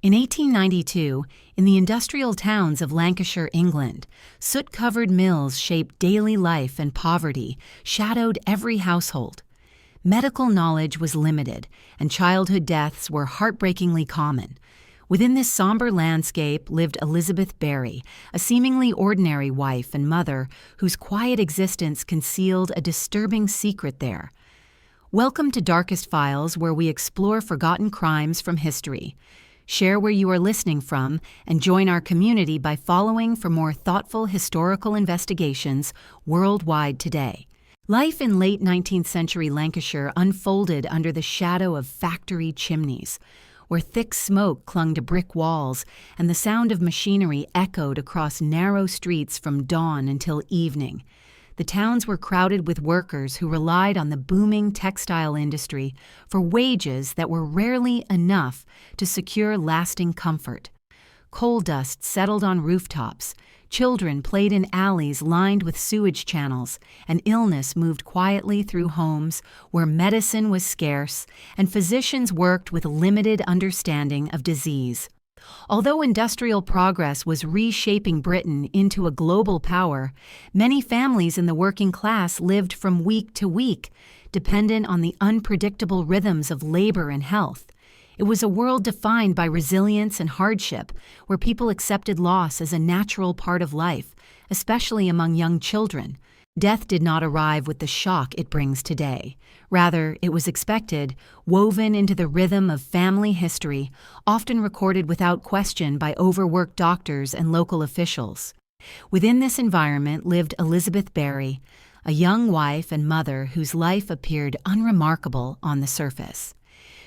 In 1892, in the industrial towns of Lancashire, England, soot-covered mills shaped daily life, and poverty shadowed every household. Medical knowledge was limited, and childhood deaths were heartbreakingly common. Within this somber landscape lived Elizabeth Barry, a seemingly ordinary wife and mother whose quiet existence concealed a disturbing secret there. Welcome to Darkest Files, where we explore forgotten crimes from history. Share where you are listening from, and join our community by following for more thoughtful historical investigations worldwide today. Life in late 19th century Lancashire unfolded under the shadow of factory chimneys, where thick smoke clung to brick walls and the sound of machinery echoed across narrow streets from dawn until evening. The towns were crowded with workers who relied on the booming textile industry for wages that were rarely enough to secure lasting comfort. Coal dust settled on rooftops, children played in alleys lined with sewage channels, and illness moved quietly through homes where medicine was scarce and physicians worked with limited understanding of disease. Although industrial progress was reshaping Britain into a global power, many families in the working class lived from week to week, dependent on the unpredictable rhythms of labor and health. It was a world defined by resilience and hardship, where people accepted loss as a natural part of life, especially among young children. Death did not arrive with the shock it brings today. Rather, it was expected, woven into the rhythm of family history, often recorded without question by overworked doctors and local officials. Within this environment lived Elizabeth Barry, a young wife and mother whose life appeared unremarkable on the surface.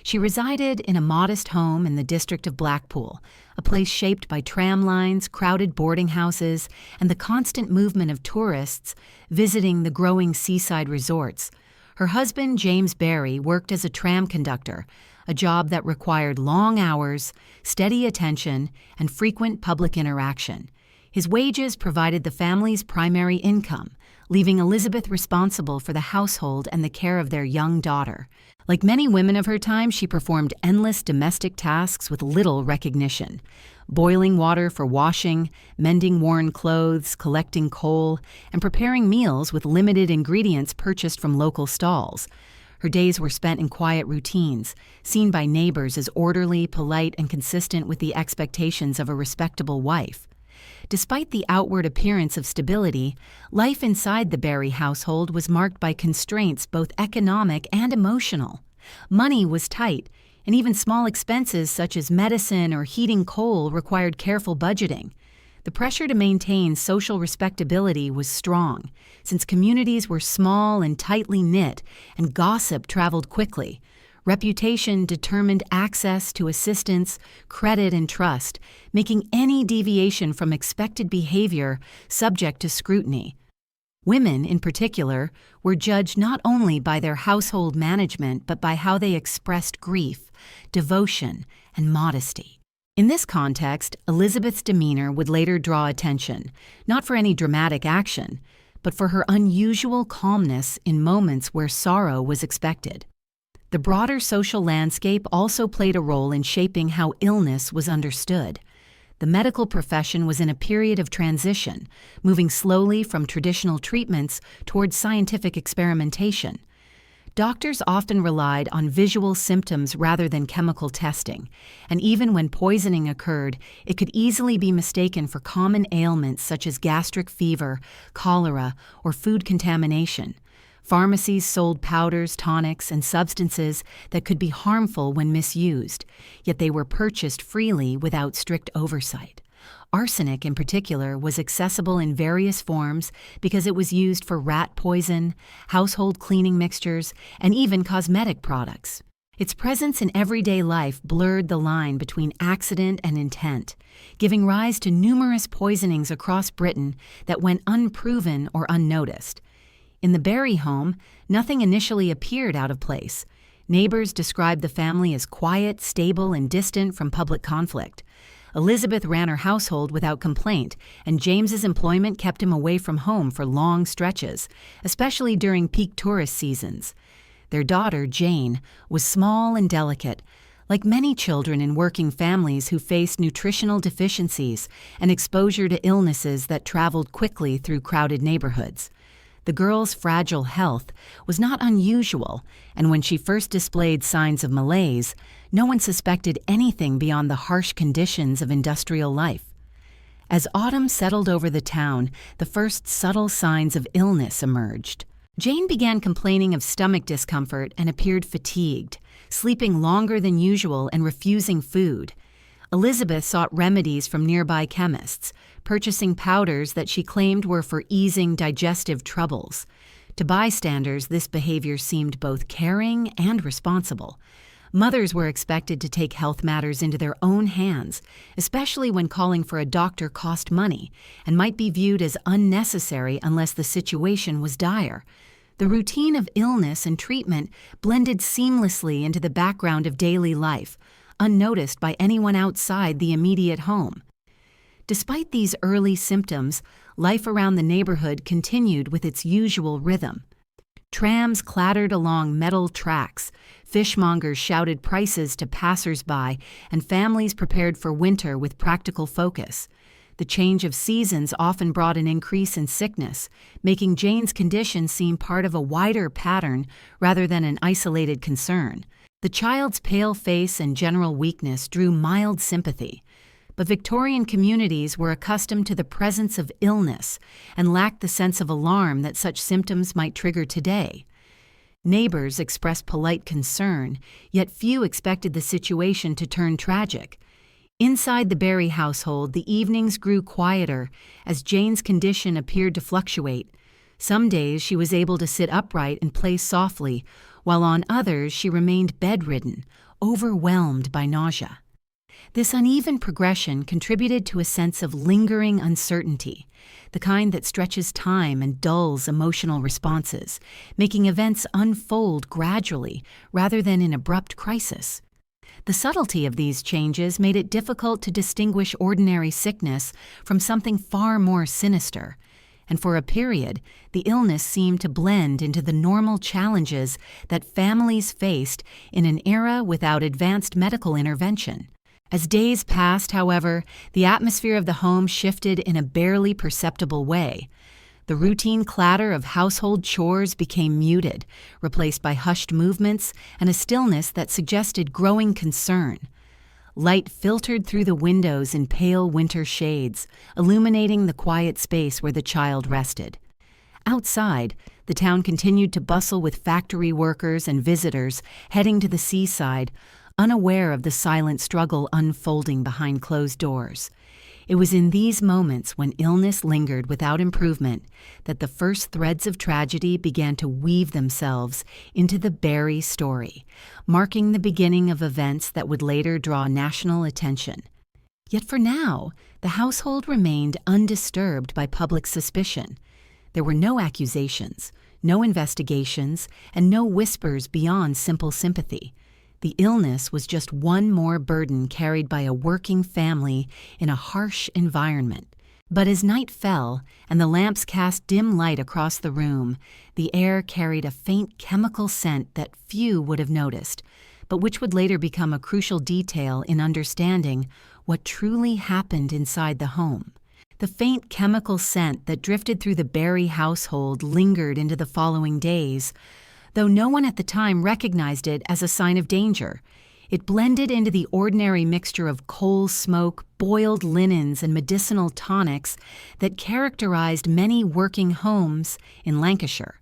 She resided in a modest home in the district of Blackpool, a place shaped by tram lines, crowded boarding houses, and the constant movement of tourists visiting the growing seaside resorts. Her husband, James Barry, worked as a tram conductor, a job that required long hours, steady attention, and frequent public interaction. His wages provided the family's primary income, leaving Elizabeth responsible for the household and the care of their young daughter. Like many women of her time, she performed endless domestic tasks with little recognition. Boiling water for washing, mending worn clothes, collecting coal, and preparing meals with limited ingredients purchased from local stalls. Her days were spent in quiet routines, seen by neighbors as orderly, polite, and consistent with the expectations of a respectable wife. Despite the outward appearance of stability, life inside the Barry household was marked by constraints both economic and emotional. Money was tight, and even small expenses such as medicine or heating coal required careful budgeting. The pressure to maintain social respectability was strong, since communities were small and tightly knit, and gossip traveled quickly. Reputation determined access to assistance, credit, and trust, making any deviation from expected behavior subject to scrutiny. Women, in particular, were judged not only by their household management but by how they expressed grief, devotion, and modesty. In this context, Elizabeth's demeanor would later draw attention, not for any dramatic action, but for her unusual calmness in moments where sorrow was expected. The broader social landscape also played a role in shaping how illness was understood. The medical profession was in a period of transition, moving slowly from traditional treatments towards scientific experimentation. Doctors often relied on visual symptoms rather than chemical testing, and even when poisoning occurred, it could easily be mistaken for common ailments such as gastric fever, cholera, or food contamination. Pharmacies sold powders, tonics, and substances that could be harmful when misused, yet they were purchased freely without strict oversight. Arsenic, in particular, was accessible in various forms because it was used for rat poison, household cleaning mixtures, and even cosmetic products. Its presence in everyday life blurred the line between accident and intent, giving rise to numerous poisonings across Britain that went unproven or unnoticed. In the Barry home, nothing initially appeared out of place. Neighbors described the family as quiet, stable, and distant from public conflict. Elizabeth ran her household without complaint, and James's employment kept him away from home for long stretches, especially during peak tourist seasons. Their daughter, Jane, was small and delicate. Like many children in working families who faced nutritional deficiencies and exposure to illnesses that traveled quickly through crowded neighborhoods, the girl's fragile health was not unusual, and when she first displayed signs of malaise, no one suspected anything beyond the harsh conditions of industrial life. As autumn settled over the town, the first subtle signs of illness emerged. Jane began complaining of stomach discomfort and appeared fatigued, sleeping longer than usual and refusing food. Elizabeth sought remedies from nearby chemists, purchasing powders that she claimed were for easing digestive troubles. To bystanders, this behavior seemed both caring and responsible. Mothers were expected to take health matters into their own hands, especially when calling for a doctor cost money and might be viewed as unnecessary unless the situation was dire. The routine of illness and treatment blended seamlessly into the background of daily life, unnoticed by anyone outside the immediate home. Despite these early symptoms, life around the neighborhood continued with its usual rhythm. Trams clattered along metal tracks, fishmongers shouted prices to passers-by, and families prepared for winter with practical focus. The change of seasons often brought an increase in sickness, making Jane's condition seem part of a wider pattern rather than an isolated concern. The child's pale face and general weakness drew mild sympathy, but Victorian communities were accustomed to the presence of illness and lacked the sense of alarm that such symptoms might trigger today. Neighbors expressed polite concern, yet few expected the situation to turn tragic. Inside the Barry household, the evenings grew quieter as Jane's condition appeared to fluctuate. Some days she was able to sit upright and play softly, while on others she remained bedridden, overwhelmed by nausea. This uneven progression contributed to a sense of lingering uncertainty, the kind that stretches time and dulls emotional responses, making events unfold gradually rather than in abrupt crisis. The subtlety of these changes made it difficult to distinguish ordinary sickness from something far more sinister, and for a period, the illness seemed to blend into the normal challenges that families faced in an era without advanced medical intervention. As days passed, however, the atmosphere of the home shifted in a barely perceptible way. The routine clatter of household chores became muted, replaced by hushed movements and a stillness that suggested growing concern. Light filtered through the windows in pale winter shades, illuminating the quiet space where the child rested. Outside, the town continued to bustle with factory workers and visitors heading to the seaside, unaware of the silent struggle unfolding behind closed doors. It was in these moments, when illness lingered without improvement, that the first threads of tragedy began to weave themselves into the Barry story, marking the beginning of events that would later draw national attention. Yet for now, the household remained undisturbed by public suspicion. There were no accusations, no investigations, and no whispers beyond simple sympathy. The illness was just one more burden carried by a working family in a harsh environment. But as night fell and the lamps cast dim light across the room, the air carried a faint chemical scent that few would have noticed, but which would later become a crucial detail in understanding what truly happened inside the home. The faint chemical scent that drifted through the Barry household lingered into the following days, though no one at the time recognized it as a sign of danger. It blended into the ordinary mixture of coal smoke, boiled linens, and medicinal tonics that characterized many working homes in Lancashire.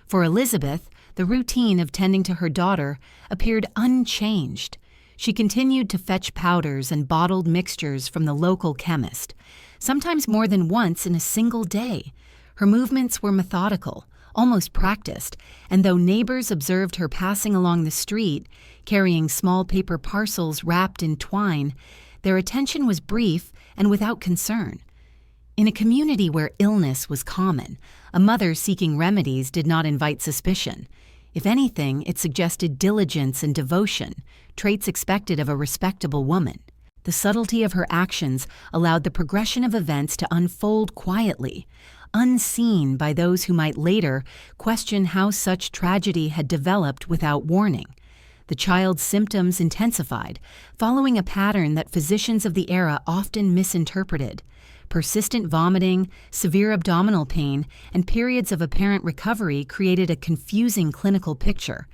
For Elizabeth, the routine of tending to her daughter appeared unchanged. She continued to fetch powders and bottled mixtures from the local chemist, sometimes more than once in a single day. Her movements were methodical, almost practiced, and though neighbors observed her passing along the street, carrying small paper parcels wrapped in twine, their attention was brief and without concern. In a community where illness was common, a mother seeking remedies did not invite suspicion. If anything, it suggested diligence and devotion, traits expected of a respectable woman. The subtlety of her actions allowed the progression of events to unfold quietly, unseen by those who might later question how such tragedy had developed without warning. The child's symptoms intensified, following a pattern that physicians of the era often misinterpreted. Persistent vomiting, severe abdominal pain, and periods of apparent recovery created a confusing clinical picture.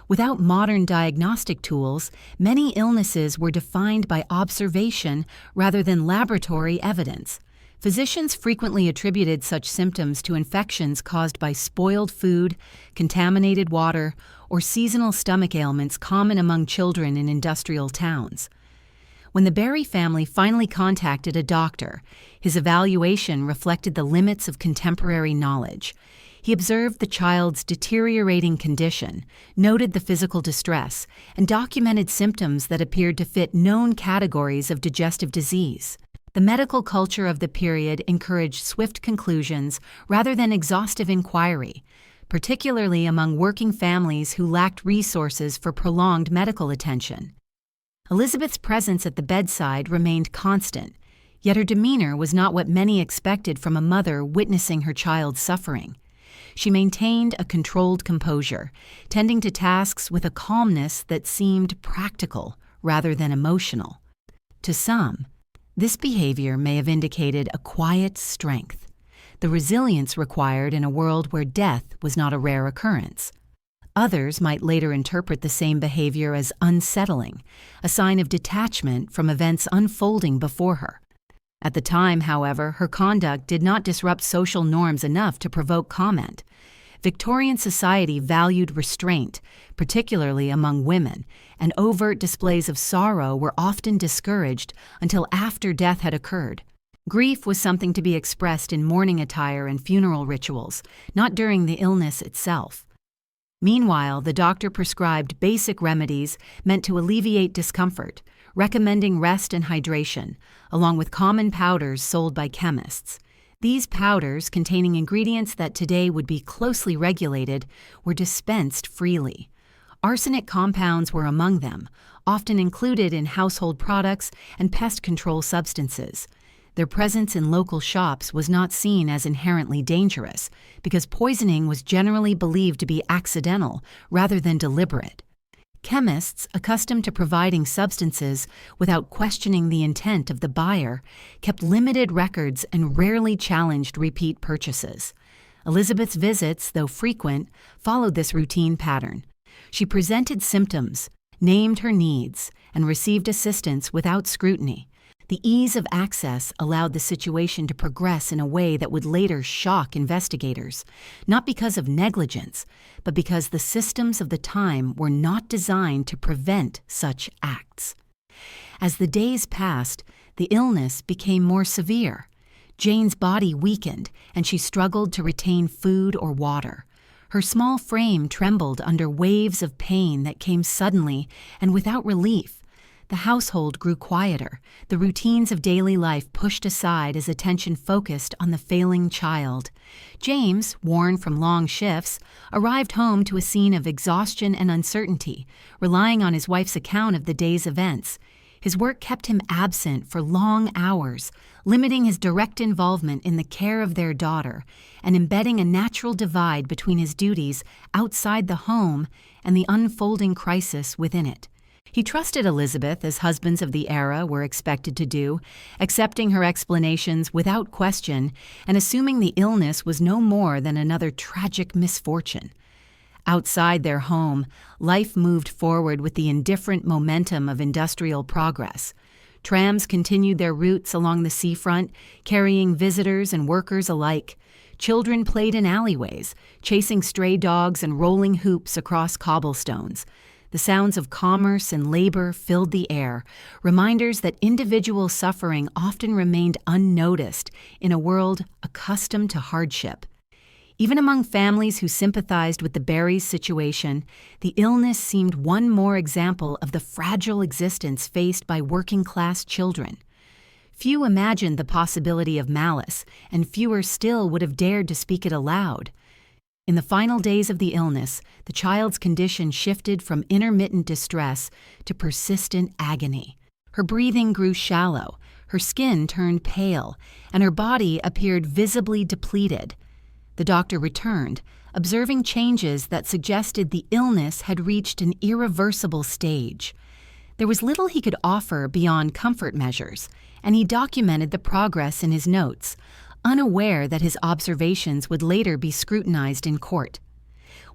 Without modern diagnostic tools, many illnesses were defined by observation rather than laboratory evidence. Physicians frequently attributed such symptoms to infections caused by spoiled food, contaminated water, or seasonal stomach ailments common among children in industrial towns. When the Barry family finally contacted a doctor, his evaluation reflected the limits of contemporary knowledge. He observed the child's deteriorating condition, noted the physical distress, and documented symptoms that appeared to fit known categories of digestive disease. The medical culture of the period encouraged swift conclusions rather than exhaustive inquiry, particularly among working families who lacked resources for prolonged medical attention. Elizabeth's presence at the bedside remained constant, yet her demeanor was not what many expected from a mother witnessing her child's suffering. She maintained a controlled composure, tending to tasks with a calmness that seemed practical rather than emotional. To some, this behavior may have indicated a quiet strength, the resilience required in a world where death was not a rare occurrence. Others might later interpret the same behavior as unsettling, a sign of detachment from events unfolding before her. At the time, however, her conduct did not disrupt social norms enough to provoke comment. Victorian society valued restraint, particularly among women, and overt displays of sorrow were often discouraged until after death had occurred. Grief was something to be expressed in mourning attire and funeral rituals, not during the illness itself. Meanwhile, the doctor prescribed basic remedies meant to alleviate discomfort, recommending rest and hydration, along with common powders sold by chemists. These powders, containing ingredients that today would be closely regulated, were dispensed freely. Arsenic compounds were among them, often included in household products and pest control substances. Their presence in local shops was not seen as inherently dangerous, because poisoning was generally believed to be accidental rather than deliberate. Chemists, accustomed to providing substances without questioning the intent of the buyer, kept limited records and rarely challenged repeat purchases. Elizabeth's visits, though frequent, followed this routine pattern. She presented symptoms, named her needs, and received assistance without scrutiny. The ease of access allowed the situation to progress in a way that would later shock investigators, not because of negligence, but because the systems of the time were not designed to prevent such acts. As the days passed, the illness became more severe. Jane's body weakened, and she struggled to retain food or water. Her small frame trembled under waves of pain that came suddenly and without relief. The household grew quieter, the routines of daily life pushed aside as attention focused on the failing child. James, worn from long shifts, arrived home to a scene of exhaustion and uncertainty, relying on his wife's account of the day's events. His work kept him absent for long hours, limiting his direct involvement in the care of their daughter and embedding a natural divide between his duties outside the home and the unfolding crisis within it. He trusted Elizabeth, as husbands of the era were expected to do, accepting her explanations without question and assuming the illness was no more than another tragic misfortune. Outside their home, life moved forward with the indifferent momentum of industrial progress. Trams continued their routes along the seafront, carrying visitors and workers alike. Children played in alleyways, chasing stray dogs and rolling hoops across cobblestones. The sounds of commerce and labor filled the air, reminders that individual suffering often remained unnoticed in a world accustomed to hardship. Even among families who sympathized with the Barrys' situation, the illness seemed one more example of the fragile existence faced by working-class children. Few imagined the possibility of malice, and fewer still would have dared to speak it aloud. In the final days of the illness, the child's condition shifted from intermittent distress to persistent agony. Her breathing grew shallow, her skin turned pale, and her body appeared visibly depleted. The doctor returned, observing changes that suggested the illness had reached an irreversible stage. There was little he could offer beyond comfort measures, and he documented the progress in his notes, unaware that his observations would later be scrutinized in court.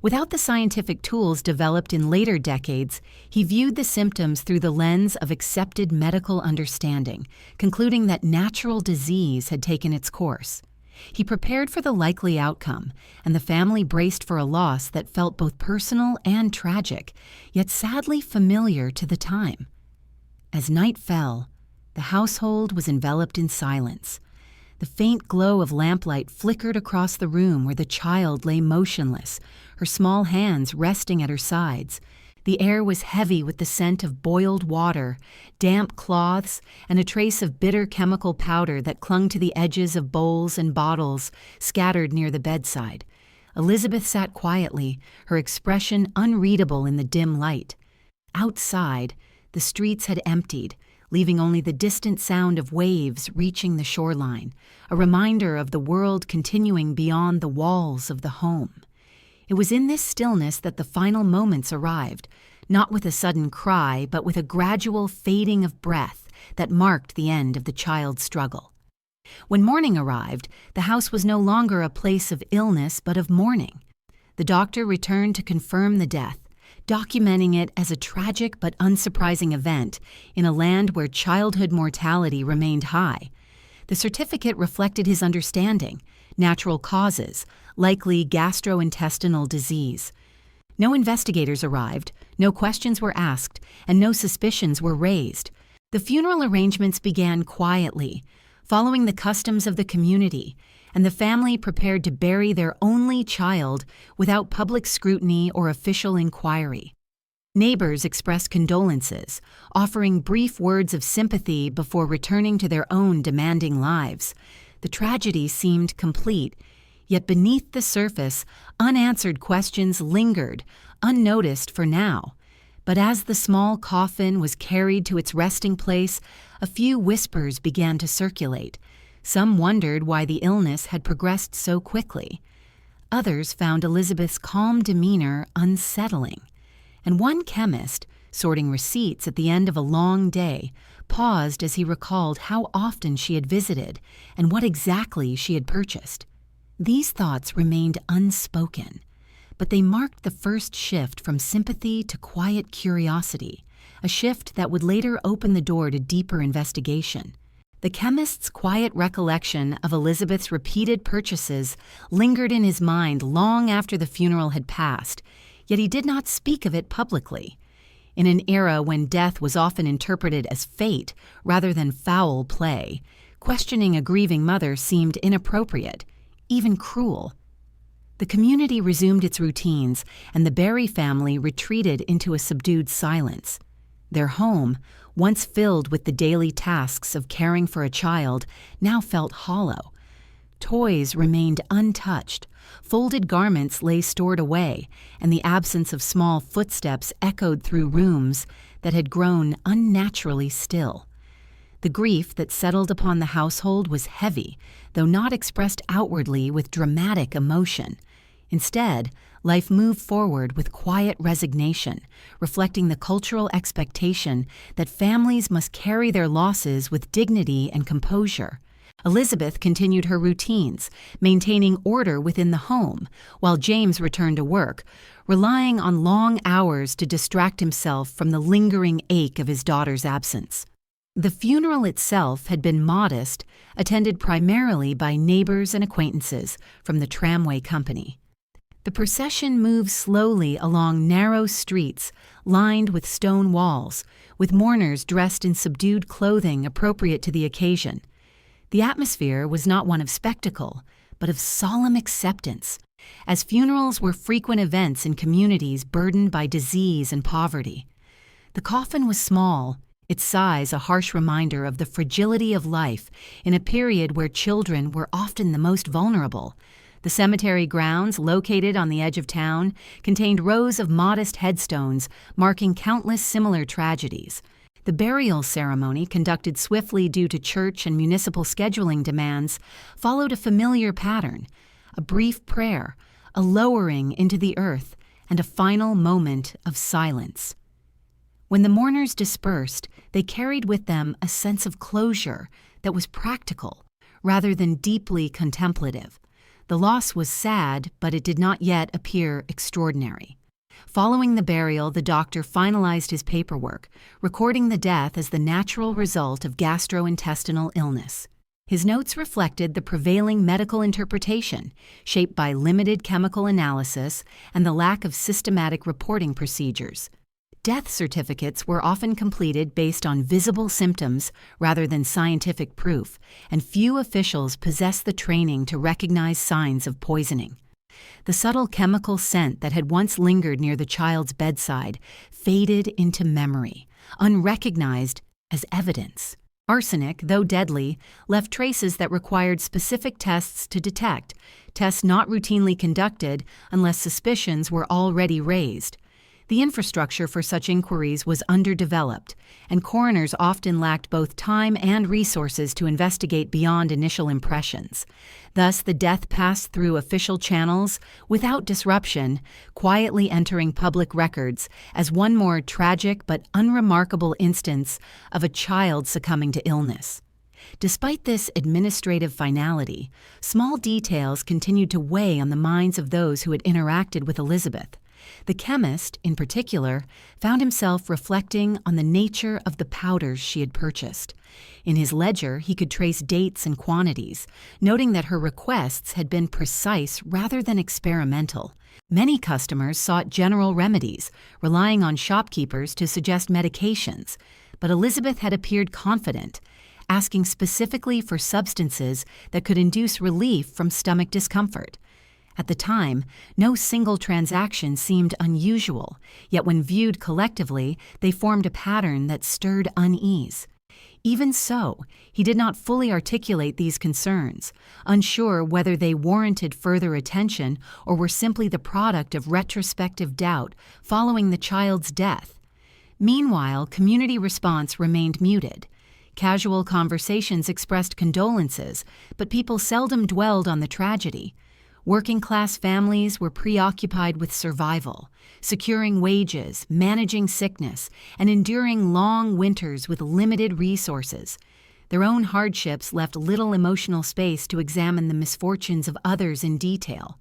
Without the scientific tools developed in later decades, he viewed the symptoms through the lens of accepted medical understanding, concluding that natural disease had taken its course. He prepared for the likely outcome, and the family braced for a loss that felt both personal and tragic, yet sadly familiar to the time. As night fell, the household was enveloped in silence. The faint glow of lamplight flickered across the room where the child lay motionless, her small hands resting at her sides. The air was heavy with the scent of boiled water, damp cloths, and a trace of bitter chemical powder that clung to the edges of bowls and bottles scattered near the bedside. Elizabeth sat quietly, her expression unreadable in the dim light. Outside, the streets had emptied, leaving only the distant sound of waves reaching the shoreline, a reminder of the world continuing beyond the walls of the home. It was in this stillness that the final moments arrived, not with a sudden cry, but with a gradual fading of breath that marked the end of the child's struggle. When morning arrived, the house was no longer a place of illness but of mourning. The doctor returned to confirm the death, documenting it as a tragic but unsurprising event in a land where childhood mortality remained high. The certificate reflected his understanding: natural causes, likely gastrointestinal disease. No investigators arrived, no questions were asked, and no suspicions were raised. The funeral arrangements began quietly, following the customs of the community, and the family prepared to bury their only child without public scrutiny or official inquiry. Neighbors expressed condolences, offering brief words of sympathy before returning to their own demanding lives. The tragedy seemed complete, yet beneath the surface, unanswered questions lingered, unnoticed for now. But as the small coffin was carried to its resting place, a few whispers began to circulate. Some wondered why the illness had progressed so quickly. Others found Elizabeth's calm demeanor unsettling. And one chemist, sorting receipts at the end of a long day, paused as he recalled how often she had visited and what exactly she had purchased. These thoughts remained unspoken, but they marked the first shift from sympathy to quiet curiosity, a shift that would later open the door to deeper investigation. The chemist's quiet recollection of Elizabeth's repeated purchases lingered in his mind long after the funeral had passed, yet he did not speak of it publicly. In an era when death was often interpreted as fate rather than foul play, questioning a grieving mother seemed inappropriate, even cruel. The community resumed its routines, and the Barry family retreated into a subdued silence. Their home, once filled with the daily tasks of caring for a child, now felt hollow. Toys remained untouched, folded garments lay stored away, and the absence of small footsteps echoed through rooms that had grown unnaturally still. The grief that settled upon the household was heavy, though not expressed outwardly with dramatic emotion. Instead, life moved forward with quiet resignation, reflecting the cultural expectation that families must carry their losses with dignity and composure. Elizabeth continued her routines, maintaining order within the home, while James returned to work, relying on long hours to distract himself from the lingering ache of his daughter's absence. The funeral itself had been modest, attended primarily by neighbors and acquaintances from the tramway company. The procession moved slowly along narrow streets lined with stone walls, with mourners dressed in subdued clothing appropriate to the occasion. The atmosphere was not one of spectacle, but of solemn acceptance, as funerals were frequent events in communities burdened by disease and poverty. The coffin was small, its size a harsh reminder of the fragility of life in a period where children were often the most vulnerable. The cemetery grounds, located on the edge of town, contained rows of modest headstones marking countless similar tragedies. The burial ceremony, conducted swiftly due to church and municipal scheduling demands, followed a familiar pattern: a brief prayer, a lowering into the earth, and a final moment of silence. When the mourners dispersed, they carried with them a sense of closure that was practical rather than deeply contemplative. The loss was sad, but it did not yet appear extraordinary. Following the burial, the doctor finalized his paperwork, recording the death as the natural result of gastrointestinal illness. His notes reflected the prevailing medical interpretation, shaped by limited chemical analysis and the lack of systematic reporting procedures. Death certificates were often completed based on visible symptoms rather than scientific proof, and few officials possessed the training to recognize signs of poisoning. The subtle chemical scent that had once lingered near the child's bedside faded into memory, unrecognized as evidence. Arsenic, though deadly, left traces that required specific tests to detect, tests not routinely conducted unless suspicions were already raised. The infrastructure for such inquiries was underdeveloped, and coroners often lacked both time and resources to investigate beyond initial impressions. Thus, the death passed through official channels without disruption, quietly entering public records as one more tragic but unremarkable instance of a child succumbing to illness. Despite this administrative finality, small details continued to weigh on the minds of those who had interacted with Elizabeth. The chemist, in particular, found himself reflecting on the nature of the powders she had purchased. In his ledger, he could trace dates and quantities, noting that her requests had been precise rather than experimental. Many customers sought general remedies, relying on shopkeepers to suggest medications, but Elizabeth had appeared confident, asking specifically for substances that could induce relief from stomach discomfort. At the time, no single transaction seemed unusual, yet when viewed collectively, they formed a pattern that stirred unease. Even so, he did not fully articulate these concerns, unsure whether they warranted further attention or were simply the product of retrospective doubt following the child's death. Meanwhile, community response remained muted. Casual conversations expressed condolences, but people seldom dwelled on the tragedy. Working-class families were preoccupied with survival, securing wages, managing sickness, and enduring long winters with limited resources. Their own hardships left little emotional space to examine the misfortunes of others in detail.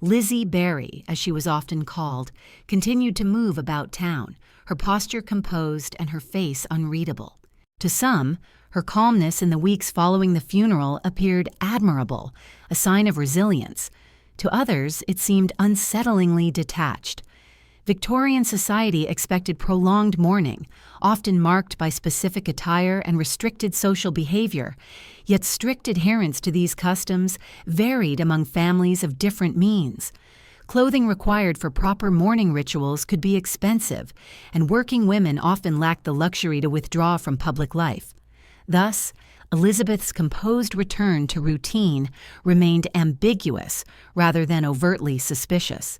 Lizzie Barry, as she was often called, continued to move about town, her posture composed and her face unreadable. To some, her calmness in the weeks following the funeral appeared admirable, a sign of resilience. To others, it seemed unsettlingly detached. Victorian society expected prolonged mourning, often marked by specific attire and restricted social behavior, yet strict adherence to these customs varied among families of different means. Clothing required for proper mourning rituals could be expensive, and working women often lacked the luxury to withdraw from public life. Thus, Elizabeth's composed return to routine remained ambiguous rather than overtly suspicious.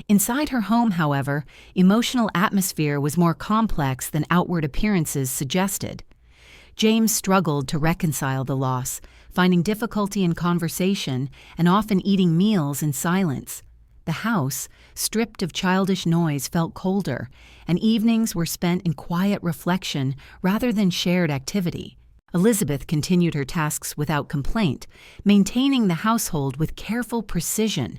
Inside her home, however, emotional atmosphere was more complex than outward appearances suggested. James struggled to reconcile the loss, finding difficulty in conversation and often eating meals in silence. The house, stripped of childish noise, felt colder, and evenings were spent in quiet reflection rather than shared activity. Elizabeth continued her tasks without complaint, maintaining the household with careful precision,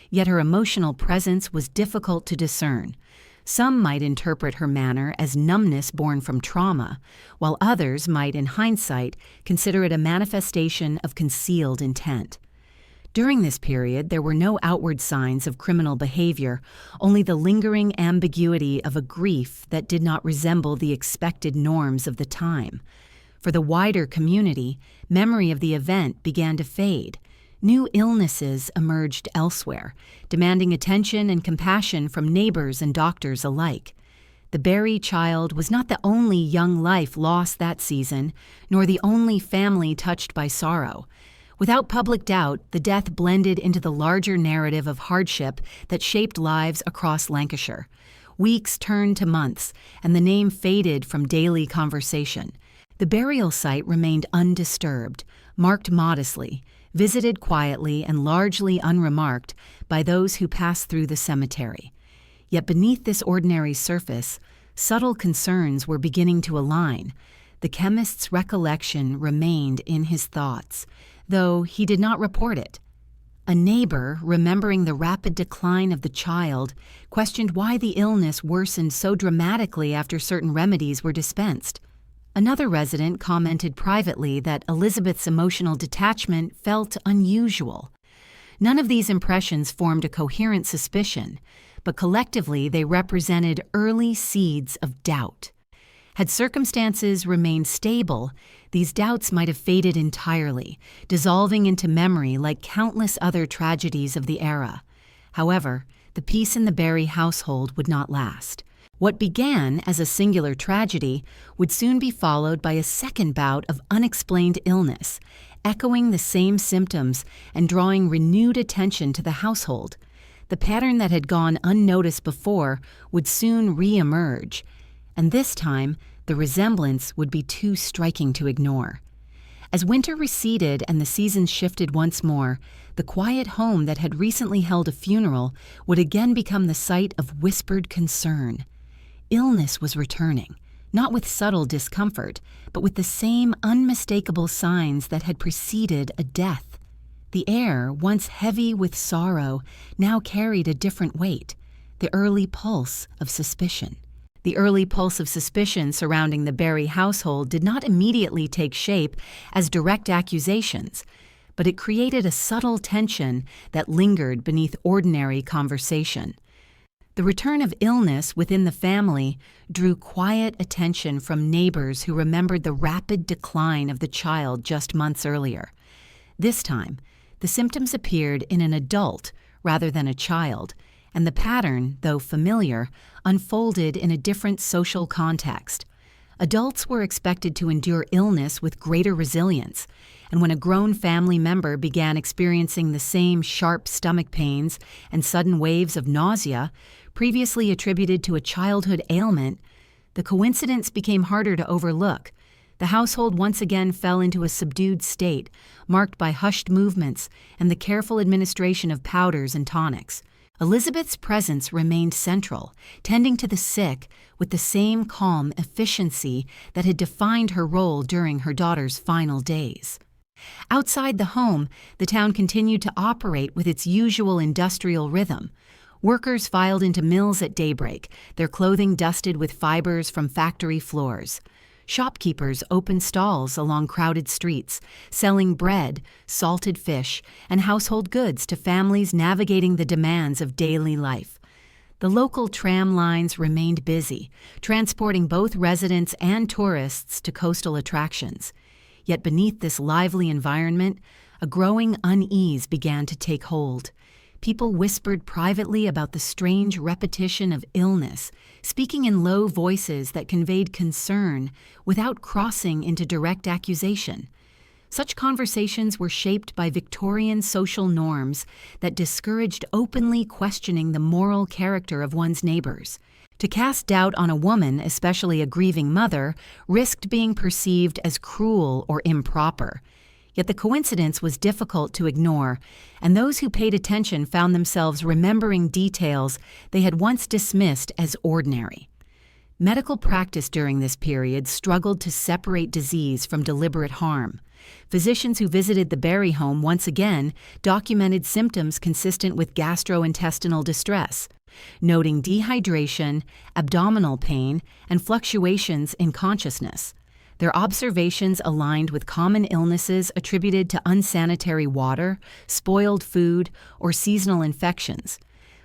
yet her emotional presence was difficult to discern. Some might interpret her manner as numbness born from trauma, while others might, in hindsight, consider it a manifestation of concealed intent. During this period, there were no outward signs of criminal behavior, only the lingering ambiguity of a grief that did not resemble the expected norms of the time. For the wider community, memory of the event began to fade. New illnesses emerged elsewhere, demanding attention and compassion from neighbors and doctors alike. The Barry child was not the only young life lost that season, nor the only family touched by sorrow. Without public doubt, the death blended into the larger narrative of hardship that shaped lives across Lancashire. Weeks turned to months, and the name faded from daily conversation. The burial site remained undisturbed, marked modestly, visited quietly and largely unremarked by those who passed through the cemetery. Yet beneath this ordinary surface, subtle concerns were beginning to align. The chemist's recollection remained in his thoughts, though he did not report it. A neighbor, remembering the rapid decline of the child, questioned why the illness worsened so dramatically after certain remedies were dispensed. Another resident commented privately that Elizabeth's emotional detachment felt unusual. None of these impressions formed a coherent suspicion, but collectively they represented early seeds of doubt. Had circumstances remained stable, these doubts might have faded entirely, dissolving into memory like countless other tragedies of the era. However, the peace in the Barry household would not last. What began as a singular tragedy would soon be followed by a second bout of unexplained illness, echoing the same symptoms and drawing renewed attention to the household. The pattern that had gone unnoticed before would soon re-emerge, and this time the resemblance would be too striking to ignore. As winter receded and the seasons shifted once more, the quiet home that had recently held a funeral would again become the site of whispered concern. Illness was returning, not with subtle discomfort, but with the same unmistakable signs that had preceded a death. The air, once heavy with sorrow, now carried a different weight, the early pulse of suspicion. The early pulse of suspicion surrounding the Barry household did not immediately take shape as direct accusations, but it created a subtle tension that lingered beneath ordinary conversation. The return of illness within the family drew quiet attention from neighbors who remembered the rapid decline of the child just months earlier. This time, the symptoms appeared in an adult rather than a child, and the pattern, though familiar, unfolded in a different social context. Adults were expected to endure illness with greater resilience, and when a grown family member began experiencing the same sharp stomach pains and sudden waves of nausea, previously attributed to a childhood ailment, the coincidence became harder to overlook. The household once again fell into a subdued state, marked by hushed movements and the careful administration of powders and tonics. Elizabeth's presence remained central, tending to the sick with the same calm efficiency that had defined her role during her daughter's final days. Outside the home, the town continued to operate with its usual industrial rhythm. Workers filed into mills at daybreak, their clothing dusted with fibers from factory floors. Shopkeepers opened stalls along crowded streets, selling bread, salted fish, and household goods to families navigating the demands of daily life. The local tram lines remained busy, transporting both residents and tourists to coastal attractions. Yet beneath this lively environment, a growing unease began to take hold. People whispered privately about the strange repetition of illness, speaking in low voices that conveyed concern without crossing into direct accusation. Such conversations were shaped by Victorian social norms that discouraged openly questioning the moral character of one's neighbors. To cast doubt on a woman, especially a grieving mother, risked being perceived as cruel or improper. Yet the coincidence was difficult to ignore, and those who paid attention found themselves remembering details they had once dismissed as ordinary. Medical practice during this period struggled to separate disease from deliberate harm. Physicians who visited the Barry home once again documented symptoms consistent with gastrointestinal distress, noting dehydration, abdominal pain, and fluctuations in consciousness. Their observations aligned with common illnesses attributed to unsanitary water, spoiled food, or seasonal infections.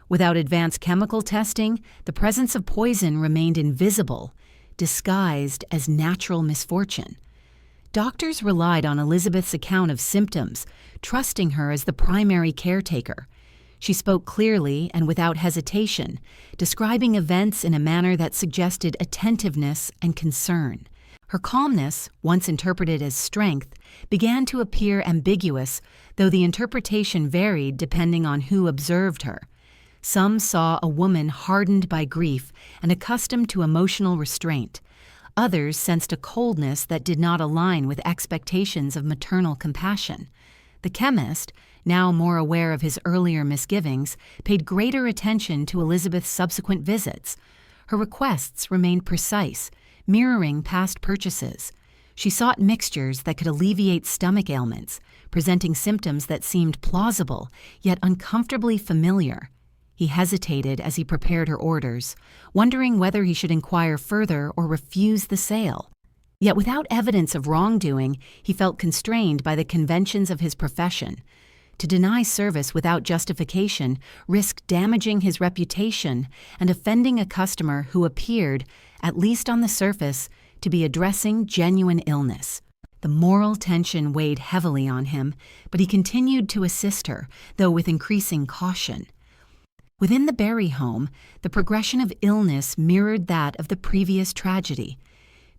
Without advanced chemical testing, the presence of poison remained invisible, disguised as natural misfortune. Doctors relied on Elizabeth's account of symptoms, trusting her as the primary caretaker. She spoke clearly and without hesitation, describing events in a manner that suggested attentiveness and concern. Her calmness, once interpreted as strength, began to appear ambiguous, though the interpretation varied depending on who observed her. Some saw a woman hardened by grief and accustomed to emotional restraint. Others sensed a coldness that did not align with expectations of maternal compassion. The chemist, now more aware of his earlier misgivings, paid greater attention to Elizabeth's subsequent visits. Her requests remained precise, mirroring past purchases. She sought mixtures that could alleviate stomach ailments, presenting symptoms that seemed plausible, yet uncomfortably familiar. He hesitated as he prepared her orders, wondering whether he should inquire further or refuse the sale. Yet without evidence of wrongdoing, he felt constrained by the conventions of his profession. To deny service without justification risked damaging his reputation and offending a customer who appeared, at least on the surface, to be addressing genuine illness. The moral tension weighed heavily on him, but he continued to assist her, though with increasing caution. Within the Barry home, the progression of illness mirrored that of the previous tragedy.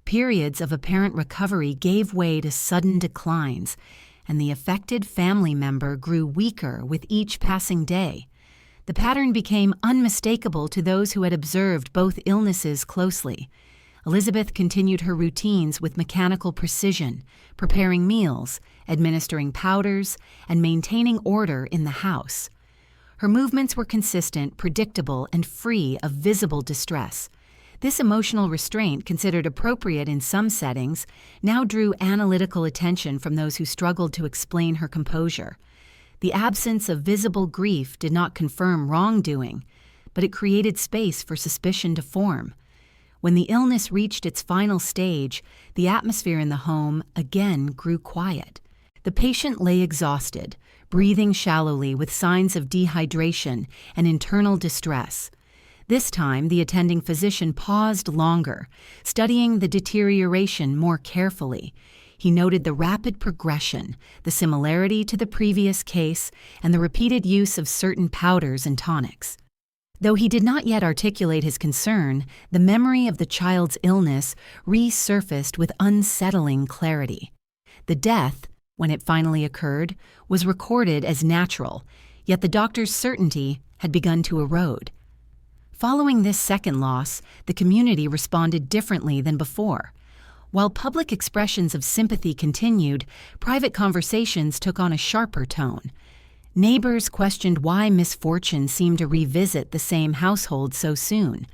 Periods of apparent recovery gave way to sudden declines, and the affected family member grew weaker with each passing day. The pattern became unmistakable to those who had observed both illnesses closely. Elizabeth continued her routines with mechanical precision, preparing meals, administering powders, and maintaining order in the house. Her movements were consistent, predictable, and free of visible distress. This emotional restraint, considered appropriate in some settings, now drew analytical attention from those who struggled to explain her composure. The absence of visible grief did not confirm wrongdoing, but it created space for suspicion to form. When the illness reached its final stage, the atmosphere in the home again grew quiet. The patient lay exhausted, breathing shallowly with signs of dehydration and internal distress. This time, the attending physician paused longer, studying the deterioration more carefully. He noted the rapid progression, the similarity to the previous case, and the repeated use of certain powders and tonics. Though he did not yet articulate his concern, the memory of the child's illness resurfaced with unsettling clarity. The death, when it finally occurred, was recorded as natural, yet the doctor's certainty had begun to erode. Following this second loss, the community responded differently than before. While public expressions of sympathy continued, private conversations took on a sharper tone. Neighbors questioned why misfortune seemed to revisit the same household so soon.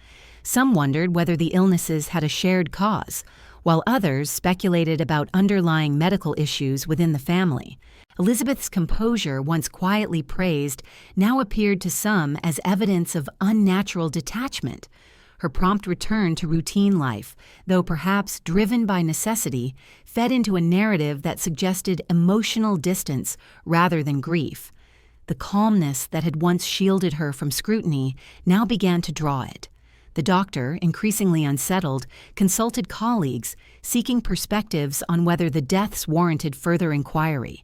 Some wondered whether the illnesses had a shared cause, while others speculated about underlying medical issues within the family. Elizabeth's composure, once quietly praised, now appeared to some as evidence of unnatural detachment. Her prompt return to routine life, though perhaps driven by necessity, fed into a narrative that suggested emotional distance rather than grief. The calmness that had once shielded her from scrutiny now began to draw it. The doctor, increasingly unsettled, consulted colleagues, seeking perspectives on whether the deaths warranted further inquiry.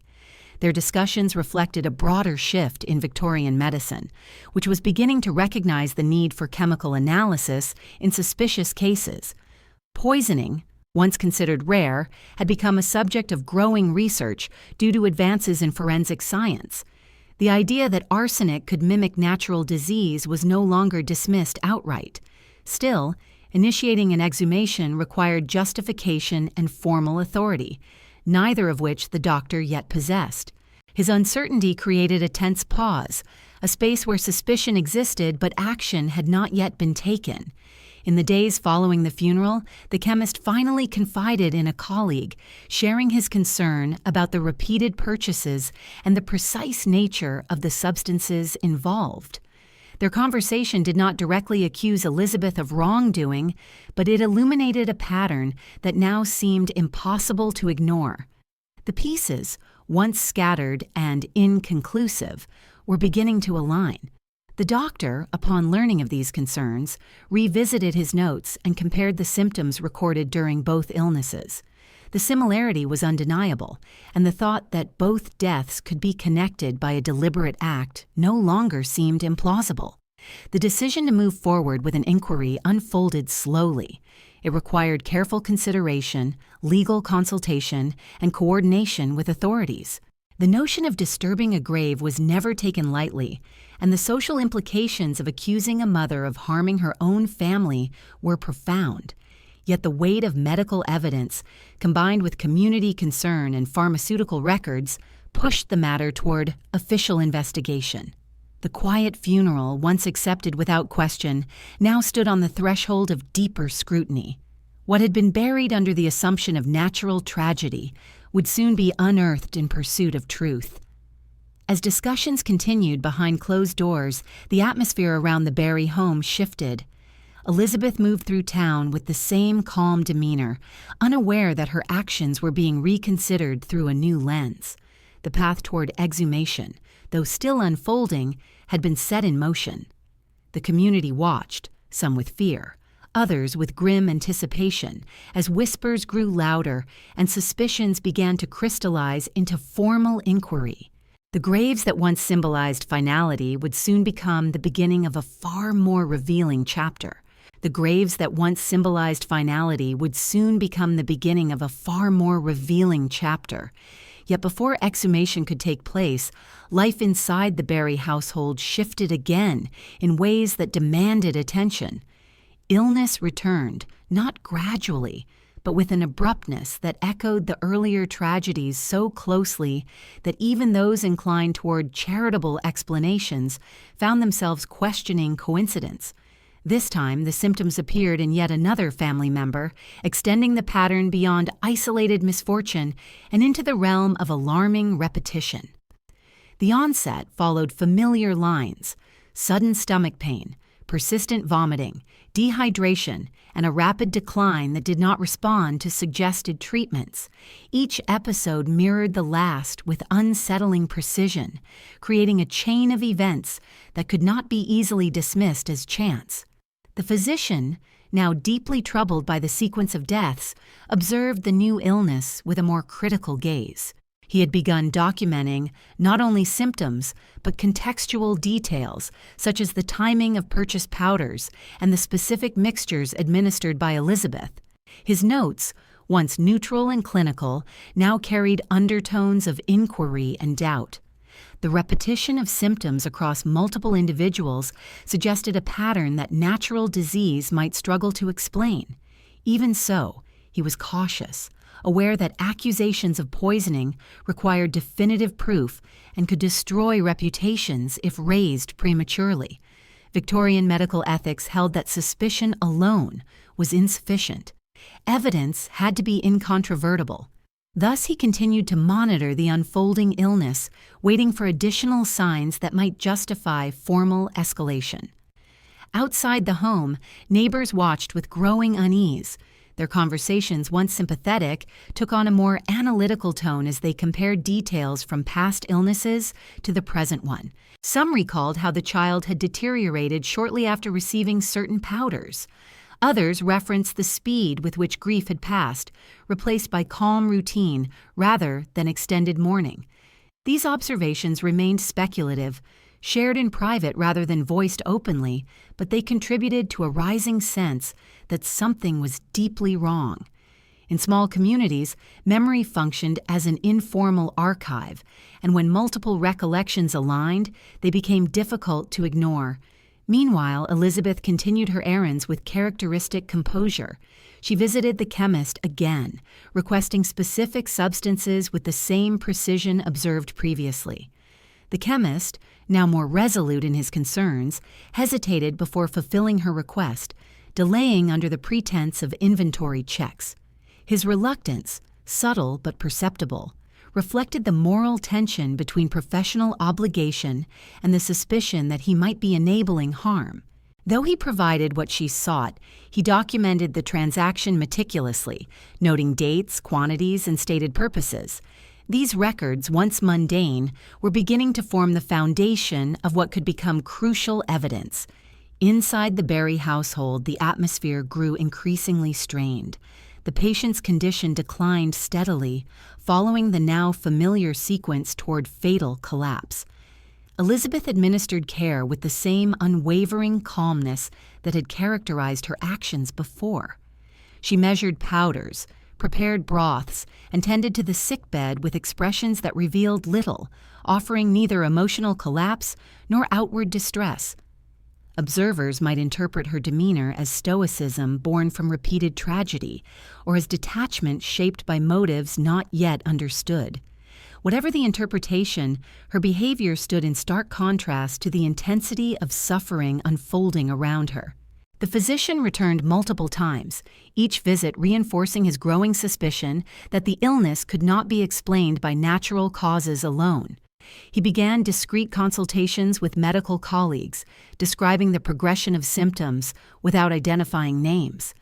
Their discussions reflected a broader shift in Victorian medicine, which was beginning to recognize the need for chemical analysis in suspicious cases. Poisoning, once considered rare, had become a subject of growing research due to advances in forensic science. The idea that arsenic could mimic natural disease was no longer dismissed outright. Still, initiating an exhumation required justification and formal authority, neither of which the doctor yet possessed. His uncertainty created a tense pause, a space where suspicion existed but action had not yet been taken. In the days following the funeral, the chemist finally confided in a colleague, sharing his concern about the repeated purchases and the precise nature of the substances involved. Their conversation did not directly accuse Elizabeth of wrongdoing, but it illuminated a pattern that now seemed impossible to ignore. The pieces, once scattered and inconclusive, were beginning to align. The doctor, upon learning of these concerns, revisited his notes and compared the symptoms recorded during both illnesses. The similarity was undeniable, and the thought that both deaths could be connected by a deliberate act no longer seemed implausible. The decision to move forward with an inquiry unfolded slowly. It required careful consideration, legal consultation, and coordination with authorities. The notion of disturbing a grave was never taken lightly, and the social implications of accusing a mother of harming her own family were profound. Yet the weight of medical evidence, combined with community concern and pharmaceutical records, pushed the matter toward official investigation. The quiet funeral, once accepted without question, now stood on the threshold of deeper scrutiny. What had been buried under the assumption of natural tragedy would soon be unearthed in pursuit of truth. As discussions continued behind closed doors, the atmosphere around the Barry home shifted. Elizabeth moved through town with the same calm demeanor, unaware that her actions were being reconsidered through a new lens. The path toward exhumation, though still unfolding, had been set in motion. The community watched, some with fear, others with grim anticipation, as whispers grew louder and suspicions began to crystallize into formal inquiry. The graves that once symbolized finality would soon become the beginning of a far more revealing chapter. The graves that once symbolized finality would soon become the beginning of a far more revealing chapter. Yet before exhumation could take place, life inside the Barry household shifted again in ways that demanded attention. Illness returned, not gradually, but with an abruptness that echoed the earlier tragedies so closely that even those inclined toward charitable explanations found themselves questioning coincidence. This time, the symptoms appeared in yet another family member, extending the pattern beyond isolated misfortune and into the realm of alarming repetition. The onset followed familiar lines: sudden stomach pain, persistent vomiting, dehydration, and a rapid decline that did not respond to suggested treatments. Each episode mirrored the last with unsettling precision, creating a chain of events that could not be easily dismissed as chance. The physician, now deeply troubled by the sequence of deaths, observed the new illness with a more critical gaze. He had begun documenting not only symptoms, but contextual details, such as the timing of purchased powders and the specific mixtures administered by Elizabeth. His notes, once neutral and clinical, now carried undertones of inquiry and doubt. The repetition of symptoms across multiple individuals suggested a pattern that natural disease might struggle to explain. Even so, he was cautious, aware that accusations of poisoning required definitive proof and could destroy reputations if raised prematurely. Victorian medical ethics held that suspicion alone was insufficient. Evidence had to be incontrovertible. Thus, he continued to monitor the unfolding illness, waiting for additional signs that might justify formal escalation. Outside the home, neighbors watched with growing unease. Their conversations, once sympathetic, took on a more analytical tone as they compared details from past illnesses to the present one. Some recalled how the child had deteriorated shortly after receiving certain powders. Others referenced the speed with which grief had passed, replaced by calm routine rather than extended mourning. These observations remained speculative, shared in private rather than voiced openly, but they contributed to a rising sense that something was deeply wrong. In small communities, memory functioned as an informal archive, and when multiple recollections aligned, they became difficult to ignore. Meanwhile, Elizabeth continued her errands with characteristic composure. She visited the chemist again, requesting specific substances with the same precision observed previously. The chemist, now more resolute in his concerns, hesitated before fulfilling her request, delaying under the pretense of inventory checks. His reluctance, subtle but perceptible, reflected the moral tension between professional obligation and the suspicion that he might be enabling harm. Though he provided what she sought, he documented the transaction meticulously, noting dates, quantities, and stated purposes. These records, once mundane, were beginning to form the foundation of what could become crucial evidence. Inside the Barry household, the atmosphere grew increasingly strained. The patient's condition declined steadily, following the now familiar sequence toward fatal collapse. Elizabeth administered care with the same unwavering calmness that had characterized her actions before. She measured powders, prepared broths, and tended to the sickbed with expressions that revealed little, offering neither emotional collapse nor outward distress. Observers might interpret her demeanor as stoicism born from repeated tragedy, or as detachment shaped by motives not yet understood. Whatever the interpretation, her behavior stood in stark contrast to the intensity of suffering unfolding around her. The physician returned multiple times, each visit reinforcing his growing suspicion that the illness could not be explained by natural causes alone. He began discreet consultations with medical colleagues, describing the progression of symptoms without identifying names.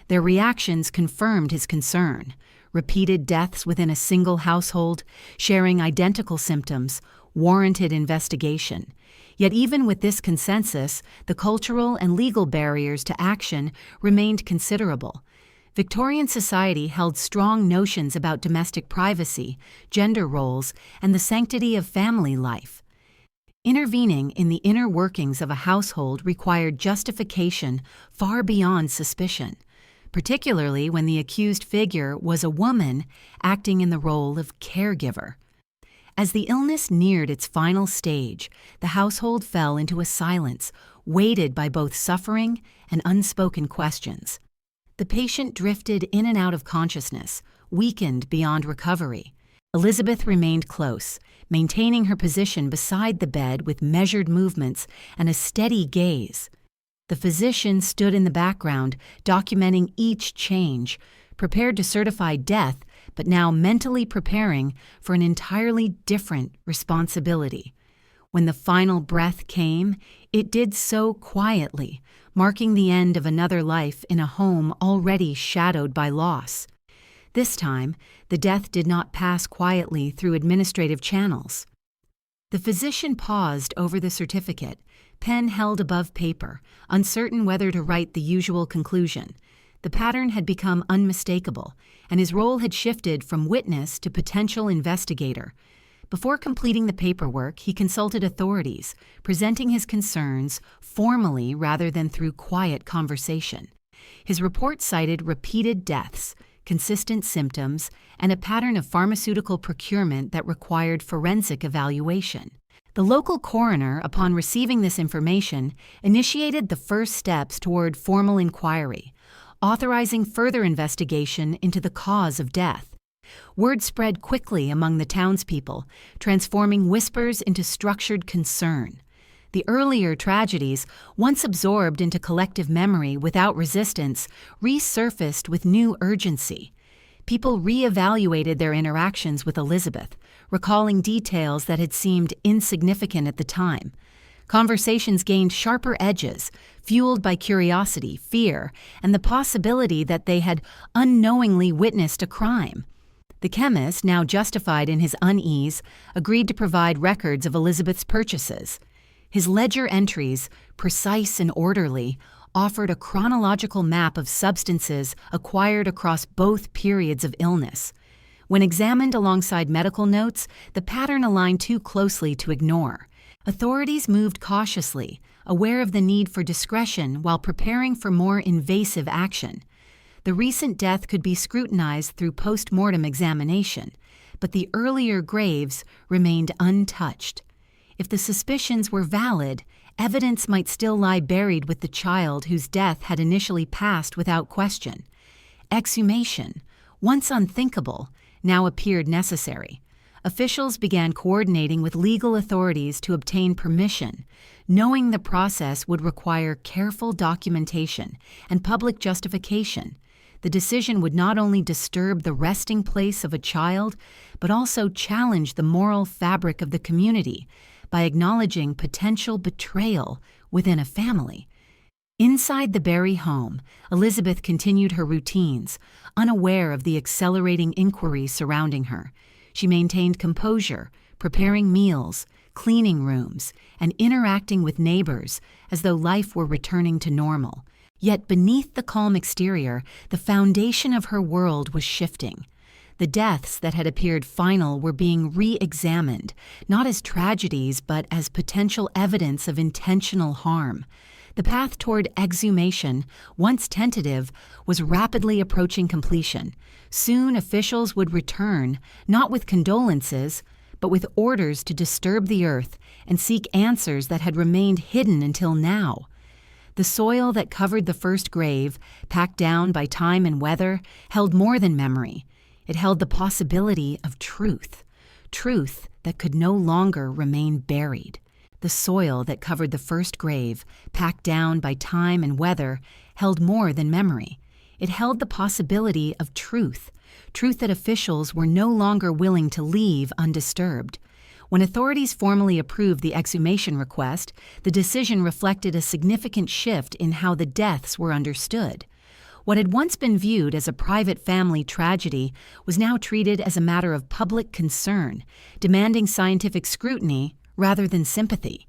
Their reactions confirmed his concern. Repeated deaths within a single household, sharing identical symptoms, warranted investigation. Yet even with this consensus, the cultural and legal barriers to action remained considerable. Victorian society held strong notions about domestic privacy, gender roles, and the sanctity of family life. Intervening in the inner workings of a household required justification far beyond suspicion, particularly when the accused figure was a woman acting in the role of caregiver. As the illness neared its final stage, the household fell into a silence, weighted by both suffering and unspoken questions. The patient drifted in and out of consciousness, weakened beyond recovery. Elizabeth remained close, maintaining her position beside the bed with measured movements and a steady gaze. The physician stood in the background, documenting each change, prepared to certify death, but now mentally preparing for an entirely different responsibility. When the final breath came, it did so quietly, marking the end of another life in a home already shadowed by loss. This time, the death did not pass quietly through administrative channels. The physician paused over the certificate, pen held above paper, uncertain whether to write the usual conclusion. The pattern had become unmistakable, and his role had shifted from witness to potential investigator. Before completing the paperwork, he consulted authorities, presenting his concerns formally rather than through quiet conversation. His report cited repeated deaths, consistent symptoms, and a pattern of pharmaceutical procurement that required forensic evaluation. The local coroner, upon receiving this information, initiated the first steps toward formal inquiry, authorizing further investigation into the cause of death. Word spread quickly among the townspeople, transforming whispers into structured concern. The earlier tragedies, once absorbed into collective memory without resistance, resurfaced with new urgency. People re-evaluated their interactions with Elizabeth, recalling details that had seemed insignificant at the time. Conversations gained sharper edges, fueled by curiosity, fear, and the possibility that they had unknowingly witnessed a crime. The chemist, now justified in his unease, agreed to provide records of Elizabeth's purchases. His ledger entries, precise and orderly, offered a chronological map of substances acquired across both periods of illness. When examined alongside medical notes, the pattern aligned too closely to ignore. Authorities moved cautiously, aware of the need for discretion while preparing for more invasive action. The recent death could be scrutinized through post-mortem examination, but the earlier graves remained untouched. If the suspicions were valid, evidence might still lie buried with the child whose death had initially passed without question. Exhumation, once unthinkable, now appeared necessary. Officials began coordinating with legal authorities to obtain permission, knowing the process would require careful documentation and public justification. The decision would not only disturb the resting place of a child, but also challenge the moral fabric of the community by acknowledging potential betrayal within a family. Inside the Berry home, Elizabeth continued her routines, unaware of the accelerating inquiry surrounding her. She maintained composure, preparing meals, cleaning rooms, and interacting with neighbors as though life were returning to normal. Yet beneath the calm exterior, the foundation of her world was shifting. The deaths that had appeared final were being re-examined, not as tragedies but as potential evidence of intentional harm. The path toward exhumation, once tentative, was rapidly approaching completion. Soon officials would return, not with condolences, but with orders to disturb the earth and seek answers that had remained hidden until now. The soil that covered the first grave, packed down by time and weather, held more than memory. It held the possibility of truth. truth that could no longer remain buried. The soil that covered the first grave, packed down by time and weather, held more than memory. It held the possibility of truth that officials were no longer willing to leave undisturbed. When authorities formally approved the exhumation request, the decision reflected a significant shift in how the deaths were understood. What had once been viewed as a private family tragedy was now treated as a matter of public concern, demanding scientific scrutiny rather than sympathy.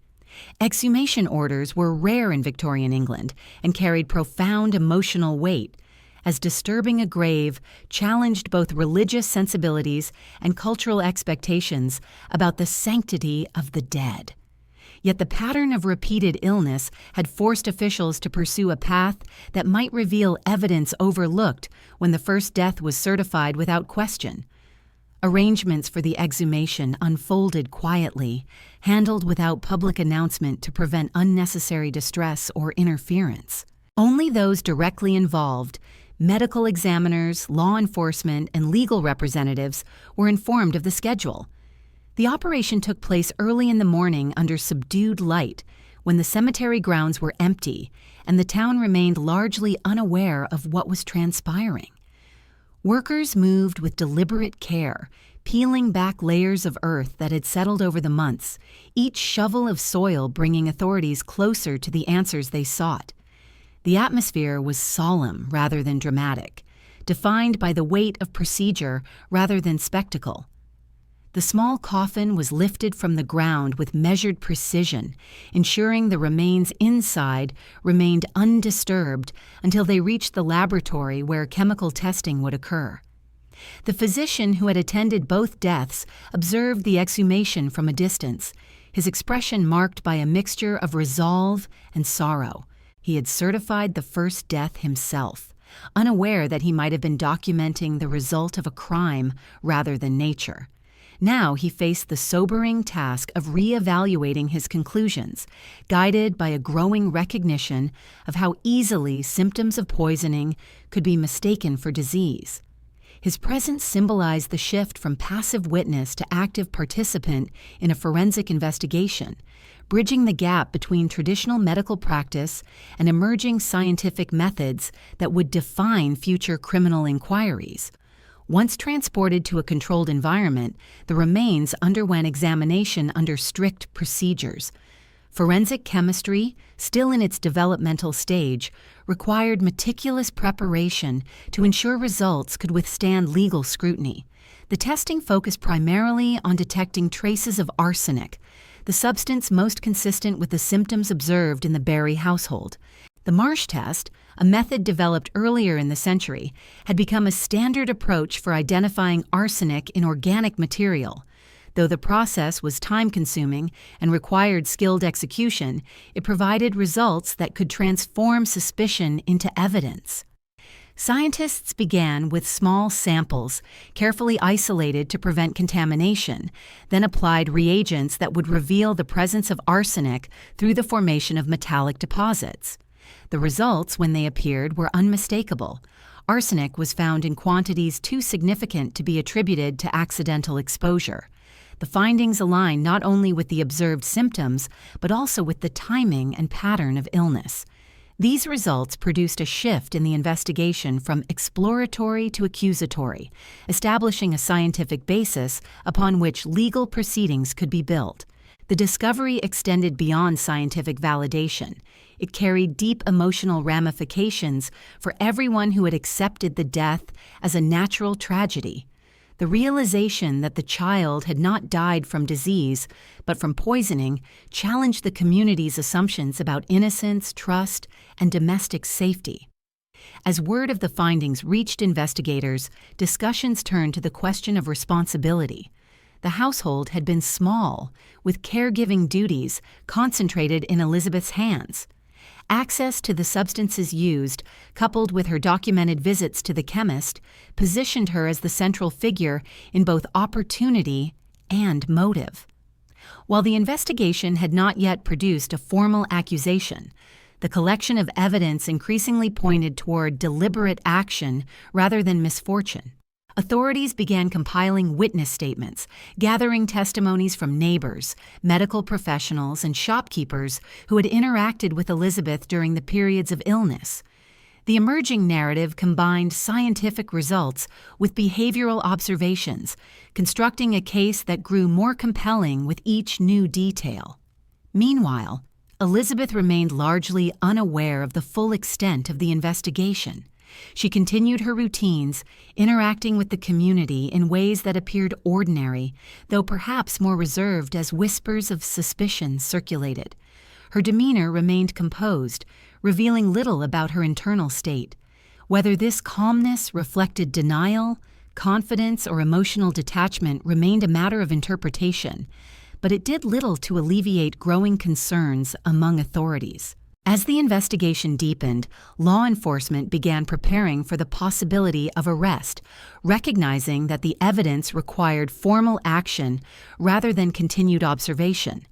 Exhumation orders were rare in Victorian England and carried profound emotional weight, as disturbing a grave challenged both religious sensibilities and cultural expectations about the sanctity of the dead. Yet the pattern of repeated illness had forced officials to pursue a path that might reveal evidence overlooked when the first death was certified without question. Arrangements for the exhumation unfolded quietly, handled without public announcement to prevent unnecessary distress or interference. Only those directly involved, medical examiners, law enforcement, and legal representatives, were informed of the schedule. The operation took place early in the morning under subdued light, when the cemetery grounds were empty and the town remained largely unaware of what was transpiring. Workers moved with deliberate care, peeling back layers of earth that had settled over the months, each shovel of soil bringing authorities closer to the answers they sought. The atmosphere was solemn rather than dramatic, defined by the weight of procedure rather than spectacle. The small coffin was lifted from the ground with measured precision, ensuring the remains inside remained undisturbed until they reached the laboratory where chemical testing would occur. The physician who had attended both deaths observed the exhumation from a distance, his expression marked by a mixture of resolve and sorrow. He had certified the first death himself, unaware that he might have been documenting the result of a crime rather than nature. Now he faced the sobering task of re-evaluating his conclusions, guided by a growing recognition of how easily symptoms of poisoning could be mistaken for disease. His presence symbolized the shift from passive witness to active participant in a forensic investigation, bridging the gap between traditional medical practice and emerging scientific methods that would define future criminal inquiries. Once transported to a controlled environment, the remains underwent examination under strict procedures. Forensic chemistry, still in its developmental stage, required meticulous preparation to ensure results could withstand legal scrutiny. The testing focused primarily on detecting traces of arsenic, the substance most consistent with the symptoms observed in the Barry household. The Marsh test, a method developed earlier in the century, had become a standard approach for identifying arsenic in organic material. Though the process was time-consuming and required skilled execution, it provided results that could transform suspicion into evidence. Scientists began with small samples, carefully isolated to prevent contamination, then applied reagents that would reveal the presence of arsenic through the formation of metallic deposits. The results, when they appeared, were unmistakable. Arsenic was found in quantities too significant to be attributed to accidental exposure. The findings align not only with the observed symptoms, but also with the timing and pattern of illness. These results produced a shift in the investigation from exploratory to accusatory, establishing a scientific basis upon which legal proceedings could be built. The discovery extended beyond scientific validation. It carried deep emotional ramifications for everyone who had accepted the death as a natural tragedy. The realization that the child had not died from disease, but from poisoning, challenged the community's assumptions about innocence, trust, and domestic safety. As word of the findings reached investigators, discussions turned to the question of responsibility. The household had been small, with caregiving duties concentrated in Elizabeth's hands. Access to the substances used, coupled with her documented visits to the chemist, positioned her as the central figure in both opportunity and motive. While the investigation had not yet produced a formal accusation, the collection of evidence increasingly pointed toward deliberate action rather than misfortune. Authorities began compiling witness statements, gathering testimonies from neighbors, medical professionals, and shopkeepers who had interacted with Elizabeth during the periods of illness. The emerging narrative combined scientific results with behavioral observations, constructing a case that grew more compelling with each new detail. Meanwhile, Elizabeth remained largely unaware of the full extent of the investigation. She continued her routines, interacting with the community in ways that appeared ordinary, though perhaps more reserved as whispers of suspicion circulated. Her demeanor remained composed, revealing little about her internal state. Whether this calmness reflected denial, confidence, or emotional detachment remained a matter of interpretation, but it did little to alleviate growing concerns among authorities. As the investigation deepened, law enforcement began preparing for the possibility of arrest, recognizing that the evidence required formal action rather than continued observation.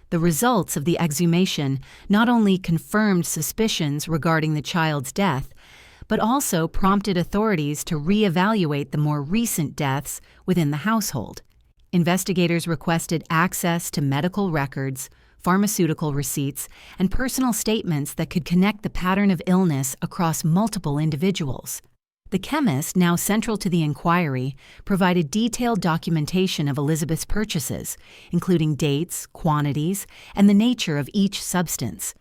The results of the exhumation not only confirmed suspicions regarding the child's death, but also prompted authorities to reevaluate the more recent deaths within the household. Investigators requested access to medical records, pharmaceutical receipts, and personal statements that could connect the pattern of illness across multiple individuals. The chemist, now central to the inquiry, provided detailed documentation of Elizabeth's purchases, including dates, quantities, and the nature of each substance.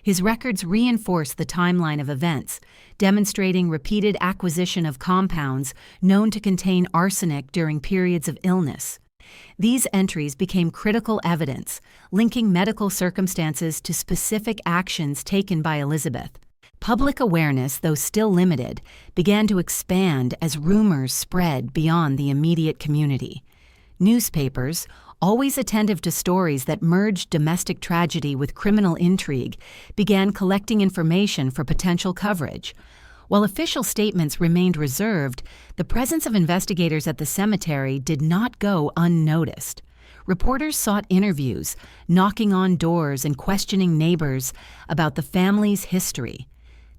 His records reinforced the timeline of events, demonstrating repeated acquisition of compounds known to contain arsenic during periods of illness. These entries became critical evidence, linking medical circumstances to specific actions taken by Elizabeth. Public awareness, though still limited, began to expand as rumors spread beyond the immediate community. Newspapers, always attentive to stories that merged domestic tragedy with criminal intrigue, began collecting information for potential coverage. While official statements remained reserved, the presence of investigators at the cemetery did not go unnoticed. Reporters sought interviews, knocking on doors and questioning neighbors about the family's history.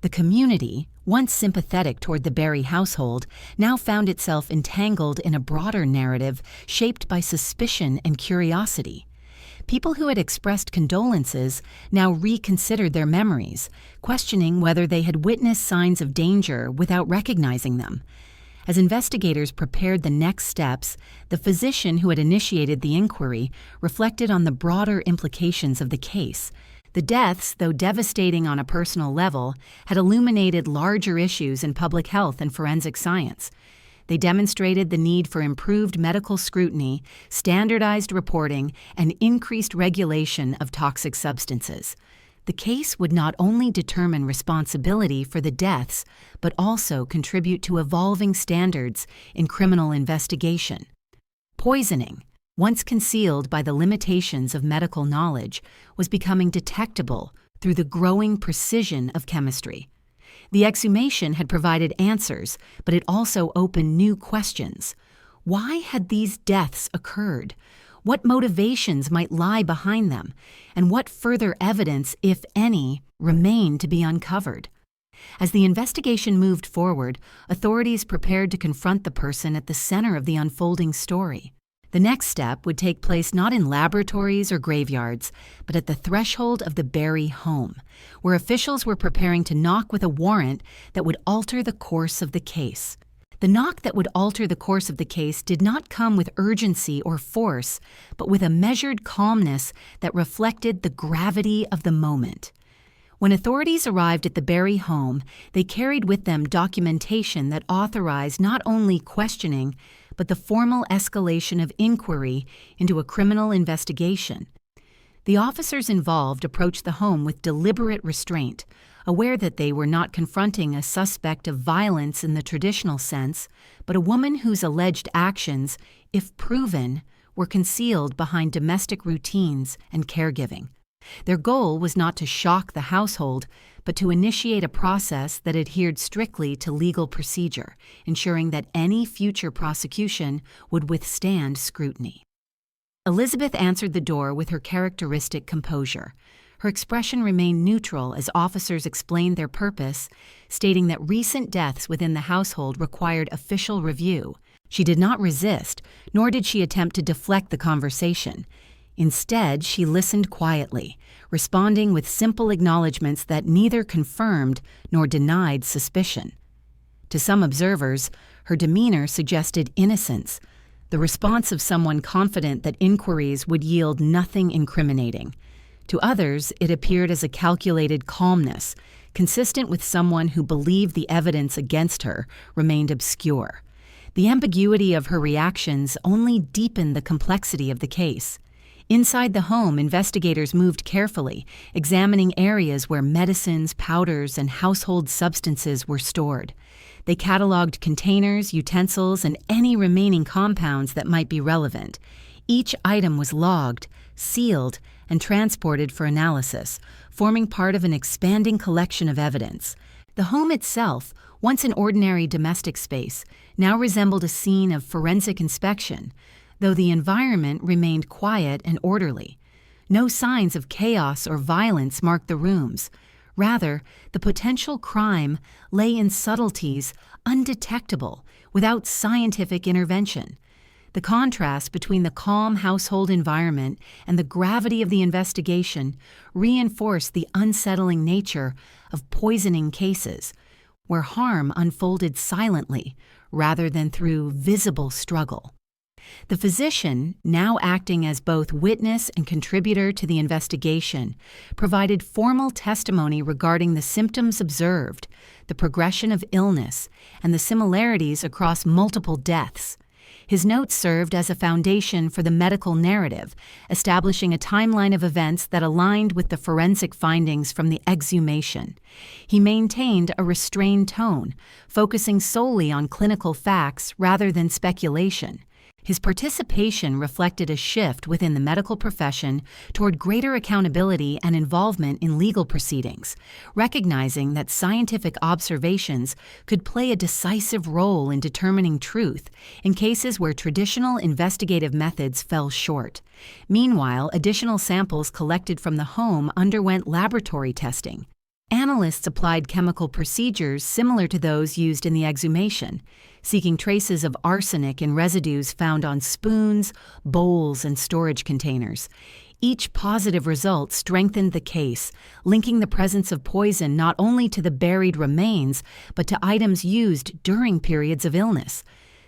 The community, once sympathetic toward the Barry household, now found itself entangled in a broader narrative shaped by suspicion and curiosity. People who had expressed condolences now reconsidered their memories, questioning whether they had witnessed signs of danger without recognizing them. As investigators prepared the next steps, the physician who had initiated the inquiry reflected on the broader implications of the case. The deaths, though devastating on a personal level, had illuminated larger issues in public health and forensic science. They demonstrated the need for improved medical scrutiny, standardized reporting, and increased regulation of toxic substances. The case would not only determine responsibility for the deaths, but also contribute to evolving standards in criminal investigation. Poisoning, once concealed by the limitations of medical knowledge, was becoming detectable through the growing precision of chemistry. The exhumation had provided answers, but it also opened new questions. Why had these deaths occurred? What motivations might lie behind them? And what further evidence, if any, remained to be uncovered? As the investigation moved forward, authorities prepared to confront the person at the center of the unfolding story. The next step would take place not in laboratories or graveyards, but at the threshold of the Barry home, where officials were preparing to knock with a warrant that would alter the course of the case. The knock that would alter the course of the case did not come with urgency or force, but with a measured calmness that reflected the gravity of the moment. When authorities arrived at the Barry home, they carried with them documentation that authorized not only questioning, but the formal escalation of inquiry into a criminal investigation. The officers involved approached the home with deliberate restraint, aware that they were not confronting a suspect of violence in the traditional sense, but a woman whose alleged actions, if proven, were concealed behind domestic routines and caregiving. Their goal was not to shock the household, but to initiate a process that adhered strictly to legal procedure, ensuring that any future prosecution would withstand scrutiny. Elizabeth answered the door with her characteristic composure. Her expression remained neutral as officers explained their purpose, stating that recent deaths within the household required official review. She did not resist, nor did she attempt to deflect the conversation. Instead, she listened quietly, responding with simple acknowledgments that neither confirmed nor denied suspicion. To some observers, her demeanor suggested innocence, the response of someone confident that inquiries would yield nothing incriminating. To others, it appeared as a calculated calmness, consistent with someone who believed the evidence against her remained obscure. The ambiguity of her reactions only deepened the complexity of the case. Inside the home, investigators moved carefully, examining areas where medicines, powders, and household substances were stored. They cataloged containers, utensils, and any remaining compounds that might be relevant. Each item was logged, sealed, and transported for analysis, forming part of an expanding collection of evidence. The home itself, once an ordinary domestic space, now resembled a scene of forensic inspection, though the environment remained quiet and orderly. No signs of chaos or violence marked the rooms. Rather, the potential crime lay in subtleties undetectable without scientific intervention. The contrast between the calm household environment and the gravity of the investigation reinforced the unsettling nature of poisoning cases, where harm unfolded silently rather than through visible struggle. The physician, now acting as both witness and contributor to the investigation, provided formal testimony regarding the symptoms observed, the progression of illness, and the similarities across multiple deaths. His notes served as a foundation for the medical narrative, establishing a timeline of events that aligned with the forensic findings from the exhumation. He maintained a restrained tone, focusing solely on clinical facts rather than speculation. His participation reflected a shift within the medical profession toward greater accountability and involvement in legal proceedings, recognizing that scientific observations could play a decisive role in determining truth in cases where traditional investigative methods fell short. Meanwhile, additional samples collected from the home underwent laboratory testing. Analysts applied chemical procedures similar to those used in the exhumation, seeking traces of arsenic in residues found on spoons, bowls, and storage containers. Each positive result strengthened the case, linking the presence of poison not only to the buried remains, but to items used during periods of illness.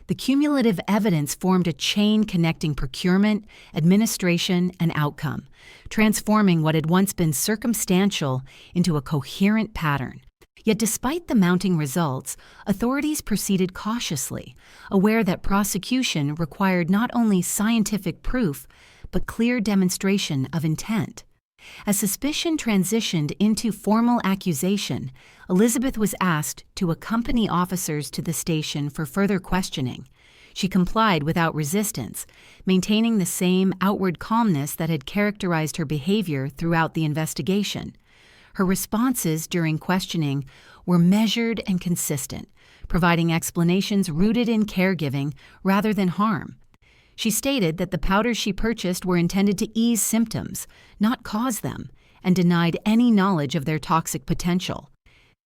The cumulative evidence formed a chain connecting procurement, administration, and outcome, transforming what had once been circumstantial into a coherent pattern. Yet despite the mounting results, authorities proceeded cautiously, aware that prosecution required not only scientific proof, but clear demonstration of intent. As suspicion transitioned into formal accusation, Elizabeth was asked to accompany officers to the station for further questioning. She complied without resistance, maintaining the same outward calmness that had characterized her behavior throughout the investigation. Her responses during questioning were measured and consistent, providing explanations rooted in caregiving rather than harm. She stated that the powders she purchased were intended to ease symptoms, not cause them, and denied any knowledge of their toxic potential.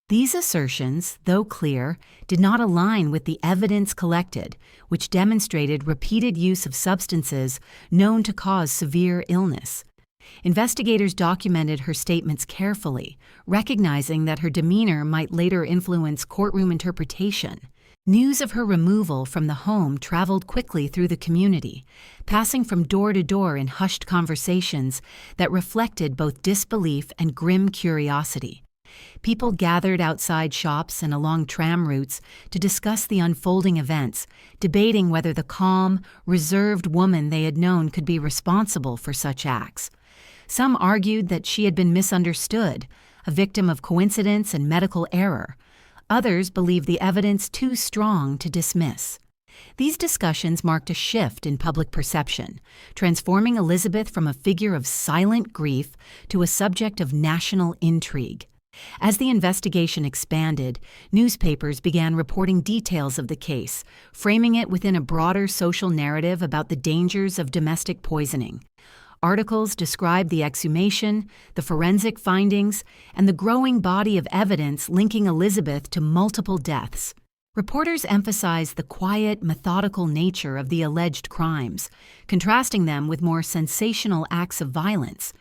These assertions, though clear, did not align with the evidence collected, which demonstrated repeated use of substances known to cause severe illness. Investigators documented her statements carefully, recognizing that her demeanor might later influence courtroom interpretation. News of her removal from the home traveled quickly through the community, passing from door to door in hushed conversations that reflected both disbelief and grim curiosity. People gathered outside shops and along tram routes to discuss the unfolding events, debating whether the calm, reserved woman they had known could be responsible for such acts. Some argued that she had been misunderstood, a victim of coincidence and medical error. Others believed the evidence too strong to dismiss. These discussions marked a shift in public perception, transforming Elizabeth from a figure of silent grief to a subject of national intrigue. As the investigation expanded, newspapers began reporting details of the case, framing it within a broader social narrative about the dangers of domestic poisoning. Articles described the exhumation, the forensic findings, and the growing body of evidence linking Elizabeth to multiple deaths. Reporters emphasized the quiet, methodical nature of the alleged crimes, contrasting them with more sensational acts of violence.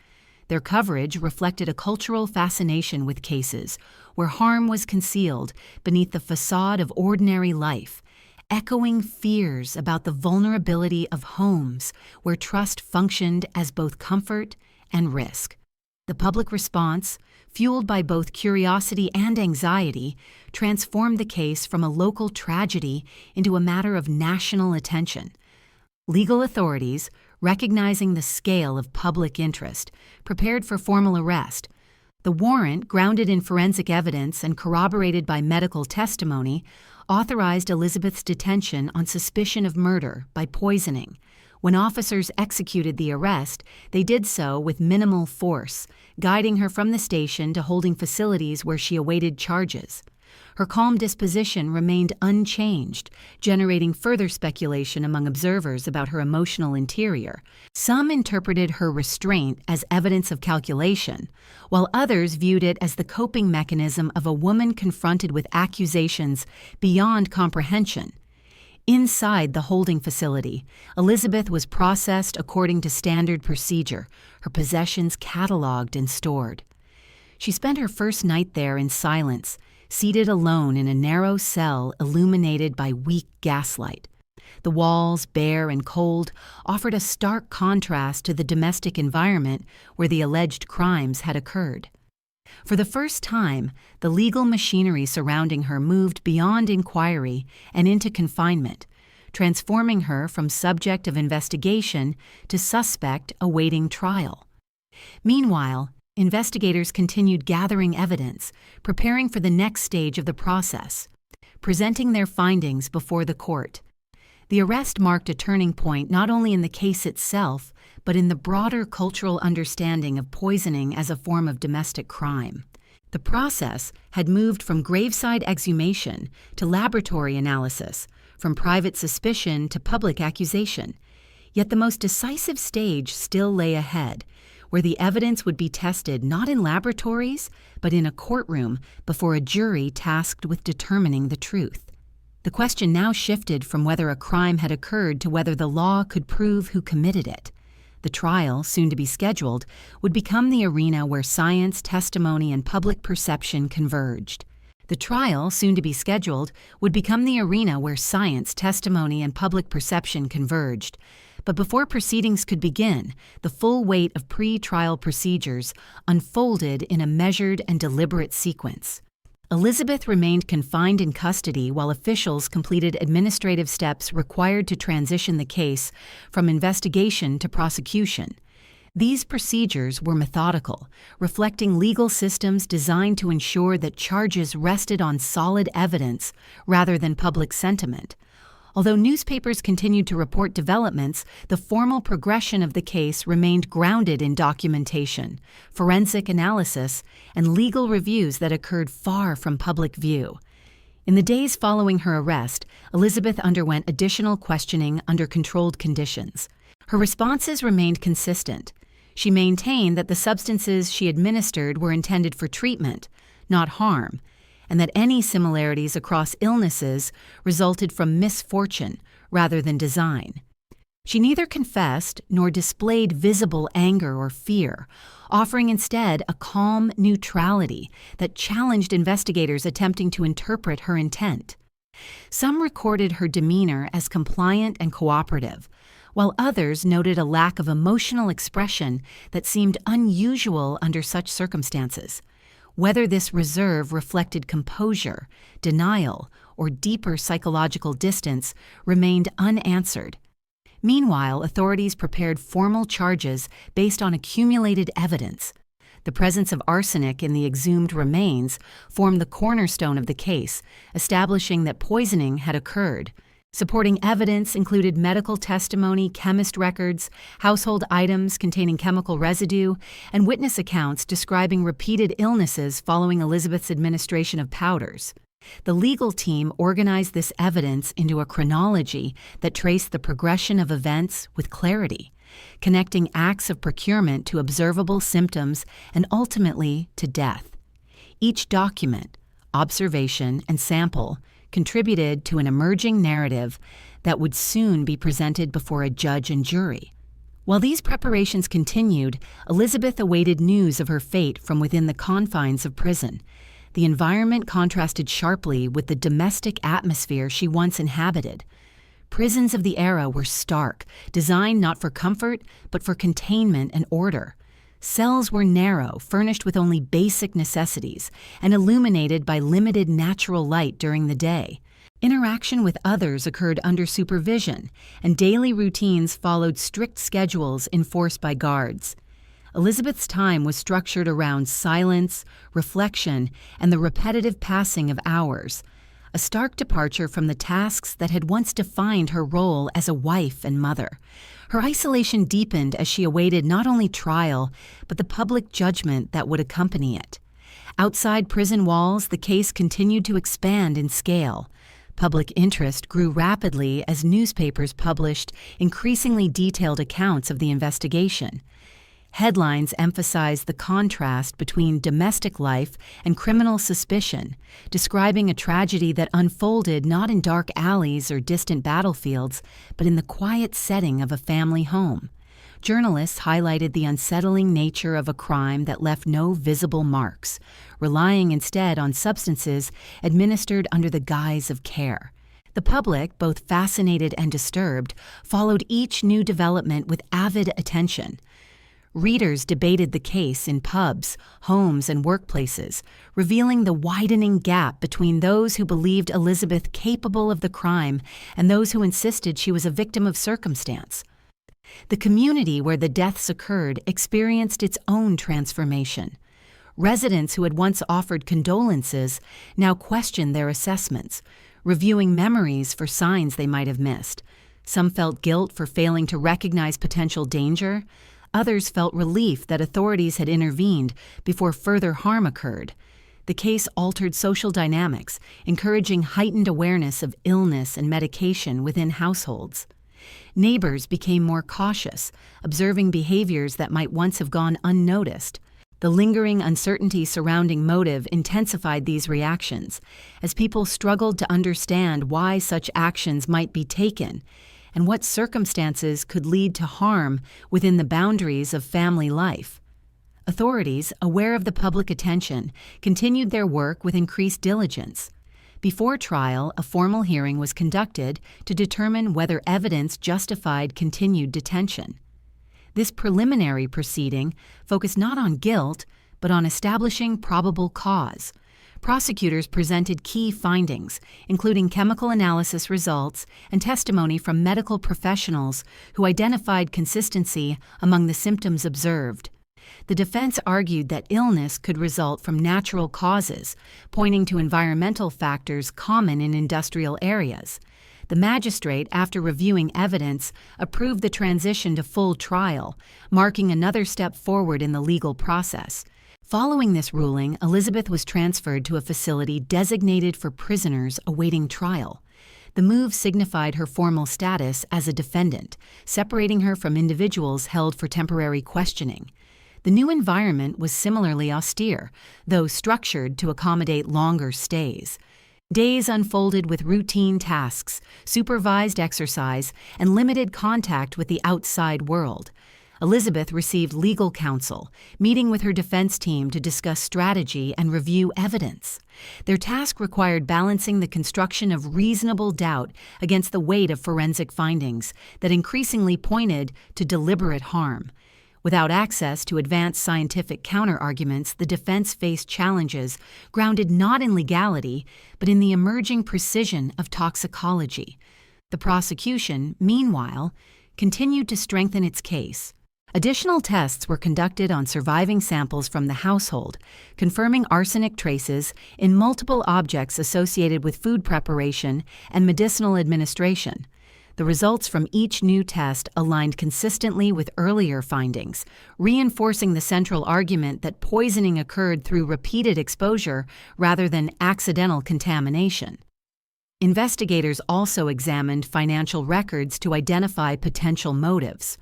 Their coverage reflected a cultural fascination with cases where harm was concealed beneath the facade of ordinary life, echoing fears about the vulnerability of homes where trust functioned as both comfort and risk. The public response, fueled by both curiosity and anxiety, transformed the case from a local tragedy into a matter of national attention. Legal authorities, recognizing the scale of public interest, prepared for formal arrest. The warrant, grounded in forensic evidence and corroborated by medical testimony, authorized Elizabeth's detention on suspicion of murder by poisoning. When officers executed the arrest, they did so with minimal force, guiding her from the station to holding facilities where she awaited charges. Her calm disposition remained unchanged, generating further speculation among observers about her emotional interior. Some interpreted her restraint as evidence of calculation, while others viewed it as the coping mechanism of a woman confronted with accusations beyond comprehension. Inside the holding facility, Elizabeth was processed according to standard procedure, her possessions cataloged and stored. She spent her first night there in silence, seated alone in a narrow cell illuminated by weak gaslight. The walls, bare and cold, offered a stark contrast to the domestic environment where the alleged crimes had occurred. For the first time, the legal machinery surrounding her moved beyond inquiry and into confinement, transforming her from subject of investigation to suspect awaiting trial. Meanwhile, investigators continued gathering evidence, preparing for the next stage of the process, presenting their findings before the court. The arrest marked a turning point not only in the case itself, but in the broader cultural understanding of poisoning as a form of domestic crime. The process had moved from graveside exhumation to laboratory analysis, from private suspicion to public accusation. Yet the most decisive stage still lay ahead, where the evidence would be tested not in laboratories, but in a courtroom before a jury tasked with determining the truth. The question now shifted from whether a crime had occurred to whether the law could prove who committed it. The trial, soon to be scheduled, would become the arena where science, testimony, and public perception converged. The trial, soon to be scheduled, would become the arena where science, testimony, and public perception converged. But before proceedings could begin, the full weight of pre-trial procedures unfolded in a measured and deliberate sequence. Elizabeth remained confined in custody while officials completed administrative steps required to transition the case from investigation to prosecution. These procedures were methodical, reflecting legal systems designed to ensure that charges rested on solid evidence rather than public sentiment. Although newspapers continued to report developments, the formal progression of the case remained grounded in documentation, forensic analysis, and legal reviews that occurred far from public view. In the days following her arrest, Elizabeth underwent additional questioning under controlled conditions. Her responses remained consistent. She maintained that the substances she administered were intended for treatment, not harm, and that any similarities across illnesses resulted from misfortune rather than design. She neither confessed nor displayed visible anger or fear, offering instead a calm neutrality that challenged investigators attempting to interpret her intent. Some recorded her demeanor as compliant and cooperative, while others noted a lack of emotional expression that seemed unusual under such circumstances. Whether this reserve reflected composure, denial, or deeper psychological distance remained unanswered. Meanwhile, authorities prepared formal charges based on accumulated evidence. The presence of arsenic in the exhumed remains formed the cornerstone of the case, establishing that poisoning had occurred. Supporting evidence included medical testimony, chemist records, household items containing chemical residue, and witness accounts describing repeated illnesses following Elizabeth's administration of powders. The legal team organized this evidence into a chronology that traced the progression of events with clarity, connecting acts of procurement to observable symptoms and ultimately to death. Each document, observation, and sample contributed to an emerging narrative that would soon be presented before a judge and jury. While these preparations continued, Elizabeth awaited news of her fate from within the confines of prison. The environment contrasted sharply with the domestic atmosphere she once inhabited. Prisons of the era were stark, designed not for comfort, but for containment and order. Cells were narrow, furnished with only basic necessities, and illuminated by limited natural light during the day. Interaction with others occurred under supervision, and daily routines followed strict schedules enforced by guards. Elizabeth's time was structured around silence, reflection, and the repetitive passing of hours, a stark departure from the tasks that had once defined her role as a wife and mother. Her isolation deepened as she awaited not only trial, but the public judgment that would accompany it. Outside prison walls, the case continued to expand in scale. Public interest grew rapidly as newspapers published increasingly detailed accounts of the investigation. Headlines emphasized the contrast between domestic life and criminal suspicion, describing a tragedy that unfolded not in dark alleys or distant battlefields, but in the quiet setting of a family home. Journalists highlighted the unsettling nature of a crime that left no visible marks, relying instead on substances administered under the guise of care. The public, both fascinated and disturbed, followed each new development with avid attention. Readers debated the case in pubs, homes, and workplaces, revealing the widening gap between those who believed Elizabeth capable of the crime and those who insisted she was a victim of circumstance. The community where the deaths occurred experienced its own transformation. Residents who had once offered condolences now questioned their assessments, reviewing memories for signs they might have missed. Some felt guilt for failing to recognize potential danger. Others felt relief that authorities had intervened before further harm occurred. The case altered social dynamics, encouraging heightened awareness of illness and medication within households. Neighbors became more cautious, observing behaviors that might once have gone unnoticed. The lingering uncertainty surrounding motive intensified these reactions, as people struggled to understand why such actions might be taken and what circumstances could lead to harm within the boundaries of family life. Authorities, aware of the public attention, continued their work with increased diligence. Before trial, a formal hearing was conducted to determine whether evidence justified continued detention. This preliminary proceeding focused not on guilt, but on establishing probable cause. Prosecutors presented key findings, including chemical analysis results and testimony from medical professionals who identified consistency among the symptoms observed. The defense argued that illness could result from natural causes, pointing to environmental factors common in industrial areas. The magistrate, after reviewing evidence, approved the transition to full trial, marking another step forward in the legal process. Following this ruling, Elizabeth was transferred to a facility designated for prisoners awaiting trial. The move signified her formal status as a defendant, separating her from individuals held for temporary questioning. The new environment was similarly austere, though structured to accommodate longer stays. Days unfolded with routine tasks, supervised exercise, and limited contact with the outside world. Elizabeth received legal counsel, meeting with her defense team to discuss strategy and review evidence. Their task required balancing the construction of reasonable doubt against the weight of forensic findings that increasingly pointed to deliberate harm. Without access to advanced scientific counter-arguments, the defense faced challenges grounded not in legality, but in the emerging precision of toxicology. The prosecution, meanwhile, continued to strengthen its case. Additional tests were conducted on surviving samples from the household, confirming arsenic traces in multiple objects associated with food preparation and medicinal administration. The results from each new test aligned consistently with earlier findings, reinforcing the central argument that poisoning occurred through repeated exposure rather than accidental contamination. Investigators also examined financial records to identify potential motives.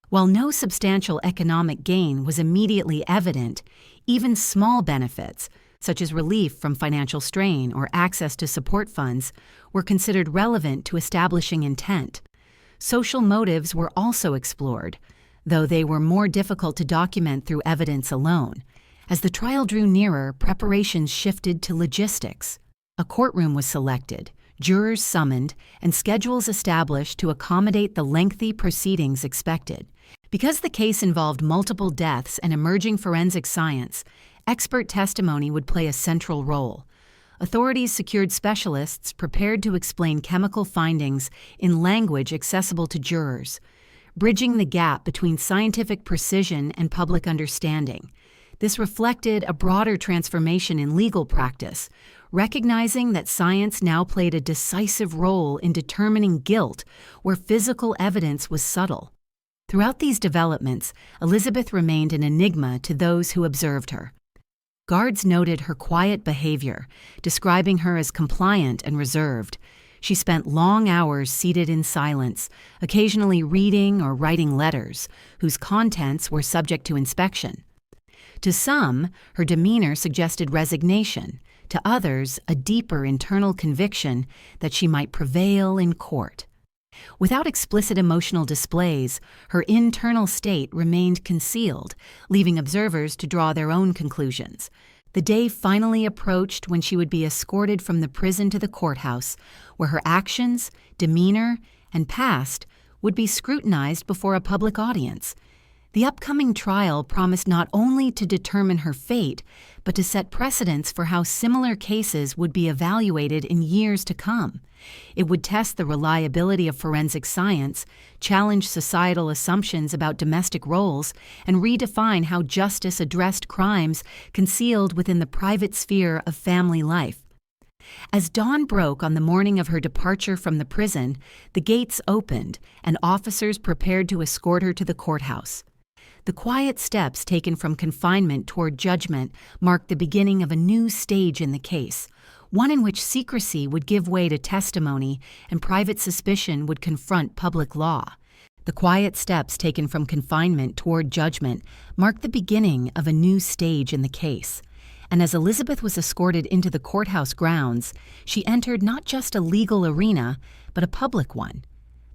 While no substantial economic gain was immediately evident, even small benefits, such as relief from financial strain or access to support funds, were considered relevant to establishing intent. Social motives were also explored, though they were more difficult to document through evidence alone. As the trial drew nearer, preparations shifted to logistics. A courtroom was selected, jurors summoned, and schedules established to accommodate the lengthy proceedings expected. Because the case involved multiple deaths and emerging forensic science, expert testimony would play a central role. Authorities secured specialists prepared to explain chemical findings in language accessible to jurors, bridging the gap between scientific precision and public understanding. This reflected a broader transformation in legal practice, recognizing that science now played a decisive role in determining guilt where physical evidence was subtle. Throughout these developments, Elizabeth remained an enigma to those who observed her. Guards noted her quiet behavior, describing her as compliant and reserved. She spent long hours seated in silence, occasionally reading or writing letters, whose contents were subject to inspection. To some, her demeanor suggested resignation. To others, a deeper internal conviction that she might prevail in court. Without explicit emotional displays, her internal state remained concealed, leaving observers to draw their own conclusions. The day finally approached when she would be escorted from the prison to the courthouse, where her actions, demeanor, and past would be scrutinized before a public audience. The upcoming trial promised not only to determine her fate, but to set precedents for how similar cases would be evaluated in years to come. It would test the reliability of forensic science, challenge societal assumptions about domestic roles, and redefine how justice addressed crimes concealed within the private sphere of family life. As dawn broke on the morning of her departure from the prison, the gates opened and officers prepared to escort her to the courthouse. The quiet steps taken from confinement toward judgment marked the beginning of a new stage in the case, one in which secrecy would give way to testimony and private suspicion would confront public law. The quiet steps taken from confinement toward judgment marked the beginning of a new stage in the case. And as Elizabeth was escorted into the courthouse grounds, she entered not just a legal arena, but a public one.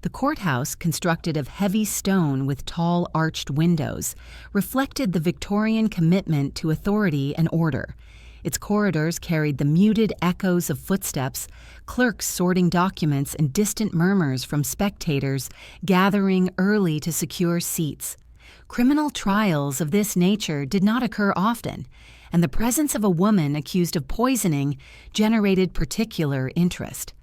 The courthouse, constructed of heavy stone with tall arched windows, reflected the Victorian commitment to authority and order. Its corridors carried the muted echoes of footsteps, clerks sorting documents, and distant murmurs from spectators gathering early to secure seats. Criminal trials of this nature did not occur often, and the presence of a woman accused of poisoning generated particular interest.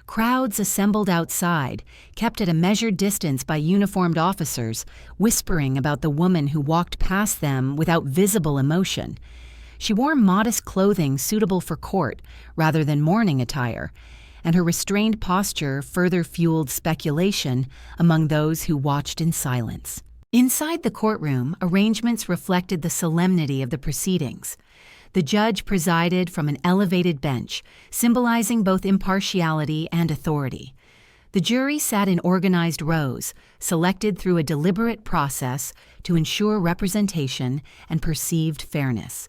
Crowds assembled outside, kept at a measured distance by uniformed officers, whispering about the woman who walked past them without visible emotion. She wore modest clothing suitable for court rather than mourning attire, and her restrained posture further fueled speculation among those who watched in silence. Inside the courtroom, arrangements reflected the solemnity of the proceedings. The judge presided from an elevated bench, symbolizing both impartiality and authority. The jury sat in organized rows, selected through a deliberate process to ensure representation and perceived fairness.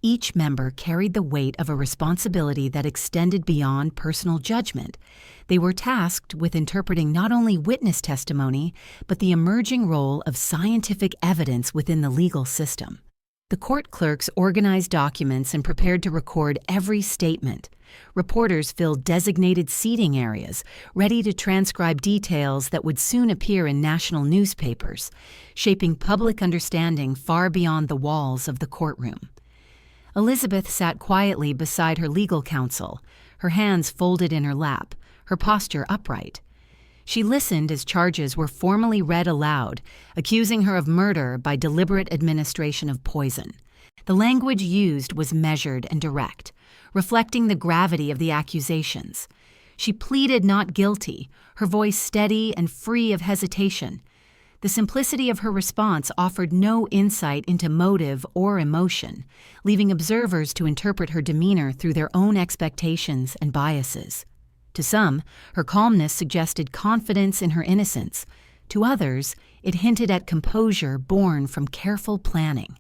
Each member carried the weight of a responsibility that extended beyond personal judgment. They were tasked with interpreting not only witness testimony, but the emerging role of scientific evidence within the legal system. The court clerks organized documents and prepared to record every statement. Reporters filled designated seating areas, ready to transcribe details that would soon appear in national newspapers, shaping public understanding far beyond the walls of the courtroom. Elizabeth sat quietly beside her legal counsel, her hands folded in her lap, her posture upright. She listened as charges were formally read aloud, accusing her of murder by deliberate administration of poison. The language used was measured and direct, reflecting the gravity of the accusations. She pleaded not guilty, her voice steady and free of hesitation. The simplicity of her response offered no insight into motive or emotion, leaving observers to interpret her demeanor through their own expectations and biases. To some, her calmness suggested confidence in her innocence. To others, it hinted at composure born from careful planning.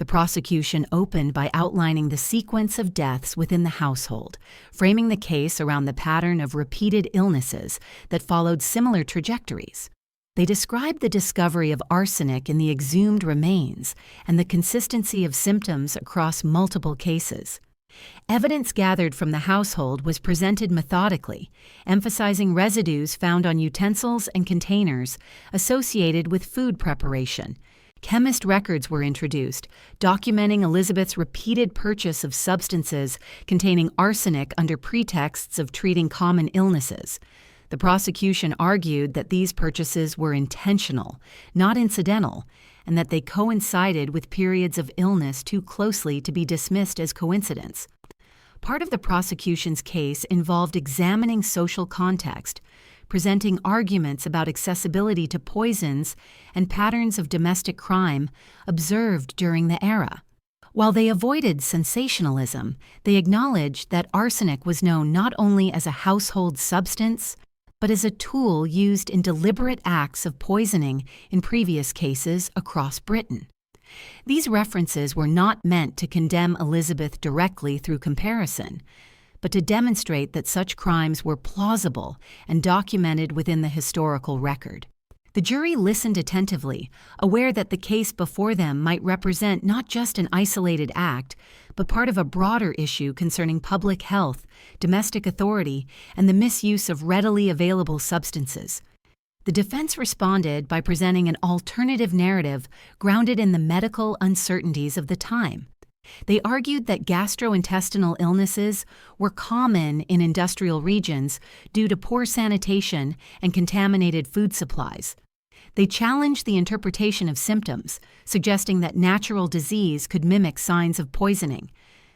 The prosecution opened by outlining the sequence of deaths within the household, framing the case around the pattern of repeated illnesses that followed similar trajectories. They described the discovery of arsenic in the exhumed remains and the consistency of symptoms across multiple cases. Evidence gathered from the household was presented methodically, emphasizing residues found on utensils and containers associated with food preparation. Chemist records were introduced, documenting Elizabeth's repeated purchase of substances containing arsenic under pretexts of treating common illnesses. The prosecution argued that these purchases were intentional, not incidental, and that they coincided with periods of illness too closely to be dismissed as coincidence. Part of the prosecution's case involved examining social context, presenting arguments about accessibility to poisons and patterns of domestic crime observed during the era. While they avoided sensationalism, they acknowledged that arsenic was known not only as a household substance, but as a tool used in deliberate acts of poisoning in previous cases across Britain. These references were not meant to condemn Elizabeth directly through comparison, but to demonstrate that such crimes were plausible and documented within the historical record. The jury listened attentively, aware that the case before them might represent not just an isolated act, but part of a broader issue concerning public health, domestic authority, and the misuse of readily available substances. The defense responded by presenting an alternative narrative grounded in the medical uncertainties of the time. They argued that gastrointestinal illnesses were common in industrial regions due to poor sanitation and contaminated food supplies. They challenged the interpretation of symptoms, suggesting that natural disease could mimic signs of poisoning.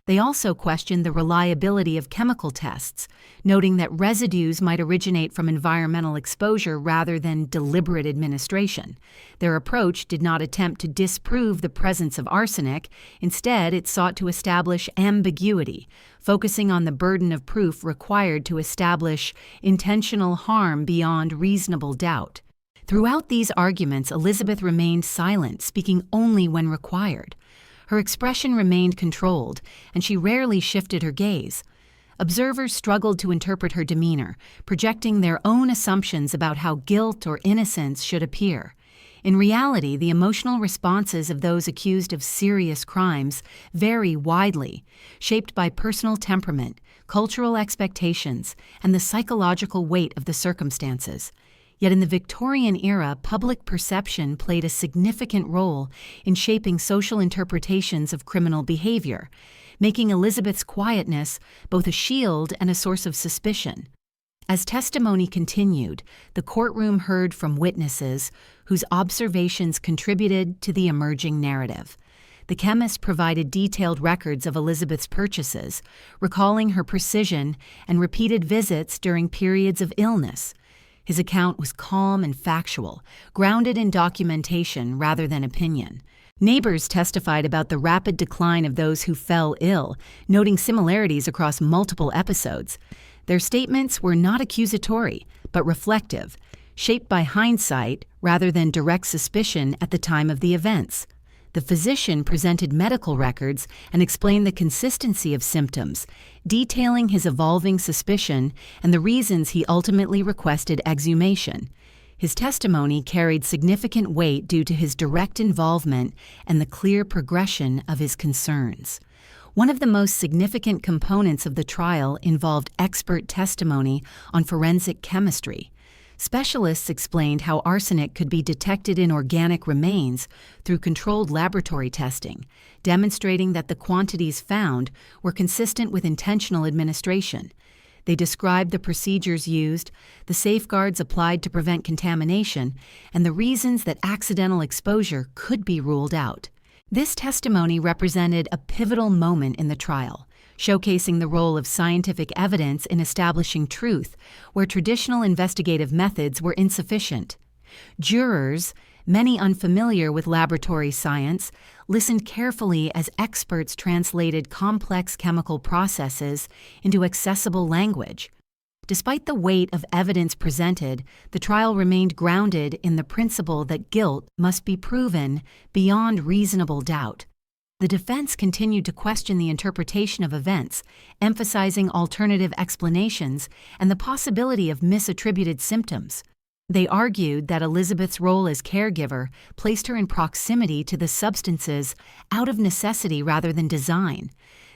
They also questioned the reliability of chemical tests, noting that residues might originate from environmental exposure rather than deliberate administration. Their approach did not attempt to disprove the presence of arsenic. Instead, it sought to establish ambiguity, focusing on the burden of proof required to establish intentional harm beyond reasonable doubt. Throughout these arguments, Elizabeth remained silent, speaking only when required. Her expression remained controlled, and she rarely shifted her gaze. Observers struggled to interpret her demeanor, projecting their own assumptions about how guilt or innocence should appear. In reality, the emotional responses of those accused of serious crimes vary widely, shaped by personal temperament, cultural expectations, and the psychological weight of the circumstances. Yet in the Victorian era, public perception played a significant role in shaping social interpretations of criminal behavior, making Elizabeth's quietness both a shield and a source of suspicion. As testimony continued, the courtroom heard from witnesses whose observations contributed to the emerging narrative. The chemist provided detailed records of Elizabeth's purchases, recalling her precision and repeated visits during periods of illness. His account was calm and factual, grounded in documentation rather than opinion. Neighbors testified about the rapid decline of those who fell ill, noting similarities across multiple episodes. Their statements were not accusatory, but reflective, shaped by hindsight rather than direct suspicion at the time of the events. The physician presented medical records and explained the consistency of symptoms, detailing his evolving suspicion and the reasons he ultimately requested exhumation. His testimony carried significant weight due to his direct involvement and the clear progression of his concerns. One of the most significant components of the trial involved expert testimony on forensic chemistry. Specialists explained how arsenic could be detected in organic remains through controlled laboratory testing, demonstrating that the quantities found were consistent with intentional administration. They described the procedures used, the safeguards applied to prevent contamination, and the reasons that accidental exposure could be ruled out. This testimony represented a pivotal moment in the trial, showcasing the role of scientific evidence in establishing truth where traditional investigative methods were insufficient. Jurors, many unfamiliar with laboratory science, listened carefully as experts translated complex chemical processes into accessible language. Despite the weight of evidence presented, the trial remained grounded in the principle that guilt must be proven beyond reasonable doubt. The defense continued to question the interpretation of events, emphasizing alternative explanations and the possibility of misattributed symptoms. They argued that Elizabeth's role as caregiver placed her in proximity to the substances out of necessity rather than design.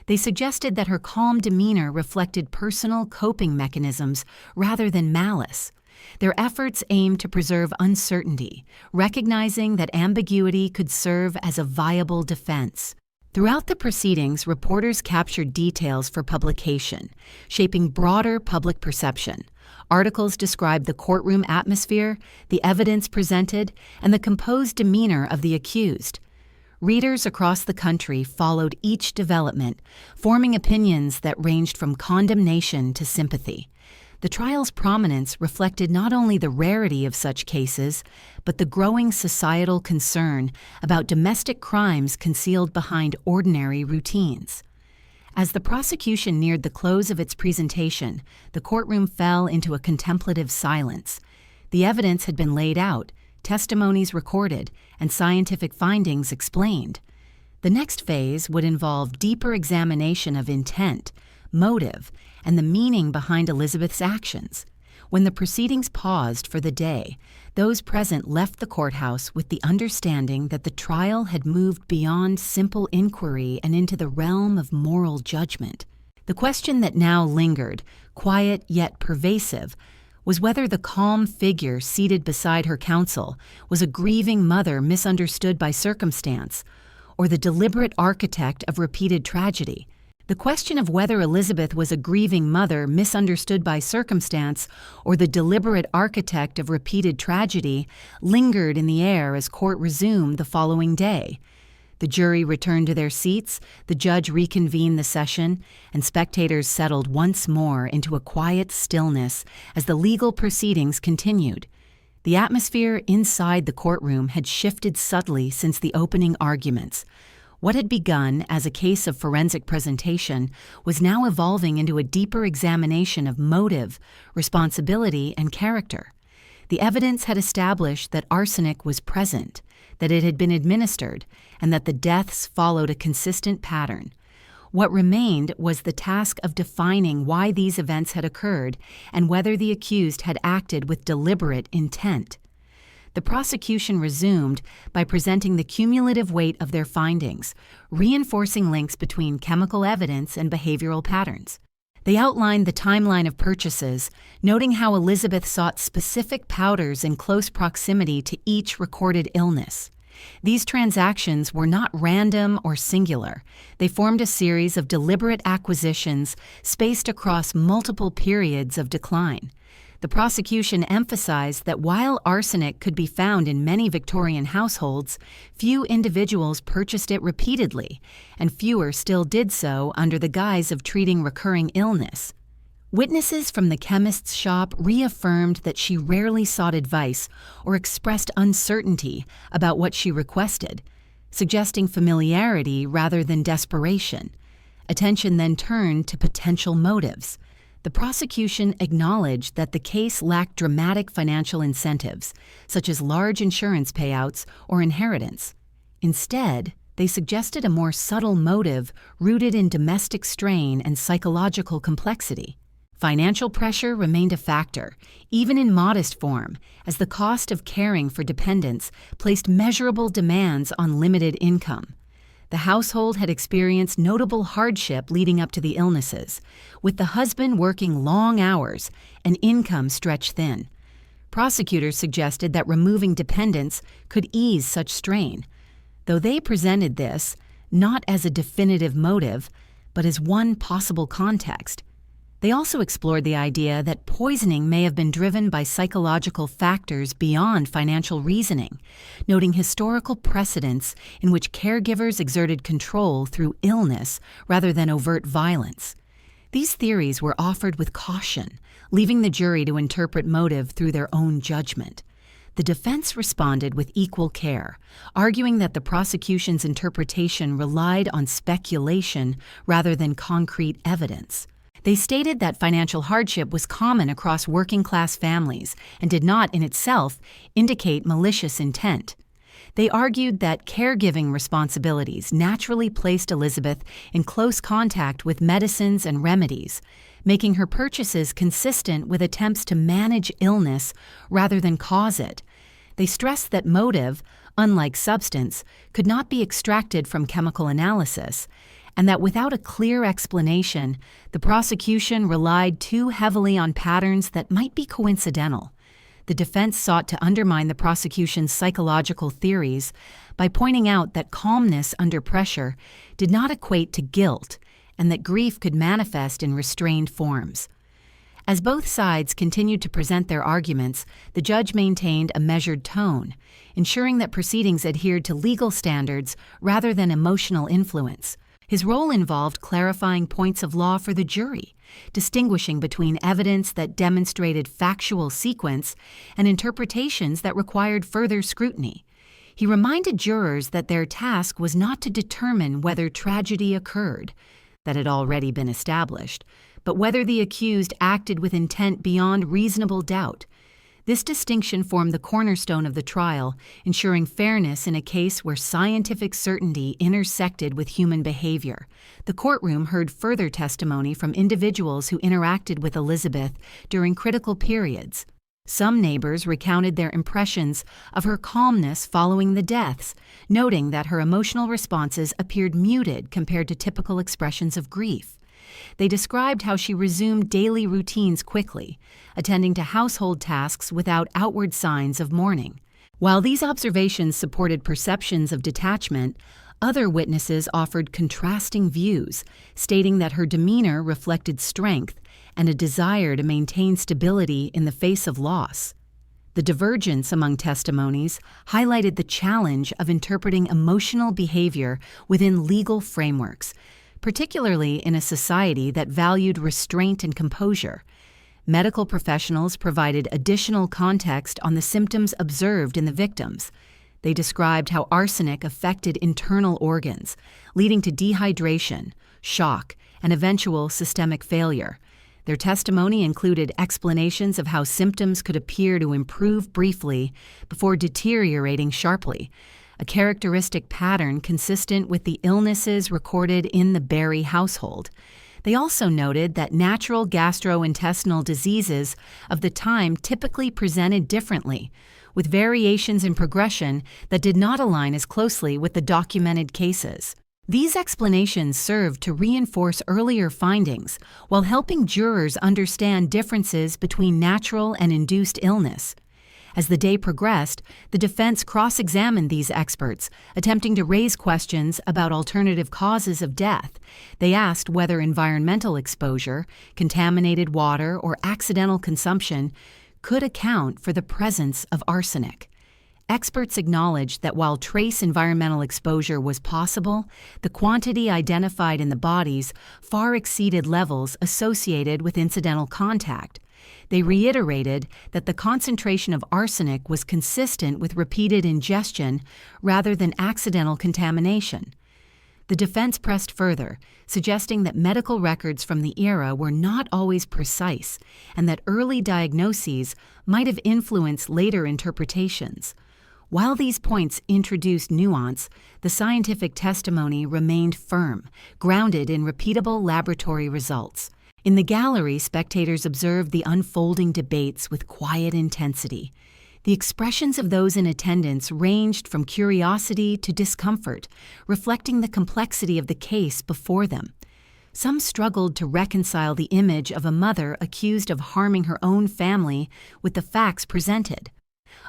They suggested that her calm demeanor reflected personal coping mechanisms rather than malice. Their efforts aimed to preserve uncertainty, recognizing that ambiguity could serve as a viable defense. Throughout the proceedings, reporters captured details for publication, shaping broader public perception. Articles described the courtroom atmosphere, the evidence presented, and the composed demeanor of the accused. Readers across the country followed each development, forming opinions that ranged from condemnation to sympathy. The trial's prominence reflected not only the rarity of such cases, but the growing societal concern about domestic crimes concealed behind ordinary routines. As the prosecution neared the close of its presentation, the courtroom fell into a contemplative silence. The evidence had been laid out, testimonies recorded, and scientific findings explained. The next phase would involve deeper examination of intent, motive, and the meaning behind Elizabeth's actions. When the proceedings paused for the day, those present left the courthouse with the understanding that the trial had moved beyond simple inquiry and into the realm of moral judgment. The question that now lingered, quiet yet pervasive, was whether the calm figure seated beside her counsel was a grieving mother misunderstood by circumstance, or the deliberate architect of repeated tragedy. The question of whether Elizabeth was a grieving mother misunderstood by circumstance or the deliberate architect of repeated tragedy lingered in the air as court resumed the following day. The jury returned to their seats, the judge reconvened the session, and spectators settled once more into a quiet stillness as the legal proceedings continued. The atmosphere inside the courtroom had shifted subtly since the opening arguments. What had begun as a case of forensic presentation was now evolving into a deeper examination of motive, responsibility, and character. The evidence had established that arsenic was present, that it had been administered, and that the deaths followed a consistent pattern. What remained was the task of defining why these events had occurred and whether the accused had acted with deliberate intent. The prosecution resumed by presenting the cumulative weight of their findings, reinforcing links between chemical evidence and behavioral patterns. They outlined the timeline of purchases, noting how Elizabeth sought specific powders in close proximity to each recorded illness. These transactions were not random or singular. They formed a series of deliberate acquisitions spaced across multiple periods of decline. The prosecution emphasized that while arsenic could be found in many Victorian households, few individuals purchased it repeatedly, and fewer still did so under the guise of treating recurring illness. Witnesses from the chemist's shop reaffirmed that she rarely sought advice or expressed uncertainty about what she requested, suggesting familiarity rather than desperation. Attention then turned to potential motives. The prosecution acknowledged that the case lacked dramatic financial incentives, such as large insurance payouts or inheritance. Instead, they suggested a more subtle motive rooted in domestic strain and psychological complexity. Financial pressure remained a factor, even in modest form, as the cost of caring for dependents placed measurable demands on limited income. The household had experienced notable hardship leading up to the illnesses, with the husband working long hours and income stretched thin. Prosecutors suggested that removing dependents could ease such strain, though they presented this not as a definitive motive, but as one possible context. They also explored the idea that poisoning may have been driven by psychological factors beyond financial reasoning, noting historical precedents in which caregivers exerted control through illness rather than overt violence. These theories were offered with caution, leaving the jury to interpret motive through their own judgment. The defense responded with equal care, arguing that the prosecution's interpretation relied on speculation rather than concrete evidence. They stated that financial hardship was common across working-class families and did not, in itself, indicate malicious intent. They argued that caregiving responsibilities naturally placed Elizabeth in close contact with medicines and remedies, making her purchases consistent with attempts to manage illness rather than cause it. They stressed that motive, unlike substance, could not be extracted from chemical analysis, and that without a clear explanation, the prosecution relied too heavily on patterns that might be coincidental. The defense sought to undermine the prosecution's psychological theories by pointing out that calmness under pressure did not equate to guilt, and that grief could manifest in restrained forms. As both sides continued to present their arguments, the judge maintained a measured tone, ensuring that proceedings adhered to legal standards rather than emotional influence. His role involved clarifying points of law for the jury, distinguishing between evidence that demonstrated factual sequence and interpretations that required further scrutiny. He reminded jurors that their task was not to determine whether tragedy occurred, that had already been established, but whether the accused acted with intent beyond reasonable doubt. This distinction formed the cornerstone of the trial, ensuring fairness in a case where scientific certainty intersected with human behavior. The courtroom heard further testimony from individuals who interacted with Elizabeth during critical periods. Some neighbors recounted their impressions of her calmness following the deaths, noting that her emotional responses appeared muted compared to typical expressions of grief. They described how she resumed daily routines quickly, attending to household tasks without outward signs of mourning. While these observations supported perceptions of detachment, other witnesses offered contrasting views, stating that her demeanor reflected strength and a desire to maintain stability in the face of loss. The divergence among testimonies highlighted the challenge of interpreting emotional behavior within legal frameworks, particularly in a society that valued restraint and composure. Medical professionals provided additional context on the symptoms observed in the victims. They described how arsenic affected internal organs, leading to dehydration, shock, and eventual systemic failure. Their testimony included explanations of how symptoms could appear to improve briefly before deteriorating sharply, a characteristic pattern consistent with the illnesses recorded in the Barry household. They also noted that natural gastrointestinal diseases of the time typically presented differently, with variations in progression that did not align as closely with the documented cases. These explanations served to reinforce earlier findings while helping jurors understand differences between natural and induced illness. As the day progressed, the defense cross-examined these experts, attempting to raise questions about alternative causes of death. They asked whether environmental exposure, contaminated water, or accidental consumption could account for the presence of arsenic. Experts acknowledged that while trace environmental exposure was possible, the quantity identified in the bodies far exceeded levels associated with incidental contact. They reiterated that the concentration of arsenic was consistent with repeated ingestion rather than accidental contamination. The defense pressed further, suggesting that medical records from the era were not always precise and that early diagnoses might have influenced later interpretations. While these points introduced nuance, the scientific testimony remained firm, grounded in repeatable laboratory results. In the gallery, spectators observed the unfolding debates with quiet intensity. The expressions of those in attendance ranged from curiosity to discomfort, reflecting the complexity of the case before them. Some struggled to reconcile the image of a mother accused of harming her own family with the facts presented.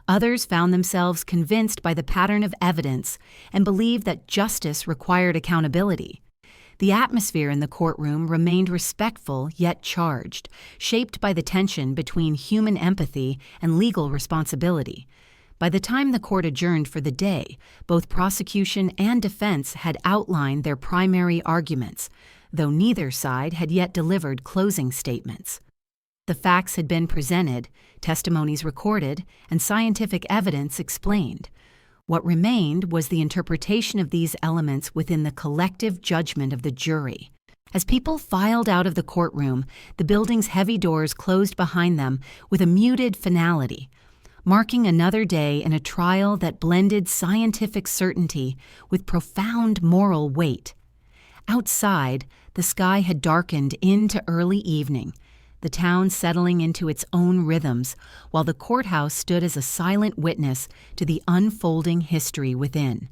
Others found themselves convinced by the pattern of evidence and believed that justice required accountability. The atmosphere in the courtroom remained respectful yet charged, shaped by the tension between human empathy and legal responsibility. By the time the court adjourned for the day, both prosecution and defense had outlined their primary arguments, though neither side had yet delivered closing statements. The facts had been presented, testimonies recorded, and scientific evidence explained. What remained was the interpretation of these elements within the collective judgment of the jury. As people filed out of the courtroom, the building's heavy doors closed behind them with a muted finality. marking another day in a trial that blended scientific certainty with profound moral weight. Outside, the sky had darkened into early evening, the town settling into its own rhythms, while the courthouse stood as a silent witness to the unfolding history within.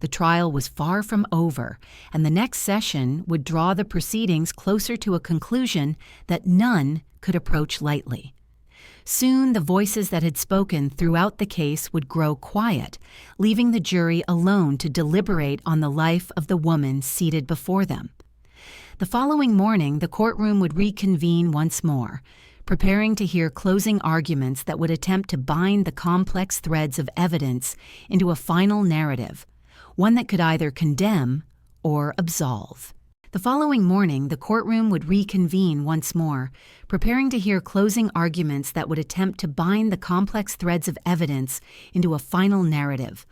The trial was far from over, and the next session would draw the proceedings closer to a conclusion that none could approach lightly. Soon the voices that had spoken throughout the case would grow quiet, leaving the jury alone to deliberate on the life of the woman seated before them. The following morning, the courtroom would reconvene once more, preparing to hear closing arguments that would attempt to bind the complex threads of evidence into a final narrative, one that could either condemn or absolve. The following morning, the courtroom would reconvene once more, preparing to hear closing arguments that would attempt to bind the complex threads of evidence into a final narrative,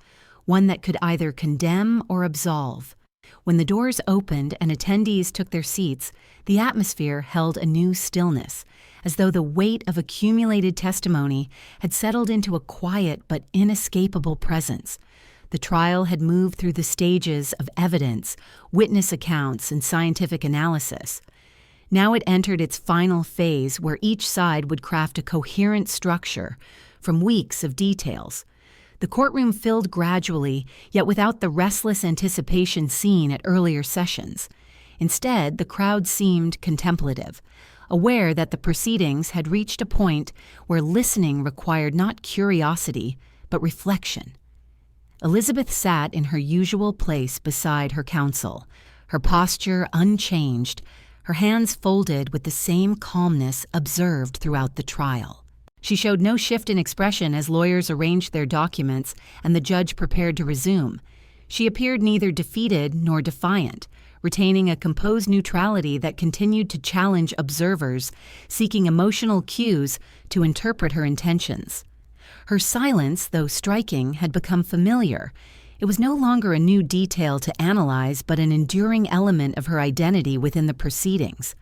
one that could either condemn or absolve. When the doors opened and attendees took their seats, the atmosphere held a new stillness, as though the weight of accumulated testimony had settled into a quiet but inescapable presence. The trial had moved through the stages of evidence, witness accounts, and scientific analysis. Now it entered its final phase, where each side would craft a coherent structure from weeks of details. The courtroom filled gradually, yet without the restless anticipation seen at earlier sessions. Instead, the crowd seemed contemplative, aware that the proceedings had reached a point where listening required not curiosity, but reflection. Elizabeth sat in her usual place beside her counsel, her posture unchanged, her hands folded with the same calmness observed throughout the trial. She showed no shift in expression as lawyers arranged their documents and the judge prepared to resume. She appeared neither defeated nor defiant, retaining a composed neutrality that continued to challenge observers, seeking emotional cues to interpret her intentions. Her silence, though striking, had become familiar. It was no longer a new detail to analyze, but an enduring element of her identity within the proceedings.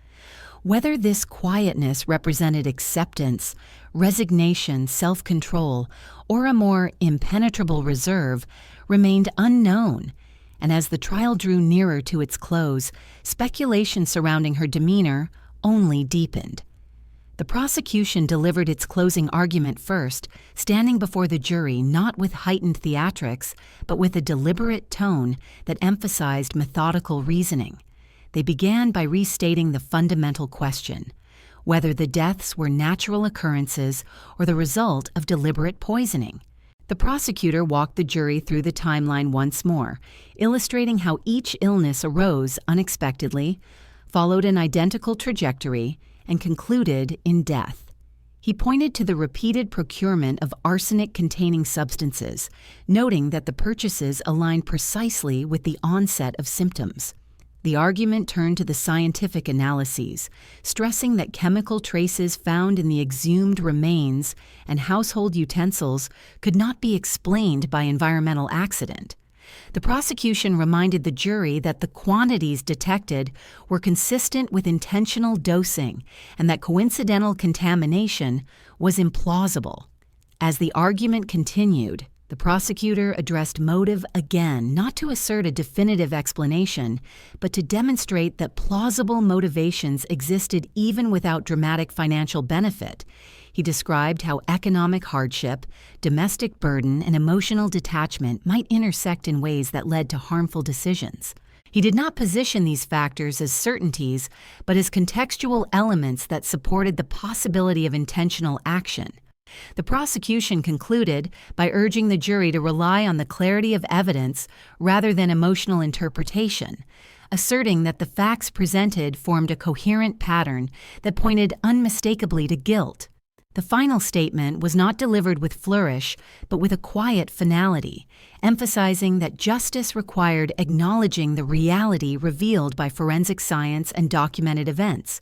Whether this quietness represented acceptance, resignation, self-control, or a more impenetrable reserve remained unknown, and as the trial drew nearer to its close, speculation surrounding her demeanor only deepened. The prosecution delivered its closing argument first, standing before the jury not with heightened theatrics, but with a deliberate tone that emphasized methodical reasoning. They began by restating the fundamental question, whether the deaths were natural occurrences or the result of deliberate poisoning. The prosecutor walked the jury through the timeline once more, illustrating how each illness arose unexpectedly, followed an identical trajectory, and concluded in death. He pointed to the repeated procurement of arsenic-containing substances, noting that the purchases aligned precisely with the onset of symptoms. The argument turned to the scientific analyses, stressing that chemical traces found in the exhumed remains and household utensils could not be explained by environmental accident. The prosecution reminded the jury that the quantities detected were consistent with intentional dosing and that coincidental contamination was implausible. As the argument continued, the prosecutor addressed motive again, not to assert a definitive explanation, but to demonstrate that plausible motivations existed even without dramatic financial benefit. He described how economic hardship, domestic burden, and emotional detachment might intersect in ways that led to harmful decisions. He did not position these factors as certainties, but as contextual elements that supported the possibility of intentional action. The prosecution concluded by urging the jury to rely on the clarity of evidence rather than emotional interpretation, asserting that the facts presented formed a coherent pattern that pointed unmistakably to guilt. The final statement was not delivered with flourish, but with a quiet finality, emphasizing that justice required acknowledging the reality revealed by forensic science and documented events.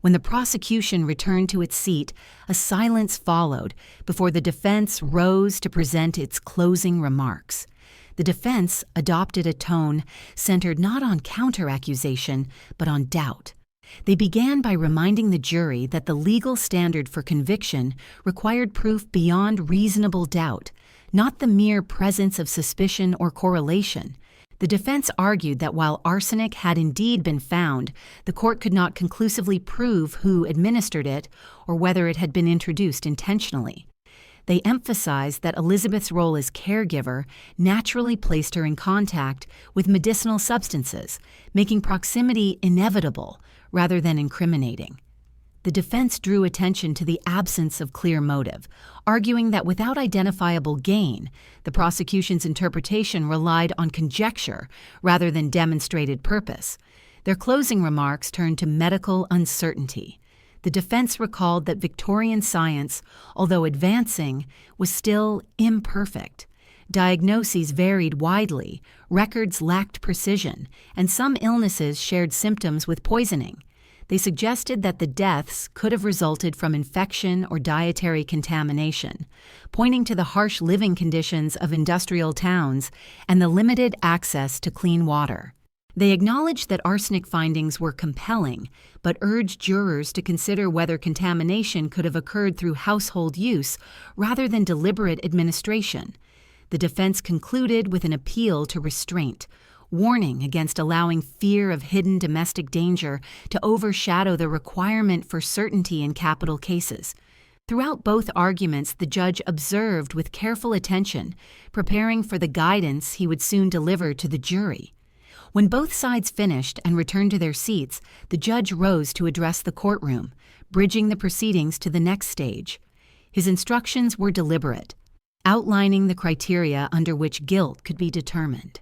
When the prosecution returned to its seat, a silence followed before the defense rose to present its closing remarks. The defense adopted a tone centered not on counter-accusation, but on doubt. They began by reminding the jury that the legal standard for conviction required proof beyond reasonable doubt, not the mere presence of suspicion or correlation. The defense argued that while arsenic had indeed been found, the court could not conclusively prove who administered it or whether it had been introduced intentionally. They emphasized that Elizabeth's role as caregiver naturally placed her in contact with medicinal substances, making proximity inevitable rather than incriminating. The defense drew attention to the absence of clear motive, arguing that without identifiable gain, the prosecution's interpretation relied on conjecture rather than demonstrated purpose. Their closing remarks turned to medical uncertainty. The defense recalled that Victorian science, although advancing, was still imperfect. Diagnoses varied widely, records lacked precision, and some illnesses shared symptoms with poisoning. They suggested that the deaths could have resulted from infection or dietary contamination, pointing to the harsh living conditions of industrial towns and the limited access to clean water. They acknowledged that arsenic findings were compelling, but urged jurors to consider whether contamination could have occurred through household use rather than deliberate administration. The defense concluded with an appeal to restraint, warning against allowing fear of hidden domestic danger to overshadow the requirement for certainty in capital cases. Throughout both arguments, the judge observed with careful attention, preparing for the guidance he would soon deliver to the jury. When both sides finished and returned to their seats, the judge rose to address the courtroom, bridging the proceedings to the next stage. His instructions were deliberate, outlining the criteria under which guilt could be determined.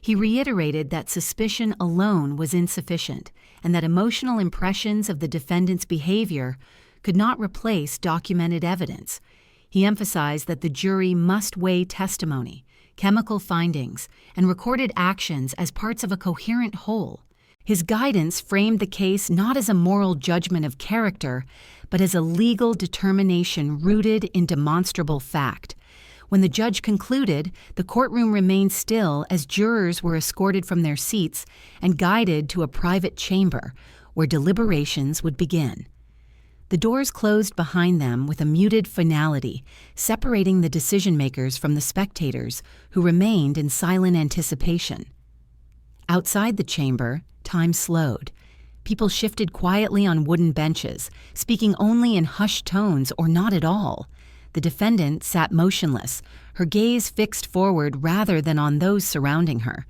He reiterated that suspicion alone was insufficient and that emotional impressions of the defendant's behavior could not replace documented evidence. He emphasized that the jury must weigh testimony, chemical findings, and recorded actions as parts of a coherent whole. His guidance framed the case not as a moral judgment of character, but as a legal determination rooted in demonstrable fact. When the judge concluded, the courtroom remained still as jurors were escorted from their seats and guided to a private chamber where deliberations would begin. The doors closed behind them with a muted finality, separating the decision-makers from the spectators, who remained in silent anticipation. Outside the chamber, time slowed. People shifted quietly on wooden benches, speaking only in hushed tones or not at all. The defendant sat motionless, her gaze fixed forward rather than on those surrounding her.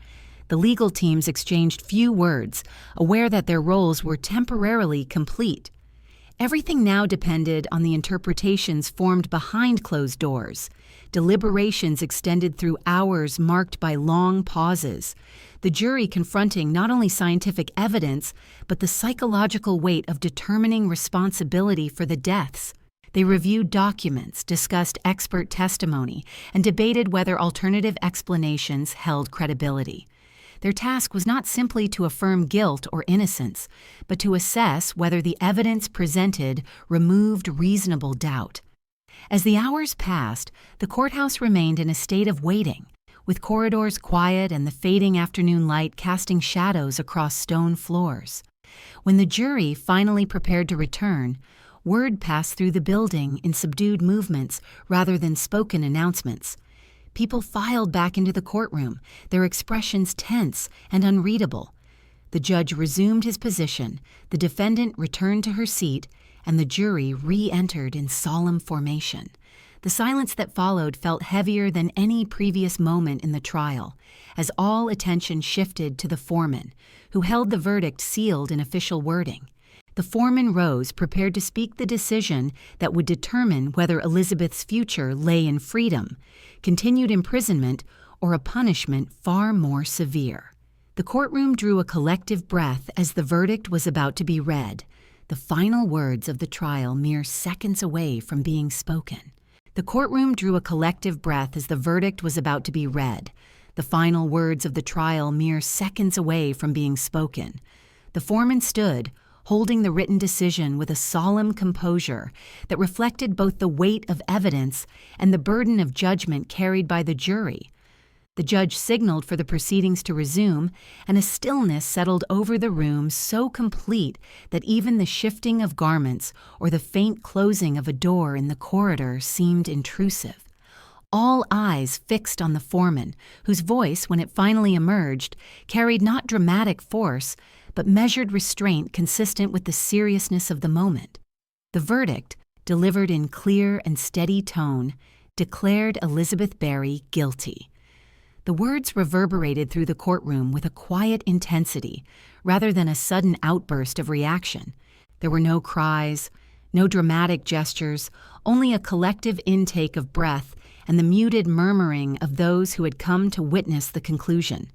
The legal teams exchanged few words, aware that their roles were temporarily complete. Everything now depended on the interpretations formed behind closed doors. Deliberations extended through hours marked by long pauses, the jury confronting not only scientific evidence, but the psychological weight of determining responsibility for the deaths. They reviewed documents, discussed expert testimony, and debated whether alternative explanations held credibility. Their task was not simply to affirm guilt or innocence, but to assess whether the evidence presented removed reasonable doubt. As the hours passed, the courthouse remained in a state of waiting, with corridors quiet and the fading afternoon light casting shadows across stone floors. When the jury finally prepared to return, word passed through the building in subdued movements rather than spoken announcements. People filed back into the courtroom, their expressions tense and unreadable. The judge resumed his position, the defendant returned to her seat, and the jury re-entered in solemn formation. The silence that followed felt heavier than any previous moment in the trial, as all attention shifted to the foreman, who held the verdict sealed in official wording. The foreman rose, prepared to speak the decision that would determine whether Elizabeth's future lay in freedom, continued imprisonment, or a punishment far more severe. The courtroom drew a collective breath as the verdict was about to be read, the final words of the trial mere seconds away from being spoken. The courtroom drew a collective breath as the verdict was about to be read, the final words of the trial mere seconds away from being spoken. The foreman stood, holding the written decision with a solemn composure that reflected both the weight of evidence and the burden of judgment carried by the jury. The judge signaled for the proceedings to resume, and a stillness settled over the room so complete that even the shifting of garments or the faint closing of a door in the corridor seemed intrusive. All eyes fixed on the foreman, whose voice, when it finally emerged, carried not dramatic force, but measured restraint consistent with the seriousness of the moment. The verdict, delivered in clear and steady tone, declared Elizabeth Barry guilty. The words reverberated through the courtroom with a quiet intensity, rather than a sudden outburst of reaction. There were no cries, no dramatic gestures, only a collective intake of breath and the muted murmuring of those who had come to witness the conclusion.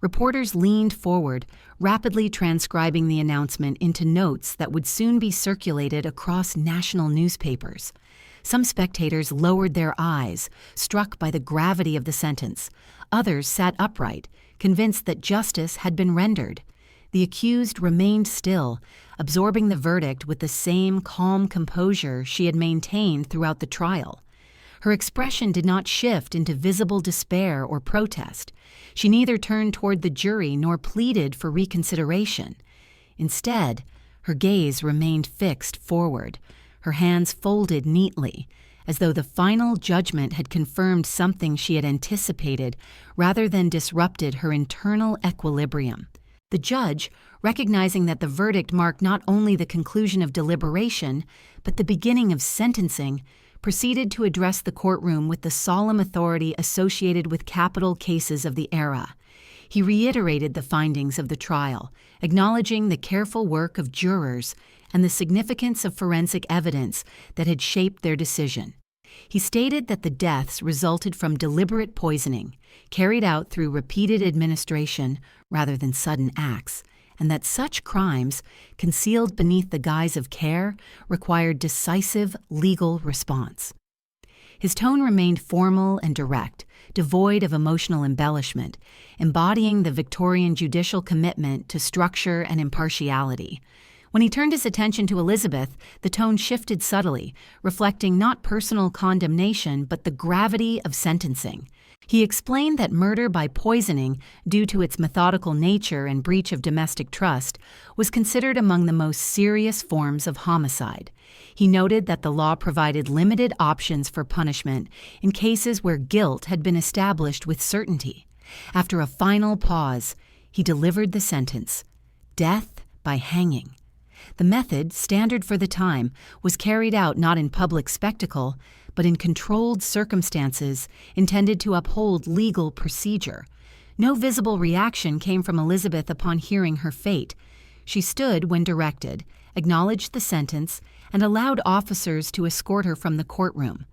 Reporters leaned forward, rapidly transcribing the announcement into notes that would soon be circulated across national newspapers. Some spectators lowered their eyes, struck by the gravity of the sentence. Others sat upright, convinced that justice had been rendered. The accused remained still, absorbing the verdict with the same calm composure she had maintained throughout the trial. Her expression did not shift into visible despair or protest. She neither turned toward the jury nor pleaded for reconsideration. Instead, her gaze remained fixed forward, her hands folded neatly, as though the final judgment had confirmed something she had anticipated rather than disrupted her internal equilibrium. The judge, recognizing that the verdict marked not only the conclusion of deliberation, but the beginning of sentencing, proceeded to address the courtroom with the solemn authority associated with capital cases of the era. He reiterated the findings of the trial, acknowledging the careful work of jurors and the significance of forensic evidence that had shaped their decision. He stated that the deaths resulted from deliberate poisoning, carried out through repeated administration rather than sudden acts, and that such crimes, concealed beneath the guise of care, required decisive legal response. His tone remained formal and direct, devoid of emotional embellishment, embodying the Victorian judicial commitment to structure and impartiality. When he turned his attention to Elizabeth, the tone shifted subtly, reflecting not personal condemnation but the gravity of sentencing. He explained that murder by poisoning, due to its methodical nature and breach of domestic trust, was considered among the most serious forms of homicide. He noted that the law provided limited options for punishment in cases where guilt had been established with certainty. After a final pause, he delivered the sentence: death by hanging. The method, standard for the time, was carried out not in public spectacle, but in controlled circumstances intended to uphold legal procedure. No visible reaction came from Elizabeth upon hearing her fate. She stood when directed, acknowledged the sentence, and allowed officers to escort her from the courtroom.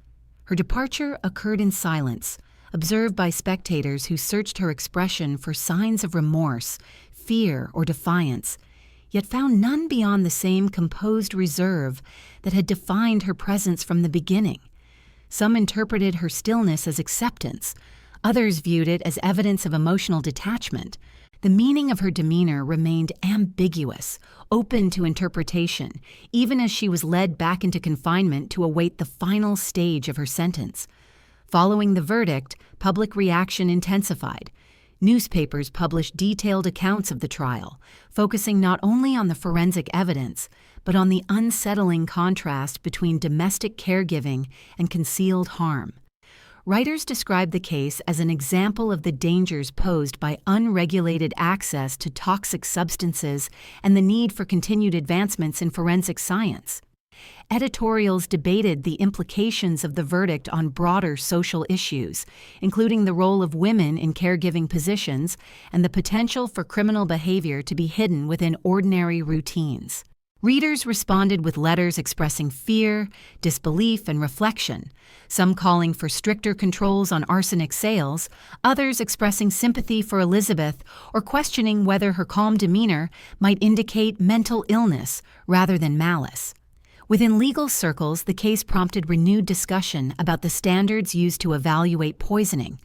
Her departure occurred in silence, observed by spectators who searched her expression for signs of remorse, fear, or defiance, yet found none beyond the same composed reserve that had defined her presence from the beginning. Some interpreted her stillness as acceptance, others viewed it as evidence of emotional detachment. The meaning of her demeanor remained ambiguous, open to interpretation, even as she was led back into confinement to await the final stage of her sentence. Following the verdict, public reaction intensified. Newspapers published detailed accounts of the trial, focusing not only on the forensic evidence, but on the unsettling contrast between domestic caregiving and concealed harm. Writers described the case as an example of the dangers posed by unregulated access to toxic substances and the need for continued advancements in forensic science. Editorials debated the implications of the verdict on broader social issues, including the role of women in caregiving positions and the potential for criminal behavior to be hidden within ordinary routines. Readers responded with letters expressing fear, disbelief, and reflection, some calling for stricter controls on arsenic sales, others expressing sympathy for Elizabeth or questioning whether her calm demeanor might indicate mental illness rather than malice. Within legal circles, the case prompted renewed discussion about the standards used to evaluate poisoning.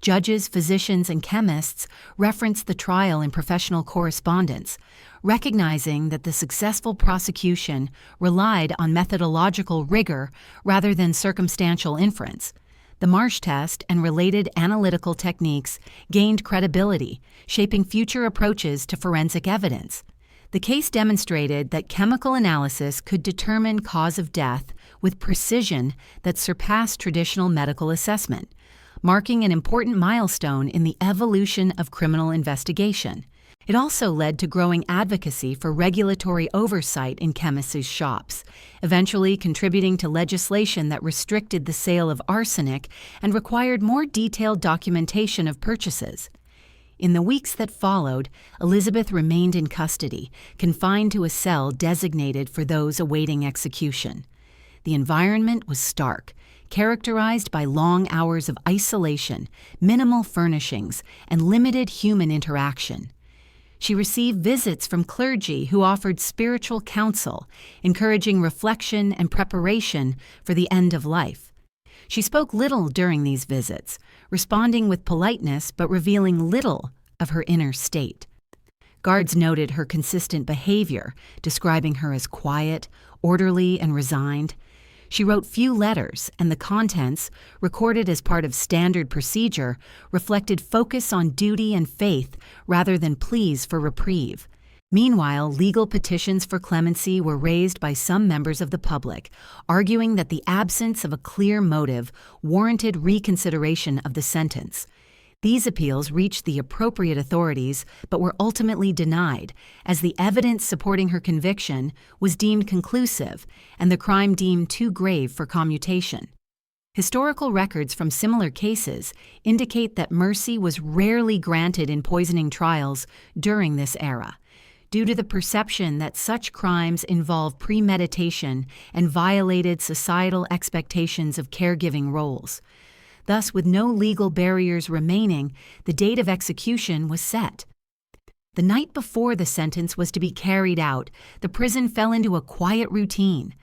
Judges, physicians, and chemists referenced the trial in professional correspondence, recognizing that the successful prosecution relied on methodological rigor rather than circumstantial inference. The Marsh test and related analytical techniques gained credibility, shaping future approaches to forensic evidence. The case demonstrated that chemical analysis could determine cause of death with precision that surpassed traditional medical assessment, marking an important milestone in the evolution of criminal investigation. It also led to growing advocacy for regulatory oversight in chemists' shops, eventually contributing to legislation that restricted the sale of arsenic and required more detailed documentation of purchases. In the weeks that followed, Elizabeth remained in custody, confined to a cell designated for those awaiting execution. The environment was stark, characterized by long hours of isolation, minimal furnishings, and limited human interaction. She received visits from clergy who offered spiritual counsel, encouraging reflection and preparation for the end of life. She spoke little during these visits, responding with politeness but revealing little of her inner state. Guards noted her consistent behavior, describing her as quiet, orderly, and resigned. She wrote few letters, and the contents, recorded as part of standard procedure, reflected focus on duty and faith rather than pleas for reprieve. Meanwhile, legal petitions for clemency were raised by some members of the public, arguing that the absence of a clear motive warranted reconsideration of the sentence. These appeals reached the appropriate authorities but were ultimately denied, as the evidence supporting her conviction was deemed conclusive and the crime deemed too grave for commutation. Historical records from similar cases indicate that mercy was rarely granted in poisoning trials during this era, due to the perception that such crimes involve premeditation and violated societal expectations of caregiving roles. Thus, with no legal barriers remaining, the date of execution was set. The night before the sentence was to be carried out, the prison fell into a quiet routine.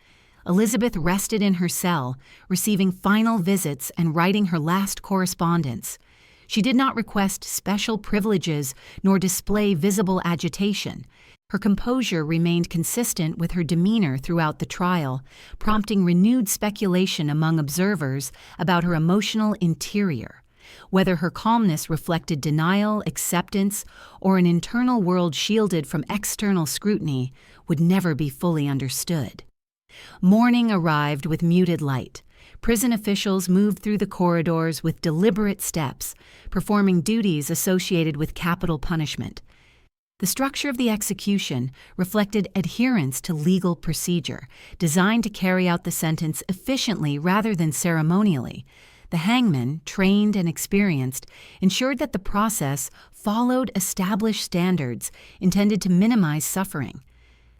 Elizabeth rested in her cell, receiving final visits and writing her last correspondence. She did not request special privileges nor display visible agitation. Her composure remained consistent with her demeanor throughout the trial, prompting renewed speculation among observers about her emotional interior. Whether her calmness reflected denial, acceptance, or an internal world shielded from external scrutiny would never be fully understood. Morning arrived with muted light. Prison officials moved through the corridors with deliberate steps, performing duties associated with capital punishment. The structure of the execution reflected adherence to legal procedure, designed to carry out the sentence efficiently rather than ceremonially. The hangman, trained and experienced, ensured that the process followed established standards intended to minimize suffering.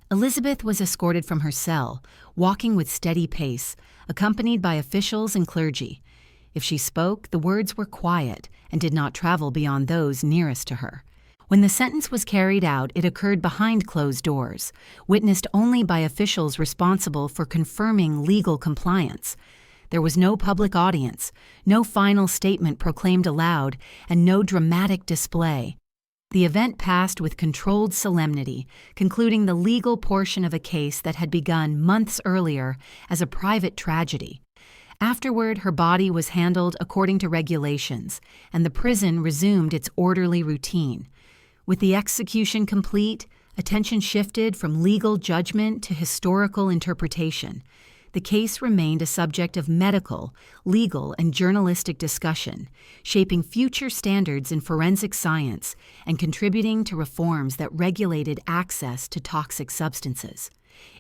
Elizabeth was escorted from her cell, walking with steady pace, accompanied by officials and clergy. If she spoke, the words were quiet and did not travel beyond those nearest to her. When the sentence was carried out, it occurred behind closed doors, witnessed only by officials responsible for confirming legal compliance. There was no public audience, no final statement proclaimed aloud, and no dramatic display. The event passed with controlled solemnity, concluding the legal portion of a case that had begun months earlier as a private tragedy. Afterward, her body was handled according to regulations, and the prison resumed its orderly routine. With the execution complete, attention shifted from legal judgment to historical interpretation. The case remained a subject of medical, legal, and journalistic discussion, shaping future standards in forensic science and contributing to reforms that regulated access to toxic substances.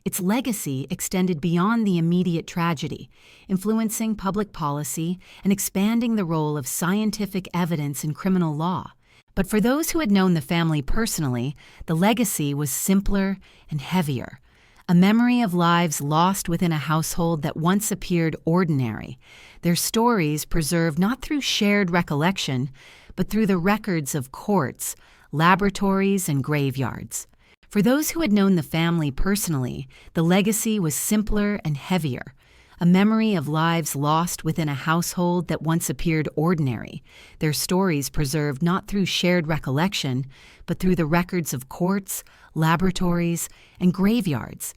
Its legacy extended beyond the immediate tragedy, influencing public policy and expanding the role of scientific evidence in criminal law. But for those who had known the family personally, the legacy was simpler and heavier. A memory of lives lost within a household that once appeared ordinary, their stories preserved not through shared recollection, but through the records of courts, laboratories, and graveyards. For those who had known the family personally, the legacy was simpler and heavier. A memory of lives lost within a household that once appeared ordinary, their stories preserved not through shared recollection, but through the records of courts, laboratories, and graveyards.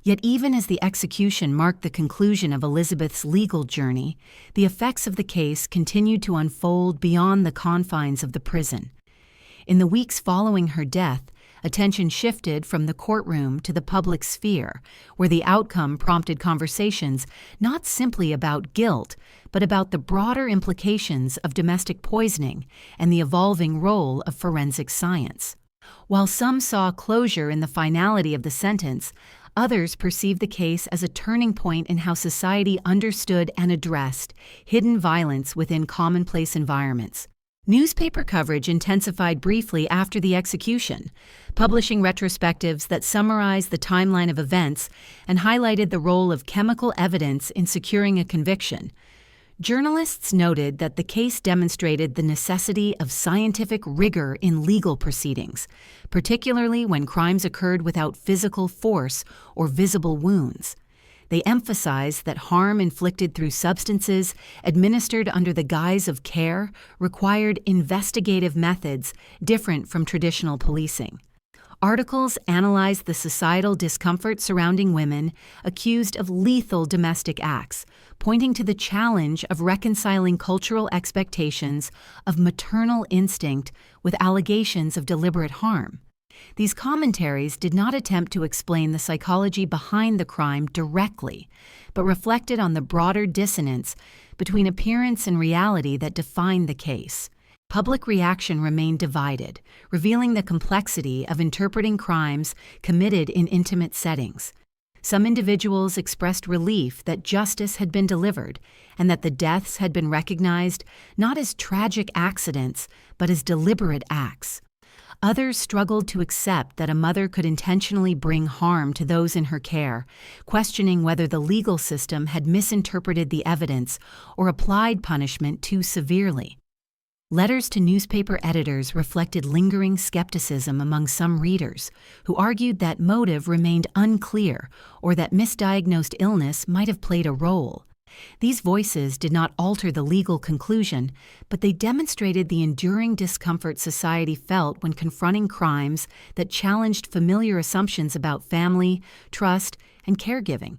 Yet even as the execution marked the conclusion of Elizabeth's legal journey, the effects of the case continued to unfold beyond the confines of the prison. In the weeks following her death, attention shifted from the courtroom to the public sphere, where the outcome prompted conversations not simply about guilt, but about the broader implications of domestic poisoning and the evolving role of forensic science. While some saw closure in the finality of the sentence, others perceived the case as a turning point in how society understood and addressed hidden violence within commonplace environments. Newspaper coverage intensified briefly after the execution, publishing retrospectives that summarized the timeline of events and highlighted the role of chemical evidence in securing a conviction. Journalists noted that the case demonstrated the necessity of scientific rigor in legal proceedings, particularly when crimes occurred without physical force or visible wounds. They emphasized that harm inflicted through substances administered under the guise of care required investigative methods different from traditional policing. Articles analyzed the societal discomfort surrounding women accused of lethal domestic acts, pointing to the challenge of reconciling cultural expectations of maternal instinct with allegations of deliberate harm. These commentaries did not attempt to explain the psychology behind the crime directly, but reflected on the broader dissonance between appearance and reality that defined the case. Public reaction remained divided, revealing the complexity of interpreting crimes committed in intimate settings. Some individuals expressed relief that justice had been delivered and that the deaths had been recognized not as tragic accidents, but as deliberate acts. Others struggled to accept that a mother could intentionally bring harm to those in her care, questioning whether the legal system had misinterpreted the evidence or applied punishment too severely. Letters to newspaper editors reflected lingering skepticism among some readers, who argued that motive remained unclear or that misdiagnosed illness might have played a role. These voices did not alter the legal conclusion, but they demonstrated the enduring discomfort society felt when confronting crimes that challenged familiar assumptions about family, trust, and caregiving.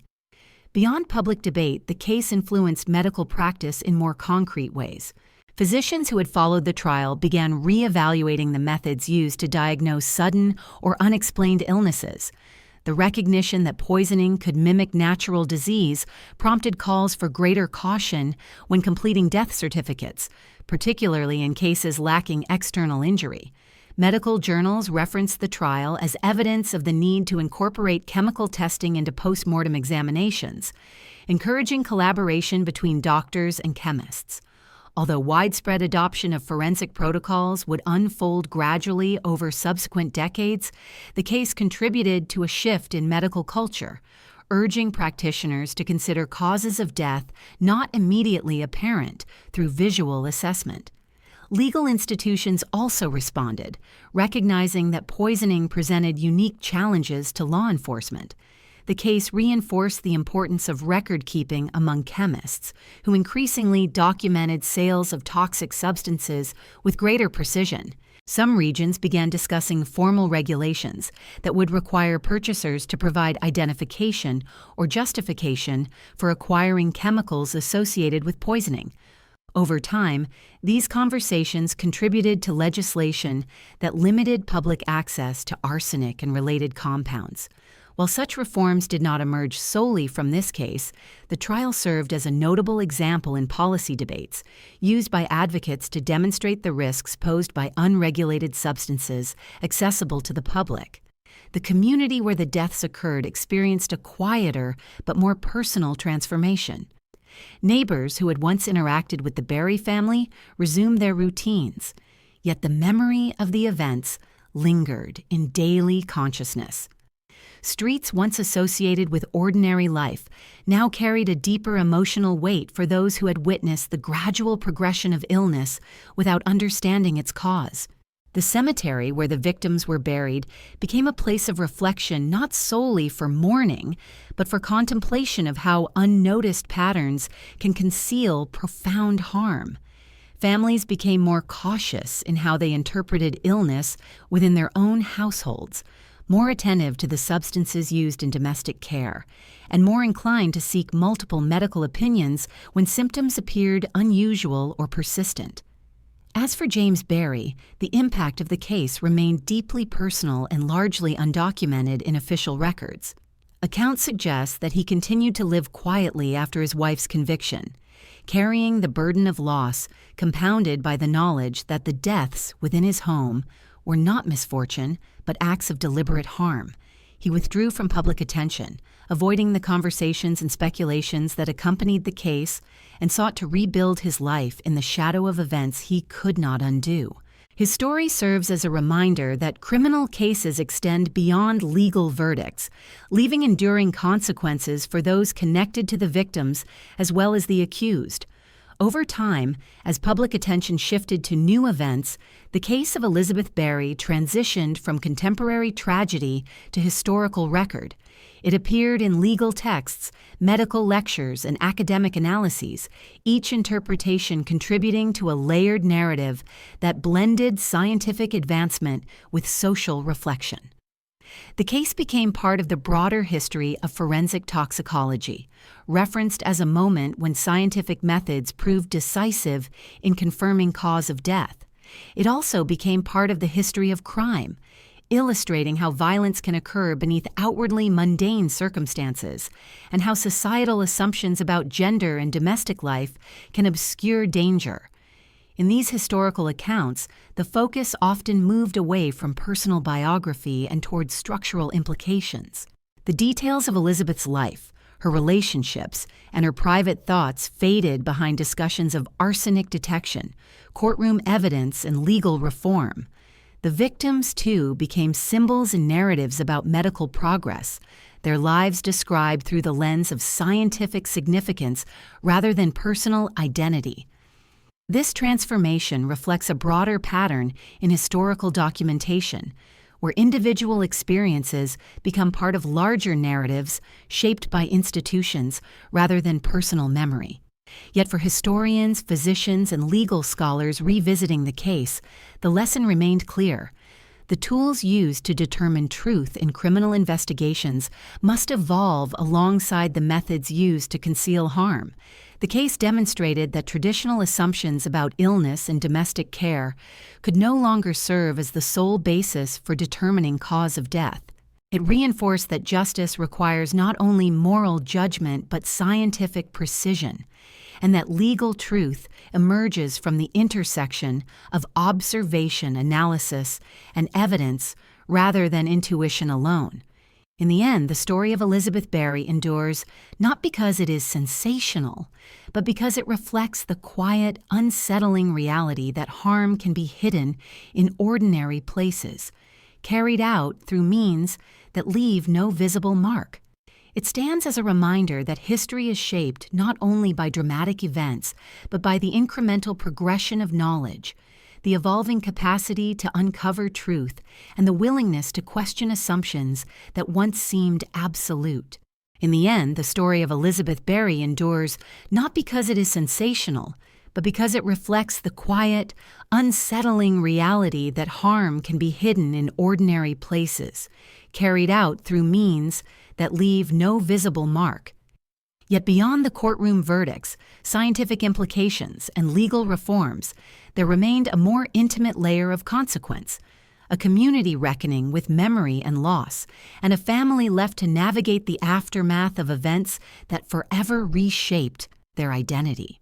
Beyond public debate, the case influenced medical practice in more concrete ways. Physicians who had followed the trial began re-evaluating the methods used to diagnose sudden or unexplained illnesses. The recognition that poisoning could mimic natural disease prompted calls for greater caution when completing death certificates, particularly in cases lacking external injury. Medical journals referenced the trial as evidence of the need to incorporate chemical testing into post-mortem examinations, encouraging collaboration between doctors and chemists. Although widespread adoption of forensic protocols would unfold gradually over subsequent decades, the case contributed to a shift in medical culture, urging practitioners to consider causes of death not immediately apparent through visual assessment. Legal institutions also responded, recognizing that poisoning presented unique challenges to law enforcement. The case reinforced the importance of record-keeping among chemists, who increasingly documented sales of toxic substances with greater precision. Some regions began discussing formal regulations that would require purchasers to provide identification or justification for acquiring chemicals associated with poisoning. Over time, these conversations contributed to legislation that limited public access to arsenic and related compounds. While such reforms did not emerge solely from this case, the trial served as a notable example in policy debates, used by advocates to demonstrate the risks posed by unregulated substances accessible to the public. The community where the deaths occurred experienced a quieter but more personal transformation. Neighbors who had once interacted with the Berry family resumed their routines, yet the memory of the events lingered in daily consciousness. Streets once associated with ordinary life now carried a deeper emotional weight for those who had witnessed the gradual progression of illness without understanding its cause. The cemetery where the victims were buried became a place of reflection not solely for mourning, but for contemplation of how unnoticed patterns can conceal profound harm. Families became more cautious in how they interpreted illness within their own households, more attentive to the substances used in domestic care, and more inclined to seek multiple medical opinions when symptoms appeared unusual or persistent. As for James Barry, the impact of the case remained deeply personal and largely undocumented in official records. Accounts suggest that he continued to live quietly after his wife's conviction, carrying the burden of loss compounded by the knowledge that the deaths within his home were not misfortune, but acts of deliberate harm. He withdrew from public attention, avoiding the conversations and speculations that accompanied the case, and sought to rebuild his life in the shadow of events he could not undo. His story serves as a reminder that criminal cases extend beyond legal verdicts, leaving enduring consequences for those connected to the victims as well as the accused. Over time, as public attention shifted to new events, the case of Elizabeth Barry transitioned from contemporary tragedy to historical record. It appeared in legal texts, medical lectures, and academic analyses, each interpretation contributing to a layered narrative that blended scientific advancement with social reflection. The case became part of the broader history of forensic toxicology, referenced as a moment when scientific methods proved decisive in confirming cause of death. It also became part of the history of crime, illustrating how violence can occur beneath outwardly mundane circumstances, and how societal assumptions about gender and domestic life can obscure danger. In these historical accounts, the focus often moved away from personal biography and toward structural implications. The details of Elizabeth's life, her relationships, and her private thoughts faded behind discussions of arsenic detection, courtroom evidence, and legal reform. The victims, too, became symbols and narratives about medical progress, their lives described through the lens of scientific significance rather than personal identity. This transformation reflects a broader pattern in historical documentation, where individual experiences become part of larger narratives shaped by institutions rather than personal memory. Yet for historians, physicians, and legal scholars revisiting the case, the lesson remained clear. The tools used to determine truth in criminal investigations must evolve alongside the methods used to conceal harm. The case demonstrated that traditional assumptions about illness and domestic care could no longer serve as the sole basis for determining cause of death. It reinforced that justice requires not only moral judgment but scientific precision, and that legal truth emerges from the intersection of observation, analysis, and evidence rather than intuition alone. In the end, the story of Elizabeth Barry endures not because it is sensational, but because it reflects the quiet, unsettling reality that harm can be hidden in ordinary places, carried out through means that leave no visible mark. It stands as a reminder that history is shaped not only by dramatic events, but by the incremental progression of knowledge, the evolving capacity to uncover truth, and the willingness to question assumptions that once seemed absolute. In the end, the story of Elizabeth Barry endures not because it is sensational, but because it reflects the quiet, unsettling reality that harm can be hidden in ordinary places, carried out through means that leave no visible mark. Yet beyond the courtroom verdicts, scientific implications, and legal reforms, there remained a more intimate layer of consequence, a community reckoning with memory and loss, and a family left to navigate the aftermath of events that forever reshaped their identity.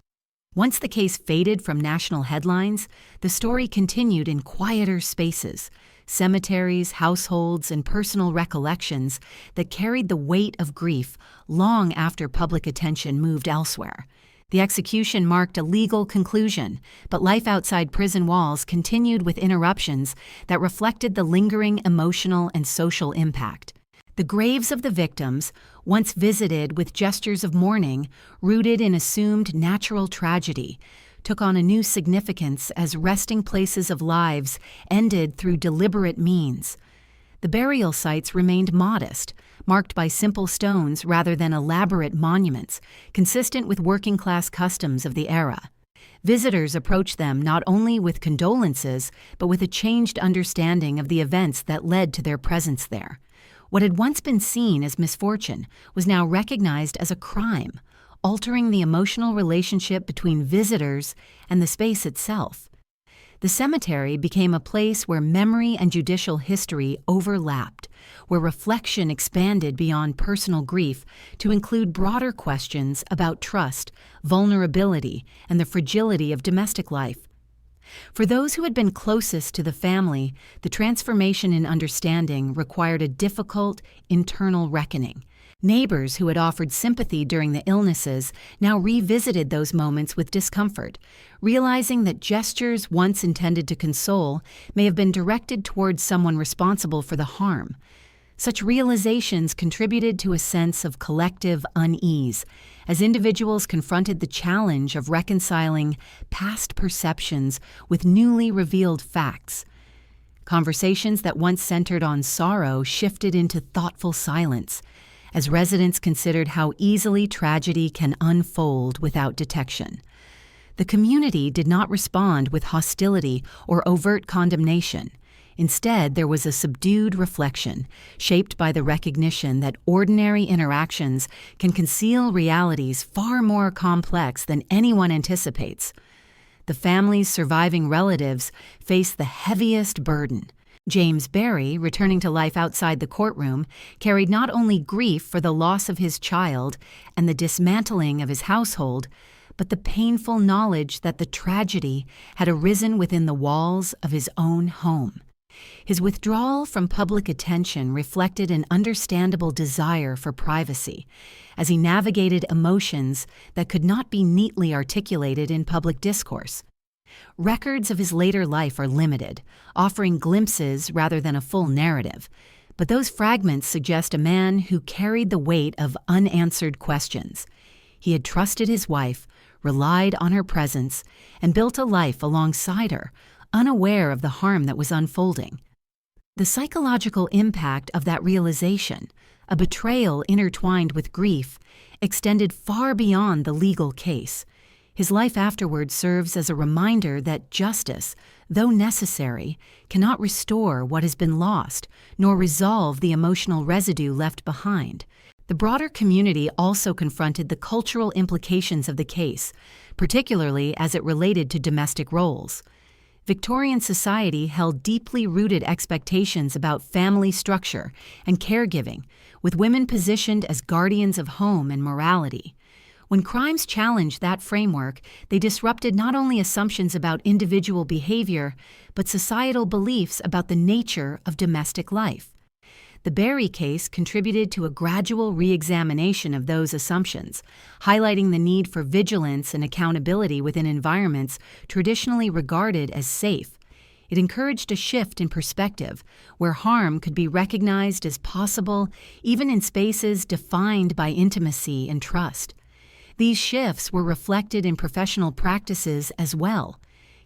Once the case faded from national headlines, the story continued in quieter spaces, cemeteries, households, and personal recollections that carried the weight of grief long after public attention moved elsewhere. The execution marked a legal conclusion, but life outside prison walls continued with interruptions that reflected the lingering emotional and social impact. The graves of the victims, once visited with gestures of mourning, rooted in assumed natural tragedy, took on a new significance as resting places of lives ended through deliberate means. The burial sites remained modest, marked by simple stones rather than elaborate monuments, consistent with working-class customs of the era. Visitors approached them not only with condolences, but with a changed understanding of the events that led to their presence there. What had once been seen as misfortune was now recognized as a crime, altering the emotional relationship between visitors and the space itself. The cemetery became a place where memory and judicial history overlapped, where reflection expanded beyond personal grief to include broader questions about trust, vulnerability, and the fragility of domestic life. For those who had been closest to the family, the transformation in understanding required a difficult internal reckoning. Neighbors who had offered sympathy during the illnesses now revisited those moments with discomfort, realizing that gestures once intended to console may have been directed towards someone responsible for the harm. Such realizations contributed to a sense of collective unease as individuals confronted the challenge of reconciling past perceptions with newly revealed facts. Conversations that once centered on sorrow shifted into thoughtful silence, as residents considered how easily tragedy can unfold without detection. The community did not respond with hostility or overt condemnation. Instead, there was a subdued reflection, shaped by the recognition that ordinary interactions can conceal realities far more complex than anyone anticipates. The family's surviving relatives faced the heaviest burden. James Barry, returning to life outside the courtroom, carried not only grief for the loss of his child and the dismantling of his household, but the painful knowledge that the tragedy had arisen within the walls of his own home. His withdrawal from public attention reflected an understandable desire for privacy, as he navigated emotions that could not be neatly articulated in public discourse. Records of his later life are limited, offering glimpses rather than a full narrative, but those fragments suggest a man who carried the weight of unanswered questions. He had trusted his wife, relied on her presence, and built a life alongside her, unaware of the harm that was unfolding. The psychological impact of that realization, a betrayal intertwined with grief, extended far beyond the legal case. His life afterward serves as a reminder that justice, though necessary, cannot restore what has been lost, nor resolve the emotional residue left behind. The broader community also confronted the cultural implications of the case, particularly as it related to domestic roles. Victorian society held deeply rooted expectations about family structure and caregiving, with women positioned as guardians of home and morality. When crimes challenged that framework, they disrupted not only assumptions about individual behavior, but societal beliefs about the nature of domestic life. The Barry case contributed to a gradual re-examination of those assumptions, highlighting the need for vigilance and accountability within environments traditionally regarded as safe. It encouraged a shift in perspective, where harm could be recognized as possible even in spaces defined by intimacy and trust. These shifts were reflected in professional practices as well.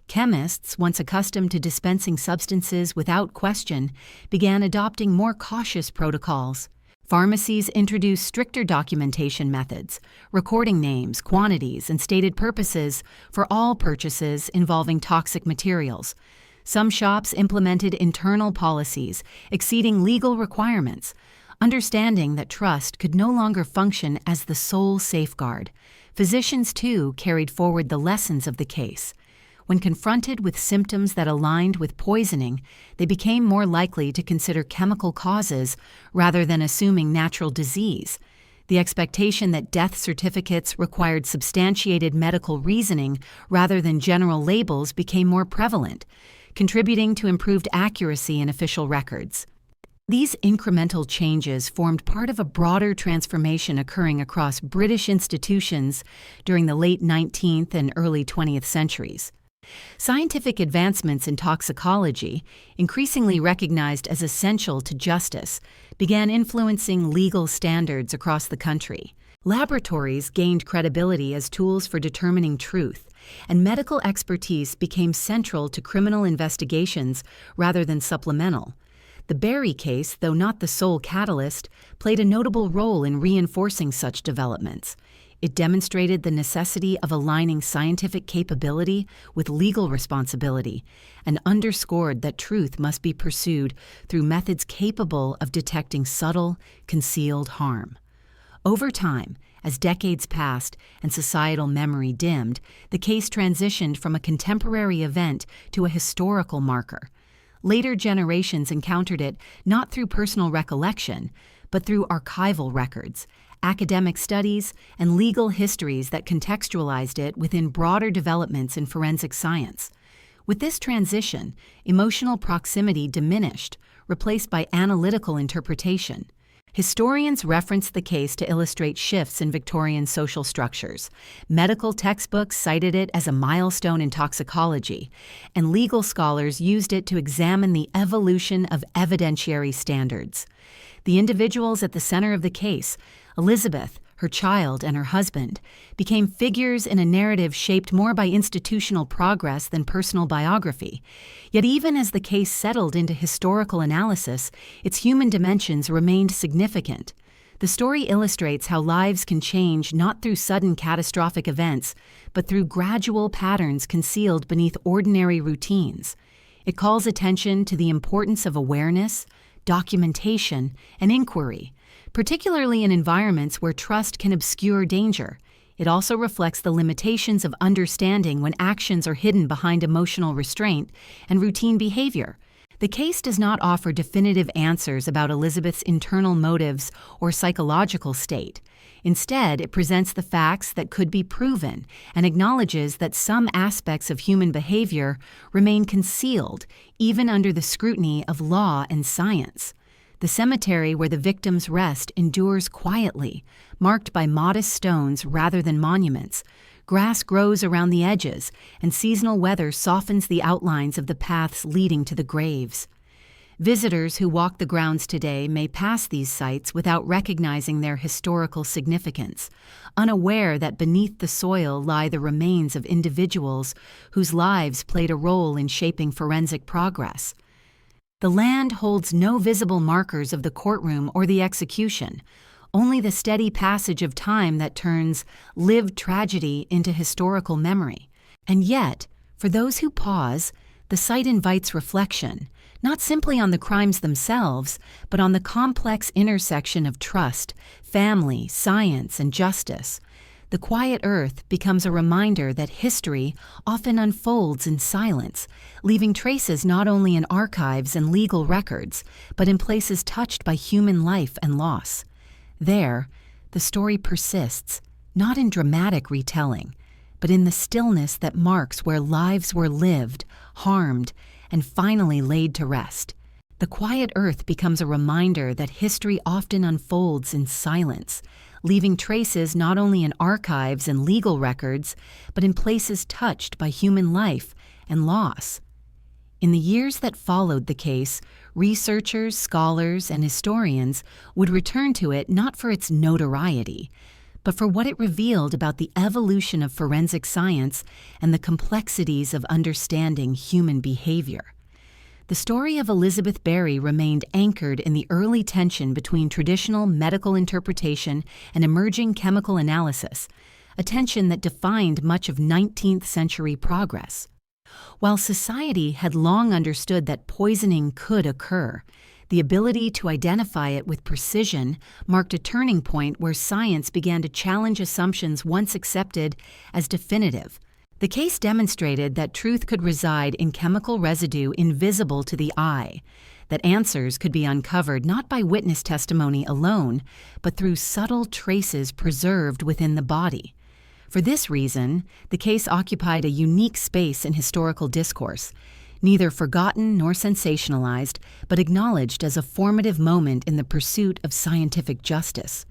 Chemists, once accustomed to dispensing substances without question, began adopting more cautious protocols. Pharmacies introduced stricter documentation methods, recording names, quantities, and stated purposes for all purchases involving toxic materials. Some shops implemented internal policies exceeding legal requirements, understanding that trust could no longer function as the sole safeguard. Physicians, too, carried forward the lessons of the case. When confronted with symptoms that aligned with poisoning, they became more likely to consider chemical causes rather than assuming natural disease. The expectation that death certificates required substantiated medical reasoning rather than general labels became more prevalent, contributing to improved accuracy in official records. These incremental changes formed part of a broader transformation occurring across British institutions during the late 19th and early 20th centuries. Scientific advancements in toxicology, increasingly recognized as essential to justice, began influencing legal standards across the country. Laboratories gained credibility as tools for determining truth, and medical expertise became central to criminal investigations rather than supplemental. The Barry case, though not the sole catalyst, played a notable role in reinforcing such developments. It demonstrated the necessity of aligning scientific capability with legal responsibility and underscored that truth must be pursued through methods capable of detecting subtle, concealed harm. Over time, as decades passed and societal memory dimmed, the case transitioned from a contemporary event to a historical marker. Later generations encountered it not through personal recollection, but through archival records, academic studies, and legal histories that contextualized it within broader developments in forensic science. With this transition, emotional proximity diminished, replaced by analytical interpretation. Historians reference the case to illustrate shifts in Victorian social structures. Medical textbooks cited it as a milestone in toxicology, and legal scholars used it to examine the evolution of evidentiary standards. The individuals at the center of the case, Elizabeth, her child, and her husband, became figures in a narrative shaped more by institutional progress than personal biography. Yet even as the case settled into historical analysis, its human dimensions remained significant. The story illustrates how lives can change not through sudden catastrophic events, but through gradual patterns concealed beneath ordinary routines. It calls attention to the importance of awareness, documentation, and inquiry, particularly in environments where trust can obscure danger. It also reflects the limitations of understanding when actions are hidden behind emotional restraint and routine behavior. The case does not offer definitive answers about Elizabeth's internal motives or psychological state. Instead, it presents the facts that could be proven and acknowledges that some aspects of human behavior remain concealed, even under the scrutiny of law and science. The cemetery where the victims rest endures quietly, marked by modest stones rather than monuments. Grass grows around the edges, and seasonal weather softens the outlines of the paths leading to the graves. Visitors who walk the grounds today may pass these sites without recognizing their historical significance, unaware that beneath the soil lie the remains of individuals whose lives played a role in shaping forensic progress. The land holds no visible markers of the courtroom or the execution, only the steady passage of time that turns lived tragedy into historical memory. And yet, for those who pause, the site invites reflection, not simply on the crimes themselves, but on the complex intersection of trust, family, science, and justice. The quiet earth becomes a reminder that history often unfolds in silence, leaving traces not only in archives and legal records, but in places touched by human life and loss. There, the story persists, not in dramatic retelling, but in the stillness that marks where lives were lived, harmed, and finally laid to rest. The quiet earth becomes a reminder that history often unfolds in silence, leaving traces not only in archives and legal records, but in places touched by human life and loss. In the years that followed the case, researchers, scholars, and historians would return to it not for its notoriety, but for what it revealed about the evolution of forensic science and the complexities of understanding human behavior. The story of Elizabeth Berry remained anchored in the early tension between traditional medical interpretation and emerging chemical analysis, a tension that defined much of 19th century progress. While society had long understood that poisoning could occur, the ability to identify it with precision marked a turning point where science began to challenge assumptions once accepted as definitive. The case demonstrated that truth could reside in chemical residue invisible to the eye, that answers could be uncovered not by witness testimony alone, but through subtle traces preserved within the body. For this reason, the case occupied a unique space in historical discourse, neither forgotten nor sensationalized, but acknowledged as a formative moment in the pursuit of scientific justice.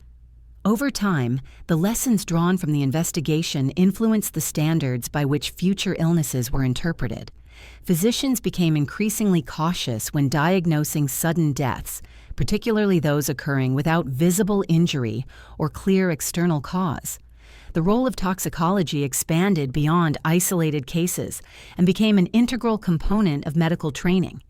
Over time, the lessons drawn from the investigation influenced the standards by which future illnesses were interpreted. Physicians became increasingly cautious when diagnosing sudden deaths, particularly those occurring without visible injury or clear external cause. The role of toxicology expanded beyond isolated cases and became an integral component of medical training.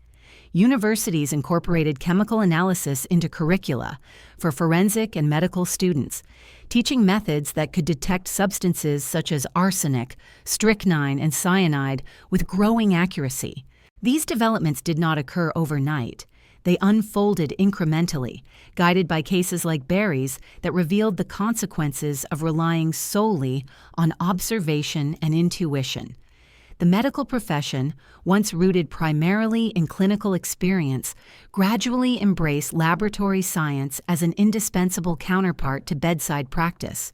Universities incorporated chemical analysis into curricula for forensic and medical students, teaching methods that could detect substances such as arsenic, strychnine, and cyanide with growing accuracy. These developments did not occur overnight. They unfolded incrementally, guided by cases like Barry's that revealed the consequences of relying solely on observation and intuition. The medical profession, once rooted primarily in clinical experience, gradually embraced laboratory science as an indispensable counterpart to bedside practice.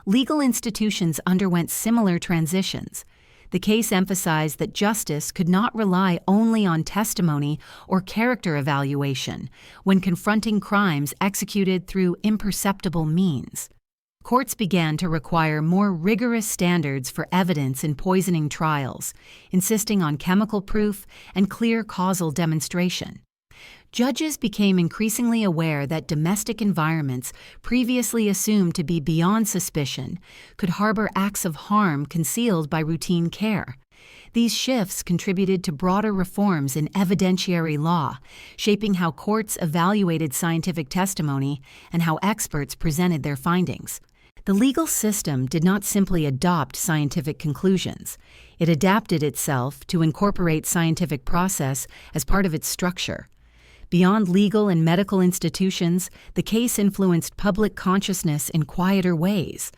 Legal institutions underwent similar transitions. The case emphasized that justice could not rely only on testimony or character evaluation when confronting crimes executed through imperceptible means. Courts began to require more rigorous standards for evidence in poisoning trials, insisting on chemical proof and clear causal demonstration. Judges became increasingly aware that domestic environments previously assumed to be beyond suspicion could harbor acts of harm concealed by routine care. These shifts contributed to broader reforms in evidentiary law, shaping how courts evaluated scientific testimony and how experts presented their findings. The legal system did not simply adopt scientific conclusions. It adapted itself to incorporate scientific process as part of its structure. Beyond legal and medical institutions, the case influenced public consciousness in quieter ways.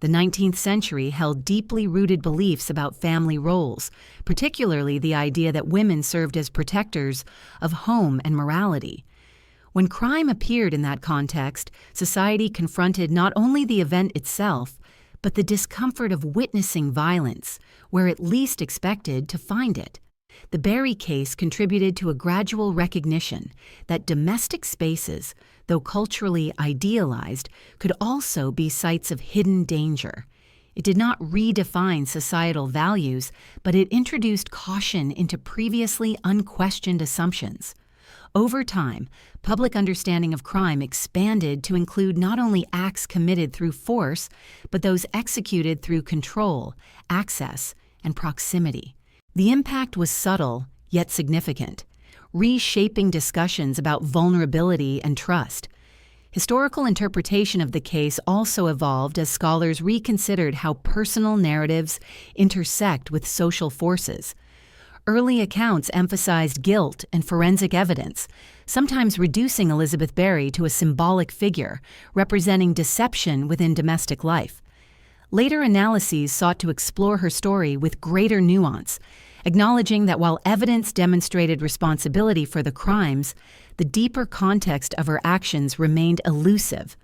The 19th century held deeply rooted beliefs about family roles, particularly the idea that women served as protectors of home and morality. When crime appeared in that context, society confronted not only the event itself, but the discomfort of witnessing violence, where it least expected to find it. The Barry case contributed to a gradual recognition that domestic spaces, though culturally idealized, could also be sites of hidden danger. It did not redefine societal values, but it introduced caution into previously unquestioned assumptions. Over time, public understanding of crime expanded to include not only acts committed through force, but those executed through control, access, and proximity. The impact was subtle, yet significant, reshaping discussions about vulnerability and trust. Historical interpretation of the case also evolved as scholars reconsidered how personal narratives intersect with social forces. Early accounts emphasized guilt and forensic evidence, sometimes reducing Elizabeth Barry to a symbolic figure representing deception within domestic life. Later analyses sought to explore her story with greater nuance, acknowledging that while evidence demonstrated responsibility for the crimes, the deeper context of her actions remained elusive.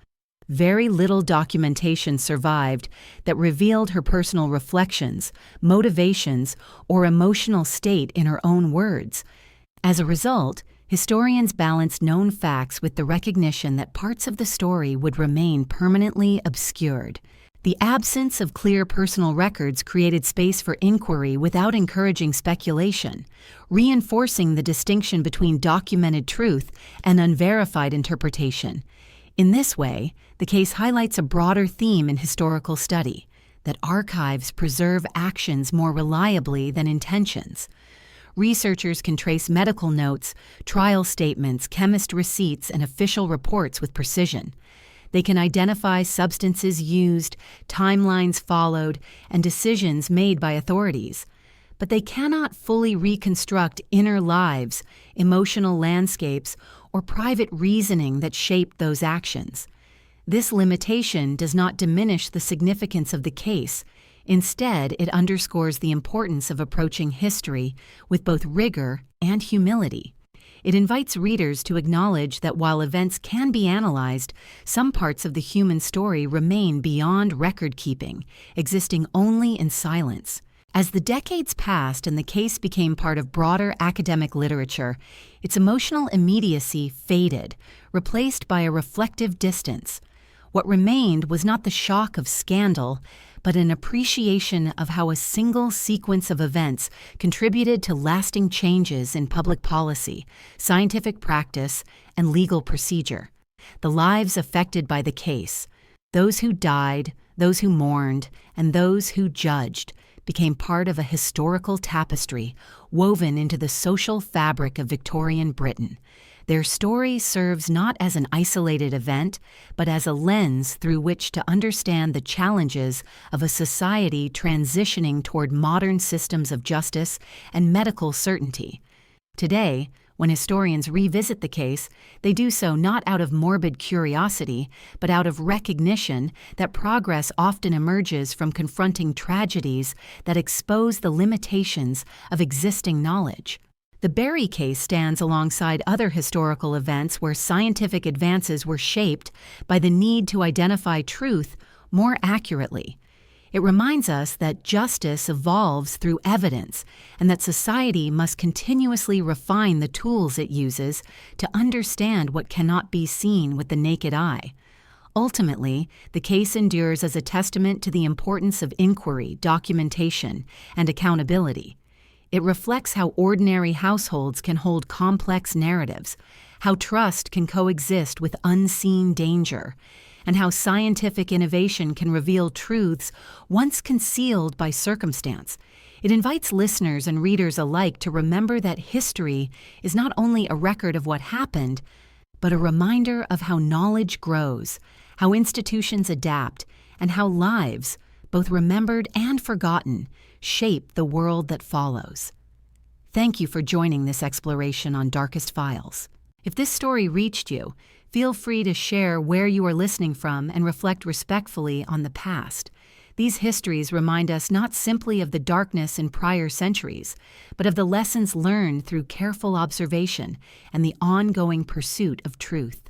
Very little documentation survived that revealed her personal reflections, motivations, or emotional state in her own words. As a result, historians balanced known facts with the recognition that parts of the story would remain permanently obscured. The absence of clear personal records created space for inquiry without encouraging speculation, reinforcing the distinction between documented truth and unverified interpretation. In this way, the case highlights a broader theme in historical study, that archives preserve actions more reliably than intentions. Researchers can trace medical notes, trial statements, chemist receipts, and official reports with precision. They can identify substances used, timelines followed, and decisions made by authorities. But they cannot fully reconstruct inner lives, emotional landscapes, or private reasoning that shaped those actions. This limitation does not diminish the significance of the case. Instead, it underscores the importance of approaching history with both rigor and humility. It invites readers to acknowledge that while events can be analyzed, some parts of the human story remain beyond record-keeping, existing only in silence. As the decades passed and the case became part of broader academic literature, its emotional immediacy faded, replaced by a reflective distance. What remained was not the shock of scandal, but an appreciation of how a single sequence of events contributed to lasting changes in public policy, scientific practice, and legal procedure. The lives affected by the case, those who died, those who mourned, and those who judged, became part of a historical tapestry woven into the social fabric of Victorian Britain. Their story serves not as an isolated event, but as a lens through which to understand the challenges of a society transitioning toward modern systems of justice and medical certainty. Today, when historians revisit the case, they do so not out of morbid curiosity, but out of recognition that progress often emerges from confronting tragedies that expose the limitations of existing knowledge. The Berry case stands alongside other historical events where scientific advances were shaped by the need to identify truth more accurately. It reminds us that justice evolves through evidence and that society must continuously refine the tools it uses to understand what cannot be seen with the naked eye. Ultimately, the case endures as a testament to the importance of inquiry, documentation, and accountability. It reflects how ordinary households can hold complex narratives, how trust can coexist with unseen danger, and how scientific innovation can reveal truths once concealed by circumstance. It invites listeners and readers alike to remember that history is not only a record of what happened, but a reminder of how knowledge grows, how institutions adapt, and how lives, both remembered and forgotten, shape the world that follows. Thank you for joining this exploration on Darkest Files. If this story reached you, feel free to share where you are listening from and reflect respectfully on the past. These histories remind us not simply of the darkness in prior centuries, but of the lessons learned through careful observation and the ongoing pursuit of truth.